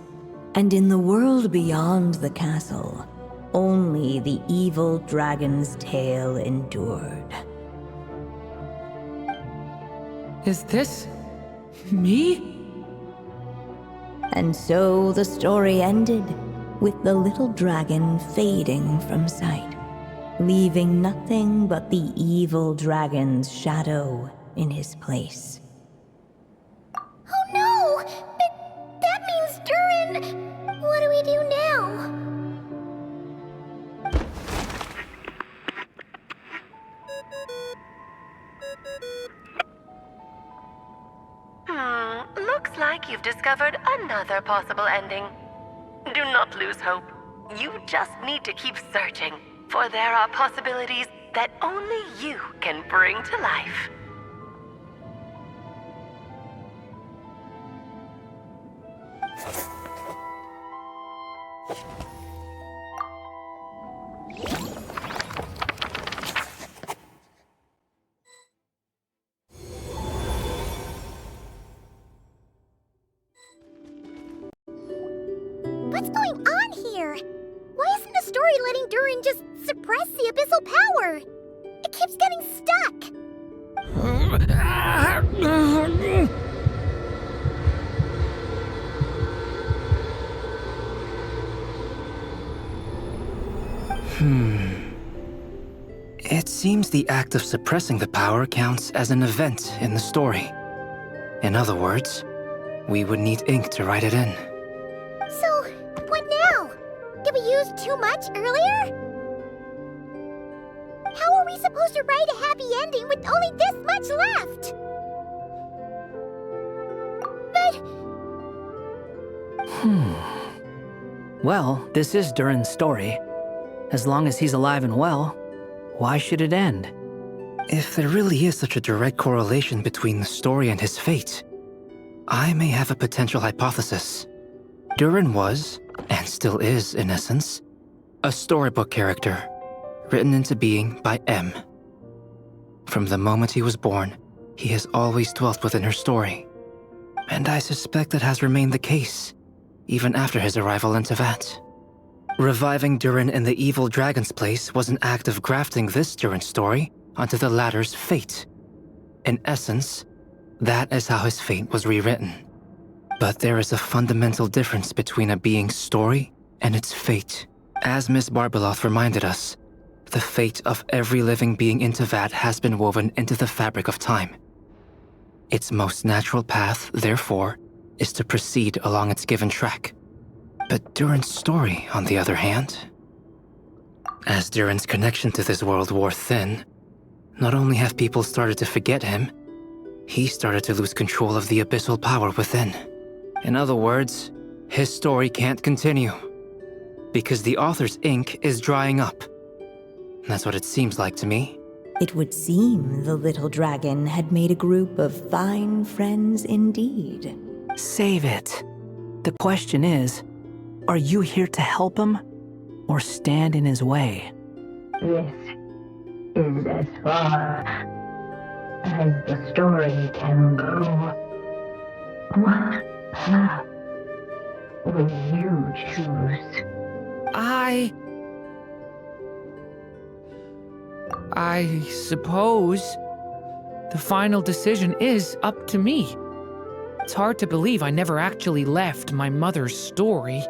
D: and in the world beyond the castle, only the evil dragon's tale endured.
C: Is this me?
D: And so the story ended, with the little dragon fading from sight, leaving nothing but the evil dragon's shadow in his place.
B: Oh no! That means Durin! What do we do now?
A: Looks like you've discovered another possible ending. Do not lose hope. You just need to keep searching, for there are possibilities that only you can bring to life.
B: What's going on here? Why isn't the story letting Durin just suppress the abyssal power? It keeps getting stuck.
R: It seems the act of suppressing the power counts as an event in the story. In other words, we would need ink to write it in.
B: So, what now? Did we use too much earlier? How are we supposed to write a happy ending with only this much left? But...
Q: Well, this is Durin's story. As long as he's alive and well, why should it end?
R: If there really is such a direct correlation between the story and his fate, I may have a potential hypothesis. Durin was, and still is in essence, a storybook character, written into being by M. From the moment he was born, he has always dwelt within her story. And I suspect that has remained the case, even after his arrival in Tevat. Reviving Durin in the evil dragon's place was an act of grafting this Durin story onto the latter's fate. In essence, that is how his fate was rewritten. But there is a fundamental difference between a being's story and its fate. As Miss Barbeloth reminded us, the fate of every living being in Tevat has been woven into the fabric of time. Its most natural path, therefore, is to proceed along its given track. But Durin's story, on the other hand, as Durin's connection to this world wore thin, not only have people started to forget him, he started to lose control of the abyssal power within. In other words, his story can't continue, because the author's ink is drying up. That's what it seems like to me.
D: It would seem the little dragon had made a group of fine friends indeed.
Q: Save it. The question is, Are you here to help him, or stand in his way?
S: This is as far as the story can go. What path will you choose?
C: I suppose the final decision is up to me. It's hard to believe I never actually left my mother's story.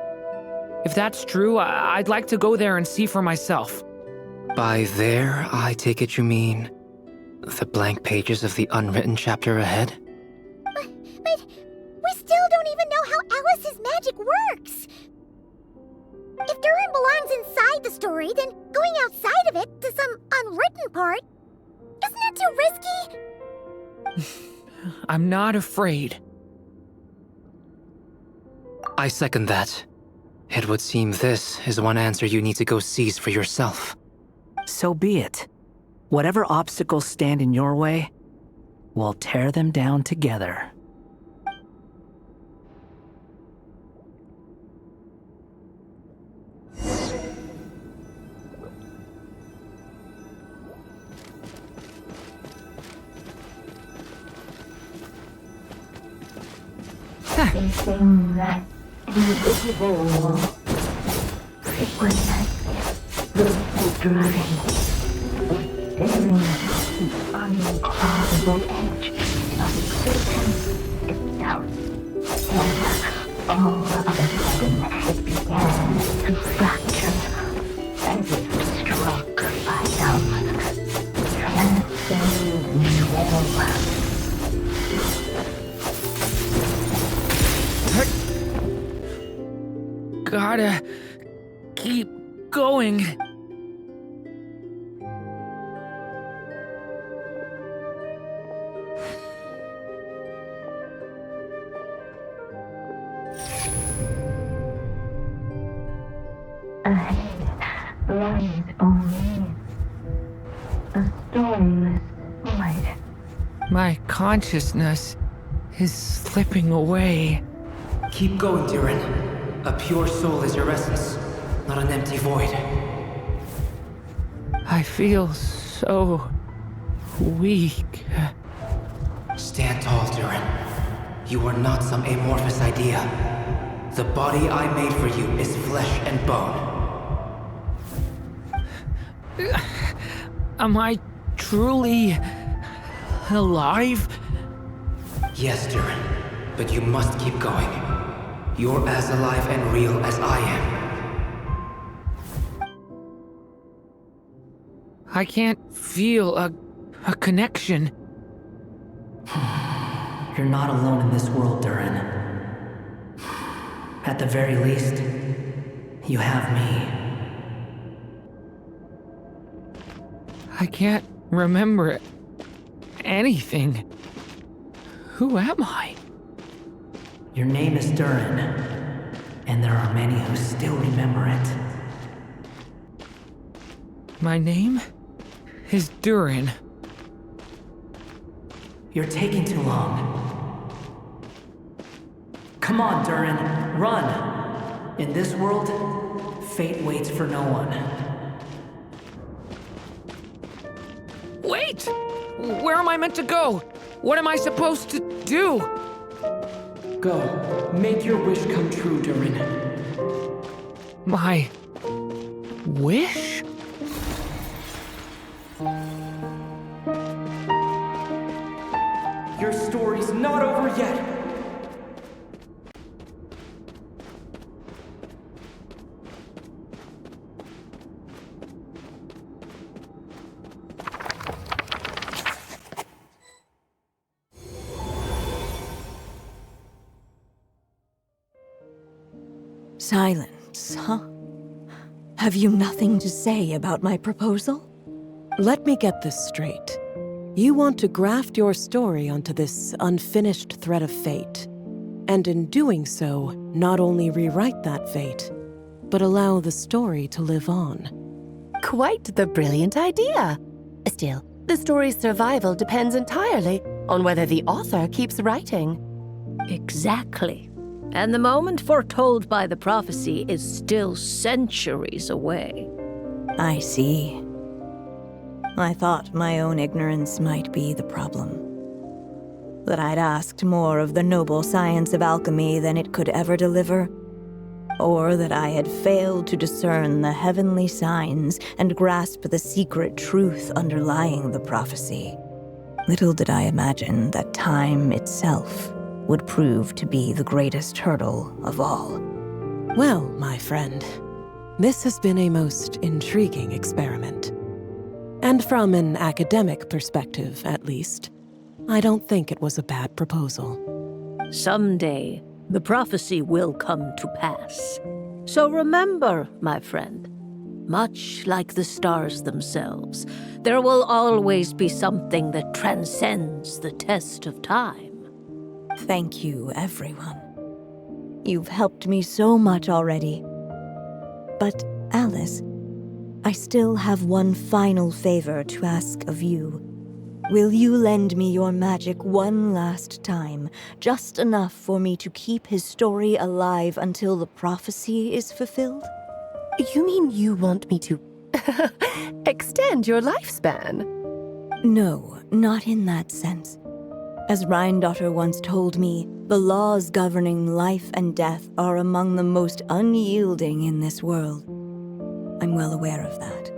C: If that's true, I'd like to go there and see for myself.
R: By there, I take it you mean the blank pages of the unwritten chapter ahead?
B: But we still don't even know how Alice's magic works. If Durin belongs inside the story, then going outside of it to some unwritten part, isn't that too risky?
C: I'm not afraid.
R: I second that. It would seem this is one answer you need to go seize for yourself.
Q: So be it. Whatever obstacles stand in your way, we'll tear them down together.
S: Facing that invisible it was as if the dragon was staring at the uncrossable edge of existence itself. And all of a sudden it began to fracture, as if struck by some transcendent will.
C: Gotta keep going.
S: Ahead lies only a stormless void.
C: My consciousness is slipping away.
R: Keep going, Durin. A pure soul is your essence, not an empty void.
C: I feel so weak.
R: Stand tall, Durin. You are not some amorphous idea. The body I made for you is flesh and bone.
C: Am I truly alive?
R: Yes, Durin, but you must keep going. You're as alive and real as I am.
C: I can't feel a connection.
Q: You're not alone in this world, Durin. At the very least, you have me.
C: I can't remember anything. Who am I?
Q: Your name is Durin, and there are many who still remember it.
C: My name is Durin.
Q: You're taking too long. Come on, Durin, run! In this world, fate waits for no one.
C: Wait! Where am I meant to go? What am I supposed to do?
Q: Go. Make your wish come true, Durin.
C: My wish?
Q: Your story's not over yet!
D: Silence, huh? Have you nothing to say about my proposal?
H: Let me get this straight. You want to graft your story onto this unfinished thread of fate, and in doing so, not only rewrite that fate, but allow the story to live on.
A: Quite the brilliant idea. Still, the story's survival depends entirely on whether the author keeps writing.
G: Exactly. And the moment foretold by the prophecy is still centuries away.
D: I see. I thought my own ignorance might be the problem. That I'd asked more of the noble science of alchemy than it could ever deliver. Or that I had failed to discern the heavenly signs and grasp the secret truth underlying the prophecy. Little did I imagine that time itself would prove to be the greatest hurdle of all.
H: Well, my friend, this has been a most intriguing experiment. And from an academic perspective, at least, I don't think it was a bad proposal.
G: Someday, the prophecy will come to pass. So remember, my friend, much like the stars themselves, there will always be something that transcends the test of time.
D: Thank you, everyone. You've helped me so much already. But, Alice, I still have one final favor to ask of you. Will you lend me your magic one last time, just enough for me to keep his story alive until the prophecy is fulfilled?
A: You mean you want me to extend your lifespan?
D: No, not in that sense. As Rhindaughter once told me, the laws governing life and death are among the most unyielding in this world. I'm well aware of that.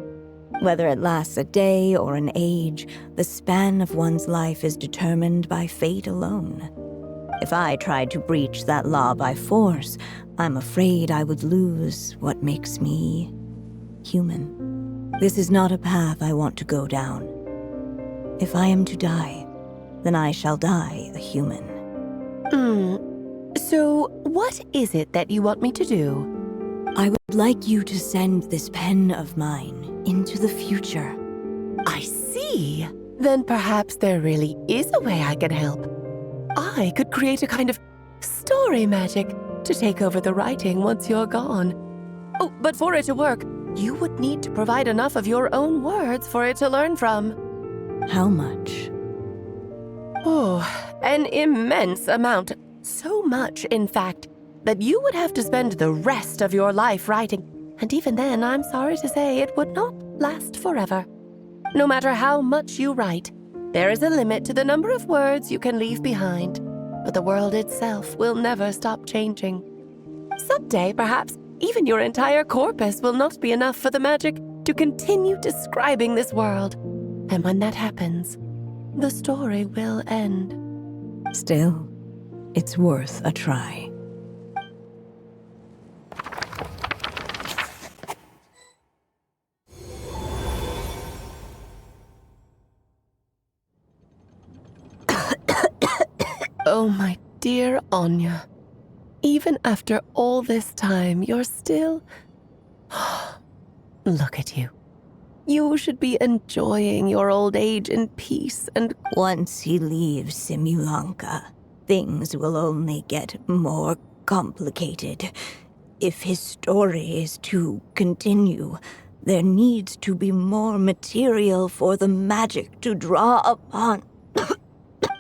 D: Whether it lasts a day or an age, the span of one's life is determined by fate alone. If I tried to breach that law by force, I'm afraid I would lose what makes me human. This is not a path I want to go down. If I am to die, then I shall die a human.
A: So what is it that you want me to do?
D: I would like you to send this pen of mine into the future.
A: I see. Then perhaps there really is a way I can help. I could create a kind of story magic to take over the writing once you're gone. Oh, but for it to work, you would need to provide enough of your own words for it to learn from.
D: How much?
A: Oh, an immense amount. So much, in fact, that you would have to spend the rest of your life writing. And even then, I'm sorry to say, it would not last forever. No matter how much you write, there is a limit to the number of words you can leave behind. But the world itself will never stop changing. Someday, perhaps, even your entire corpus will not be enough for the magic to continue describing this world. And when that happens, the story will end.
D: Still, it's worth a try.
A: Oh, my dear Anya. Even after all this time, you're still... Look at you. You should be enjoying your old age in peace and...
D: Once he leaves Simulanka, things will only get more complicated. If his story is to continue, there needs to be more material for the magic to draw upon.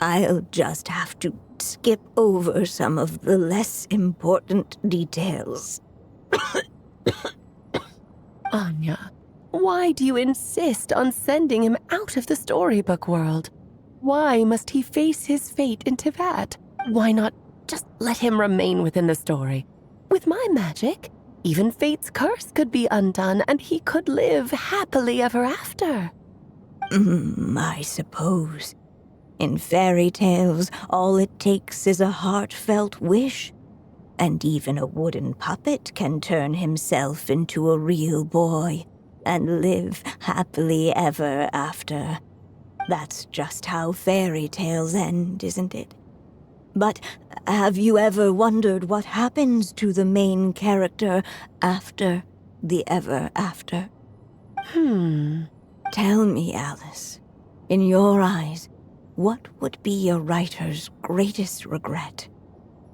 D: I'll just have to skip over some of the less important details.
A: Anya, why do you insist on sending him out of the storybook world? Why must he face his fate in Teyvat? Why not just let him remain within the story? With my magic, even fate's curse could be undone and he could live happily ever after.
D: I suppose. In fairy tales, all it takes is a heartfelt wish. And even a wooden puppet can turn himself into a real boy and live happily ever after. That's just how fairy tales end, isn't it? But have you ever wondered what happens to the main character after the ever after? Tell me, Alice, in your eyes, what would be a writer's greatest regret?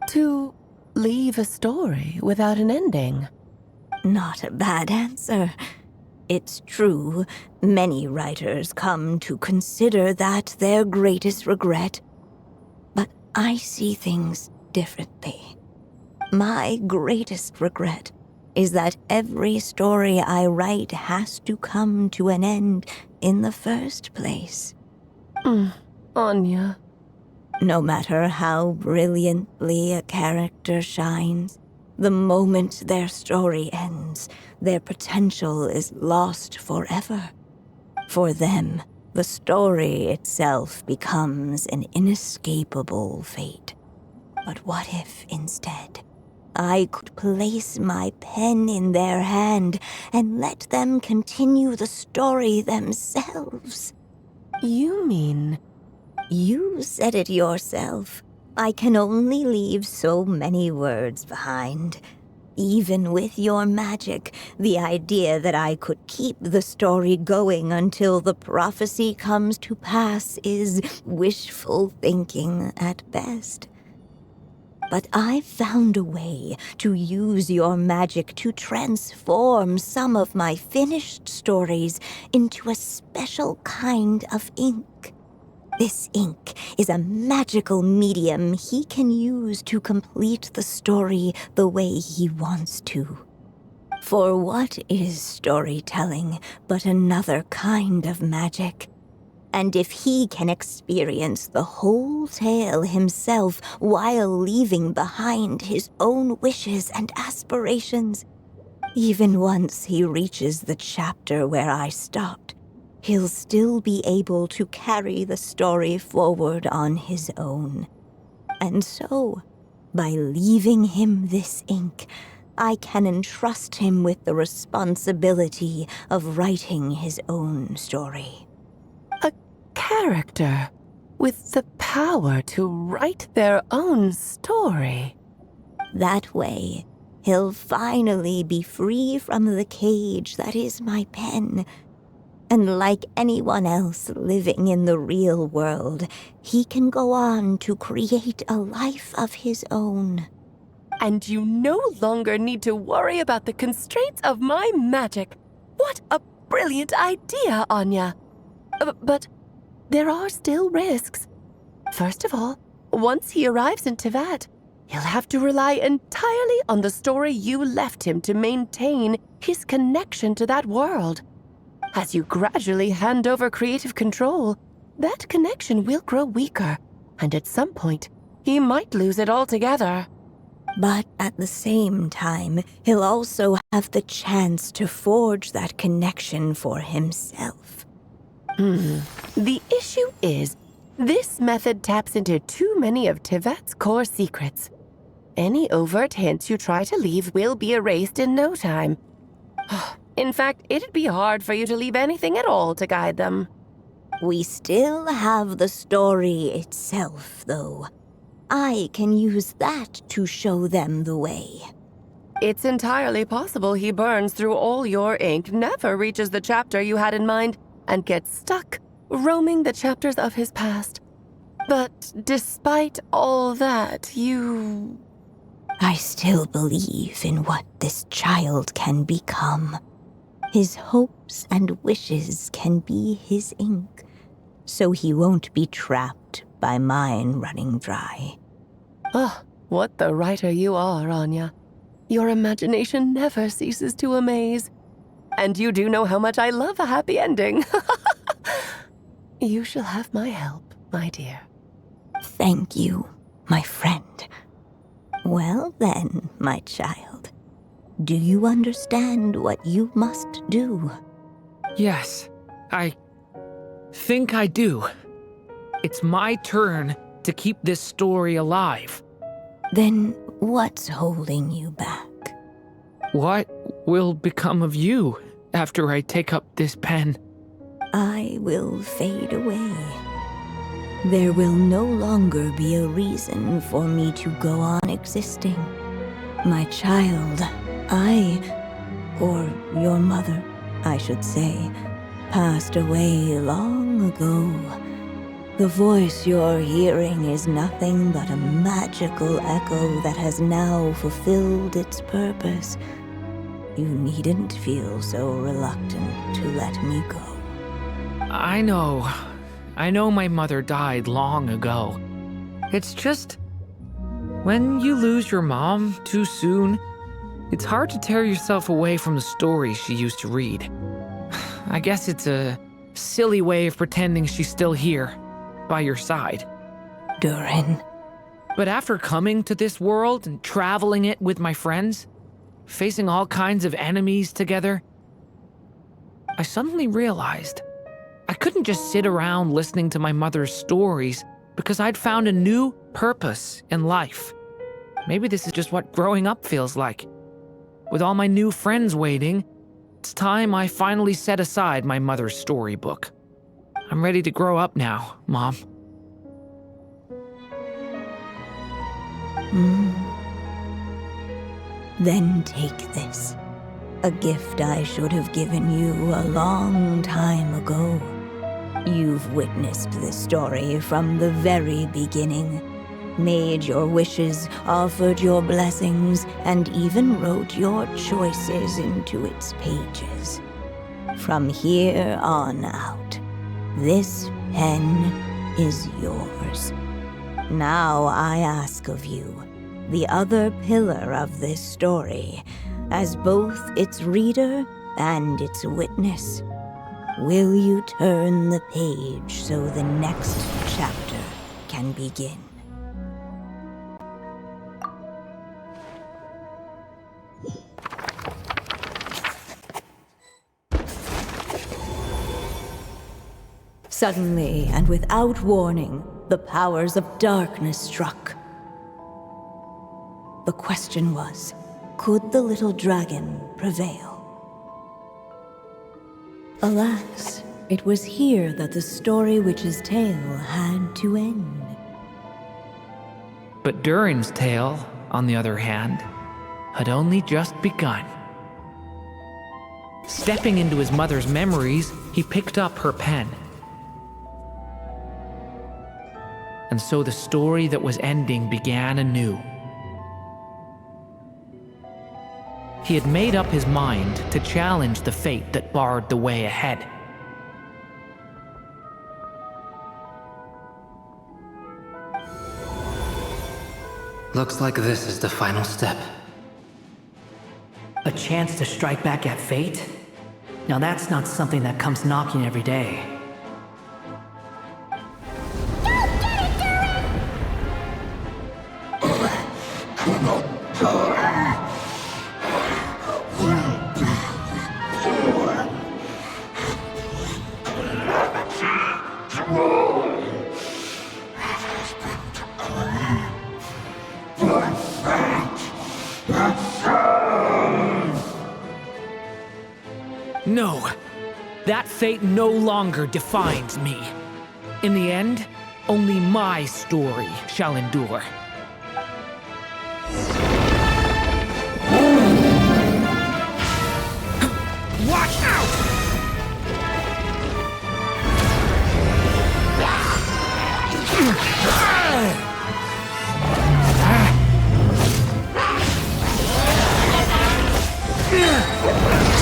A: To leave a story without an ending.
D: Not a bad answer. It's true, many writers come to consider that their greatest regret. But I see things differently. My greatest regret is that every story I write has to come to an end in the first place.
A: Anya.
D: No matter how brilliantly a character shines, the moment their story ends, their potential is lost forever. For them, the story itself becomes an inescapable fate. But what if, instead, I could place my pen in their hand and let them continue the story themselves?
A: You mean...
D: You said it yourself. I can only leave so many words behind. Even with your magic, the idea that I could keep the story going until the prophecy comes to pass is wishful thinking at best. But I've found a way to use your magic to transform some of my finished stories into a special kind of ink. This ink is a magical medium he can use to complete the story the way he wants to. For what is storytelling but another kind of magic? And if he can experience the whole tale himself while leaving behind his own wishes and aspirations, even once he reaches the chapter where I stopped, he'll still be able to carry the story forward on his own. And so, by leaving him this ink, I can entrust him with the responsibility of writing his own story.
A: A character with the power to write their own story.
D: That way, he'll finally be free from the cage that is my pen. And like anyone else living in the real world, he can go on to create a life of his own.
A: And you no longer need to worry about the constraints of my magic. What a brilliant idea, Anya. But there are still risks. First of all, once he arrives in Teyvat, he'll have to rely entirely on the story you left him to maintain his connection to that world. As you gradually hand over creative control, that connection will grow weaker, and at some point, he might lose it altogether.
D: But at the same time, he'll also have the chance to forge that connection for himself.
A: The issue is, this method taps into too many of Teyvat's core secrets. Any overt hints you try to leave will be erased in no time. In fact, it'd be hard for you to leave anything at all to guide them.
D: We still have the story itself, though. I can use that to show them the way.
A: It's entirely possible he burns through all your ink, never reaches the chapter you had in mind, and gets stuck, roaming the chapters of his past. But despite all that,
D: I still believe in what this child can become. His hopes and wishes can be his ink, so he won't be trapped by mine running dry.
A: Oh, what the writer you are, Anya. Your imagination never ceases to amaze. And you do know how much I love a happy ending. You shall have my help, my dear.
D: Thank you, my friend. Well then, my child. Do you understand what you must do?
C: Yes, I think I do. It's my turn to keep this story alive.
D: Then what's holding you back?
C: What will become of you after I take up this pen?
D: I will fade away. There will no longer be a reason for me to go on existing. My child, or your mother, I should say, passed away long ago. The voice you're hearing is nothing but a magical echo that has now fulfilled its purpose. You needn't feel so reluctant to let me go.
C: I know my mother died long ago. It's just, When you lose your mom too soon, it's hard to tear yourself away from the stories she used to read. I guess it's a silly way of pretending she's still here, by your side.
D: Durin.
C: But after coming to this world and traveling it with my friends, facing all kinds of enemies together, I suddenly realized I couldn't just sit around listening to my mother's stories because I'd found a new purpose in life. Maybe this is just what growing up feels like. With all my new friends waiting, it's time I finally set aside my mother's storybook. I'm ready to grow up now, Mom.
D: Then take this. A gift I should have given you a long time ago. You've witnessed this story from the very beginning. Made your wishes, offered your blessings, and even wrote your choices into its pages. From here on out, this pen is yours. Now I ask of you, the other pillar of this story, as both its reader and its witness, will you turn the page so the next chapter can begin? Suddenly, and without warning, the powers of darkness struck. The question was, could the little dragon prevail? Alas, it was here that the story witch's tale had to end.
C: But Durin's tale, on the other hand, had only just begun. Stepping into his mother's memories, he picked up her pen. And so the story that was ending began anew. He had made up his mind to challenge the fate that barred the way ahead.
R: Looks like this is the final step.
Q: A chance to strike back at fate? Now that's not something that comes knocking every day.
C: No, that fate no longer defines me. In the end, only my story shall endure. Watch out!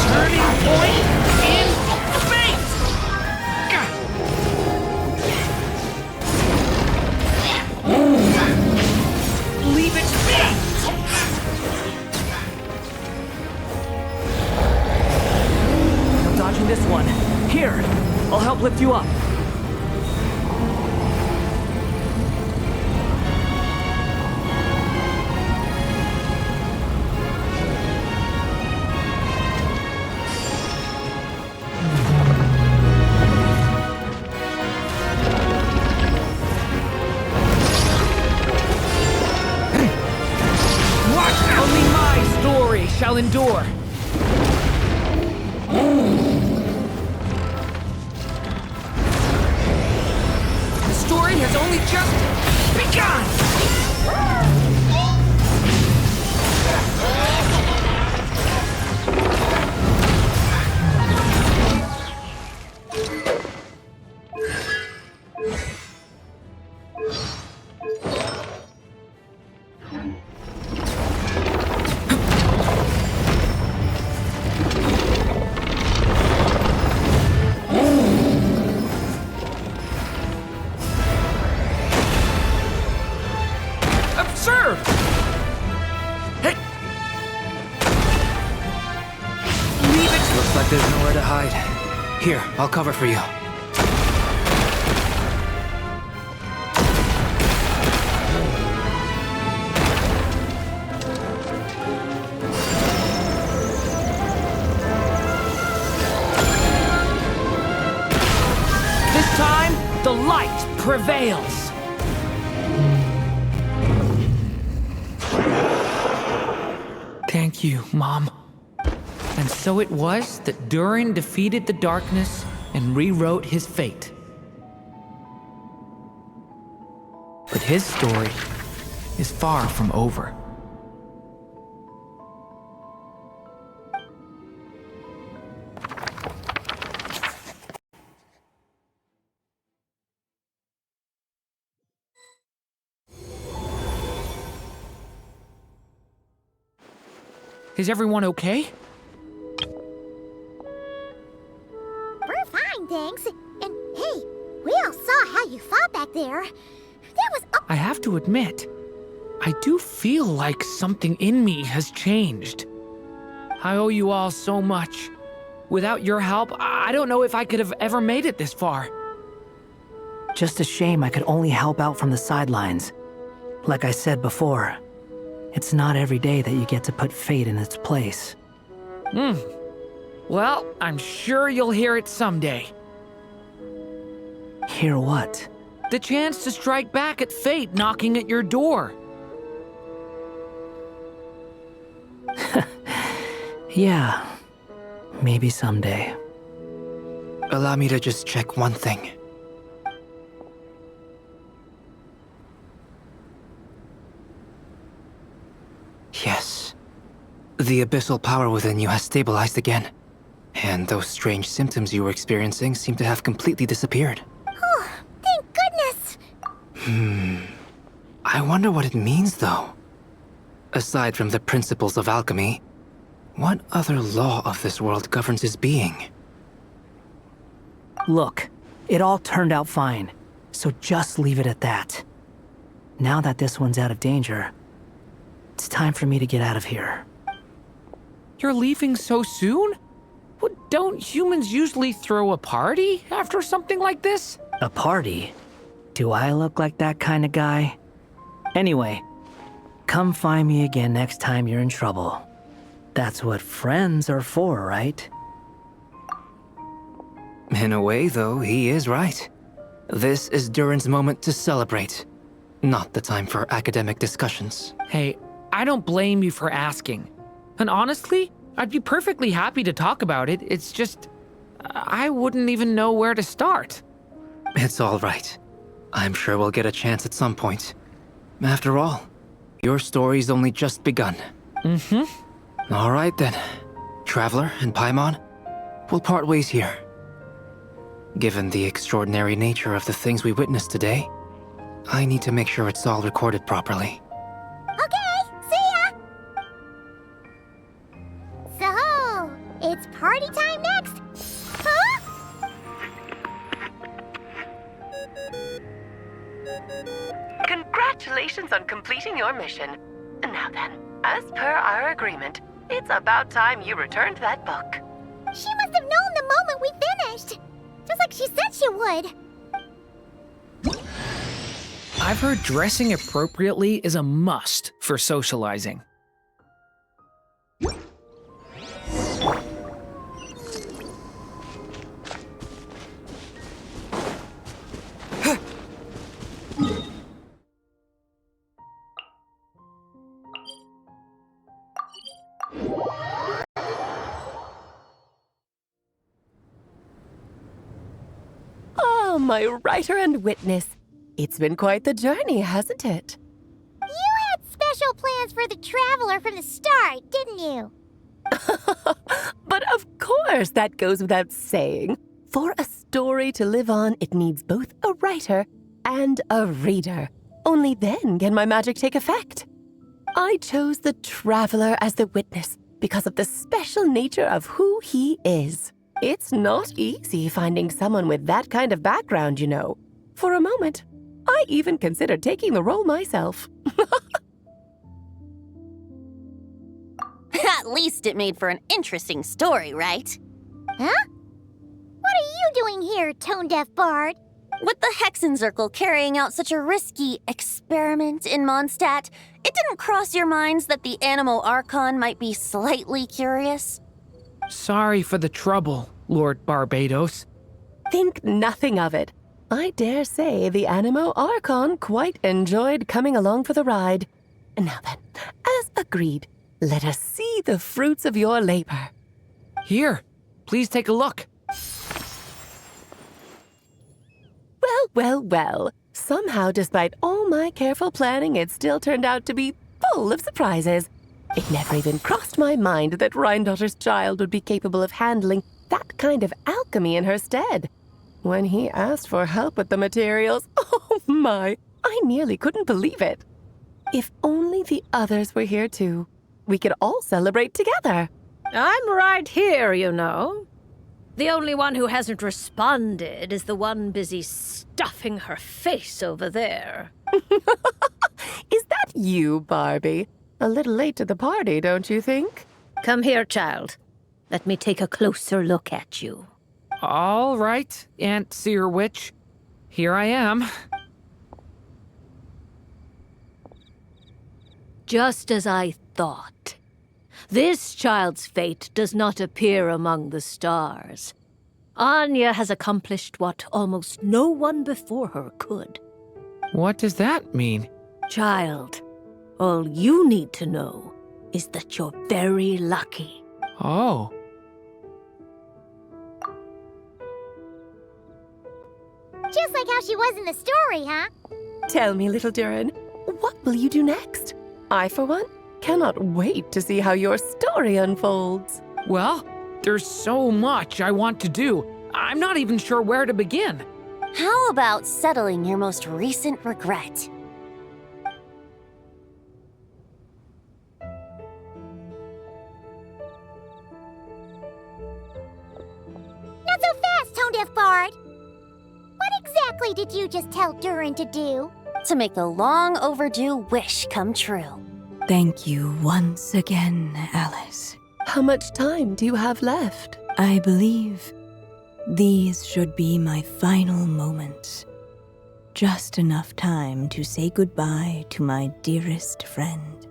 C: Turning point in space! Leave it to me!
Q: I'm dodging this one. Here, I'll help lift you up.
C: Shall endure. The story has only just begun! serve! Hey! Leave it!
R: Looks like there's nowhere to hide. Here, I'll cover for you.
C: This time, the light prevails. Thank you, Mom. And so it was that Durin defeated the darkness and rewrote his fate. But his story is far from over. Is everyone okay?
B: We're fine, thanks. And hey, we all saw how you fought back there. That was
C: I have to admit, I do feel like something in me has changed. I owe you all so much. Without your help, I don't know if I could have ever made it this far.
Q: Just a shame I could only help out from the sidelines. Like I said before, it's not every day that you get to put fate in its place.
C: Well, I'm sure you'll hear it someday.
Q: Hear what?
C: The chance to strike back at fate knocking at your door.
Q: Yeah, maybe someday.
R: Allow me to just check one thing. Yes. The abyssal power within you has stabilized again. And those strange symptoms you were experiencing seem to have completely disappeared.
B: Oh, thank goodness!
R: I wonder what it means, though. Aside from the principles of alchemy, what other law of this world governs his being?
Q: Look, it all turned out fine, so just leave it at that. Now that this one's out of danger, it's time for me to get out of here.
C: You're leaving so soon? What, don't humans usually throw a party after something like this?
Q: A party? Do I look like that kind of guy? Anyway, come find me again next time you're in trouble. That's what friends are for, right?
R: In a way, though, he is right. This is Durin's moment to celebrate, not the time for academic discussions.
C: Hey, I don't blame you for asking. And honestly, I'd be perfectly happy to talk about it. It's just, I wouldn't even know where to start.
R: It's all right. I'm sure we'll get a chance at some point. After all, your story's only just begun. All right then. Traveler and Paimon, we'll part ways here. Given the extraordinary nature of the things we witnessed today, I need to make sure it's all recorded properly.
B: Okay, see ya! So, it's party time next? Huh?
A: Congratulations on completing your mission. Now then, as per our agreement, it's about time you returned that book.
B: She must have known the moment we finished. Just like she said she would.
C: I've heard dressing appropriately is a must for socializing.
A: Oh, my writer and witness. It's been quite the journey, hasn't it?
B: You had special plans for the Traveler from the start, didn't you?
A: But of course, that goes without saying. For a story to live on, it needs both a writer and a reader. Only then can my magic take effect. I chose the Traveler as the witness because of the special nature of who he is. It's not easy finding someone with that kind of background, you know. For a moment, I even considered taking the role myself.
F: least it made for an interesting story, right?
B: Huh? What are you doing here, tone-deaf bard?
F: With the Hexenzirkel carrying out such a risky experiment in Mondstadt, it didn't cross your minds that the Animo Archon might be slightly curious?
C: Sorry for the trouble, Lord Barbados.
A: Think nothing of it. I dare say the Animo Archon quite enjoyed coming along for the ride. Now then, as agreed, let us see the fruits of your labor.
C: Here, please take a look.
A: Well. Somehow, despite all my careful planning, it still turned out to be full of surprises. It never even crossed my mind that Rhindotter's child would be capable of handling that kind of alchemy in her stead. When he asked for help with the materials, oh my, I nearly couldn't believe it. If only the others were here too. We could all celebrate together.
G: I'm right here, you know. The only one who hasn't responded is the one busy stuffing her face over there.
A: Is that you, Barbie? A little late to the party, don't you think?
G: Come here, child. Let me take a closer look at you.
C: All right, Aunt Seer Witch. Here I am.
G: Just as I thought. This child's fate does not appear among the stars. Anya has accomplished what almost no one before her could.
C: What does that mean?
G: Child, all you need to know is that you're very lucky.
C: Oh.
B: Just like how she was in the story, huh?
A: Tell me, little Durin, what will you do next? I, for one, cannot wait to see how your story unfolds.
C: Well, there's so much I want to do. I'm not even sure where to begin.
F: How about settling your most recent regret?
B: Not so fast, tone-deaf bard. What exactly did you just tell Durin to do?
F: To make a long overdue wish come true.
D: Thank you once again, Alice.
A: How much time do you have left?
D: I believe these should be my final moments. Just enough time to say goodbye to my dearest friend.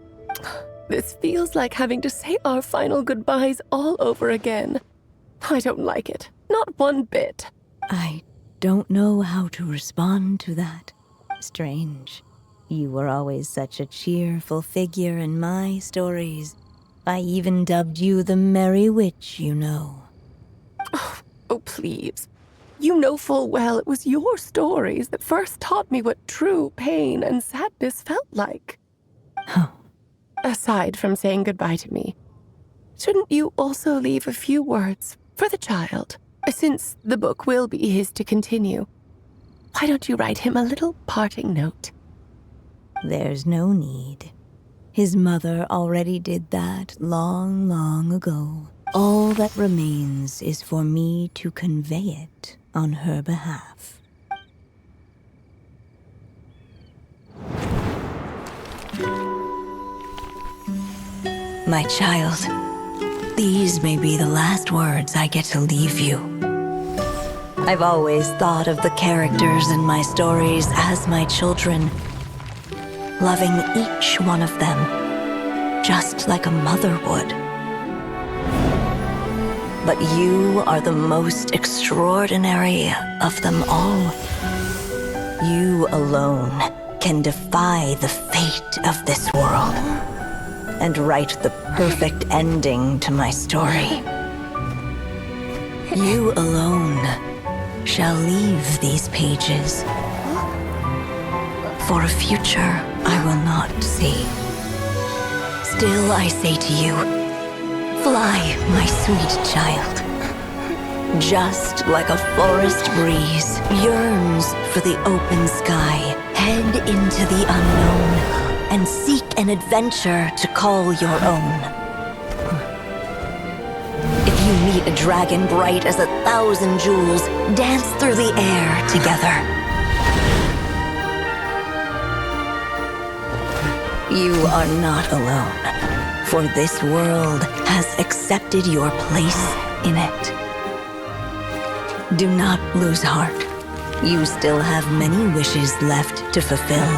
A: This feels like having to say our final goodbyes all over again. I don't like it. Not one bit.
D: I don't know how to respond to that. Strange. You were always such a cheerful figure in my stories. I even dubbed you the Merry Witch, you know.
A: Oh, please. You know full well it was your stories that first taught me what true pain and sadness felt like. Aside from saying goodbye to me, shouldn't you also leave a few words for the child? Since the book will be his to continue, why don't you write him a little parting note?
D: There's no need. His mother already did that long, long ago. All that remains is for me to convey it on her behalf. My child, these may be the last words I get to leave you. I've always thought of the characters in my stories as my children, loving each one of them, just like a mother would. But you are the most extraordinary of them all. You alone can defy the fate of this world and write the perfect ending to my story. You alone shall leave these pages for a future I will not see. Still I say to you, fly, my sweet child. Just like a forest breeze yearns for the open sky, head into the unknown and seek an adventure to call your own. If you meet a dragon bright as 1,000 jewels, dance through the air together. You are not alone, for this world has accepted your place in it. Do not lose heart. You still have many wishes left to fulfill.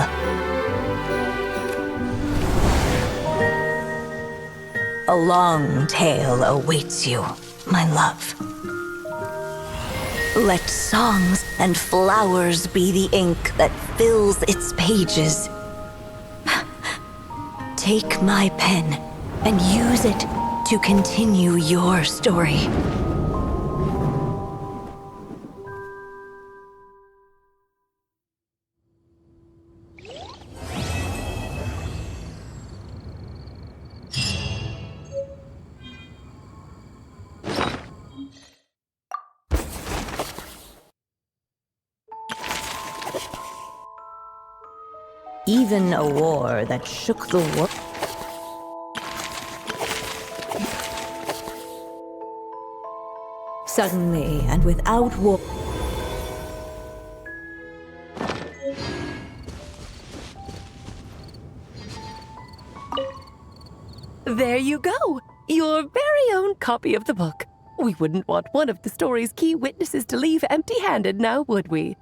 D: A long tale awaits you, my love. Let songs and flowers be the ink that fills its pages. Take my pen and use it to continue your story. Even a war that shook the world. Suddenly and without war.
A: There you go! Your very own copy of the book. We wouldn't want one of the story's key witnesses to leave empty-handed now, would we?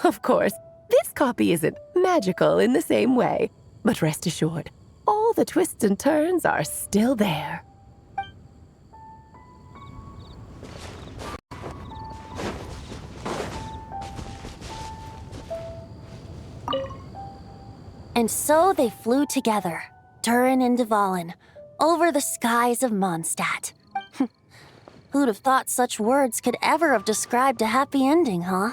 A: Of course, this copy isn't magical in the same way, but rest assured, all the twists and turns are still there.
F: And so they flew together, Durin and Dvalin, over the skies of Mondstadt. Who'd have thought such words could ever have described a happy ending, huh?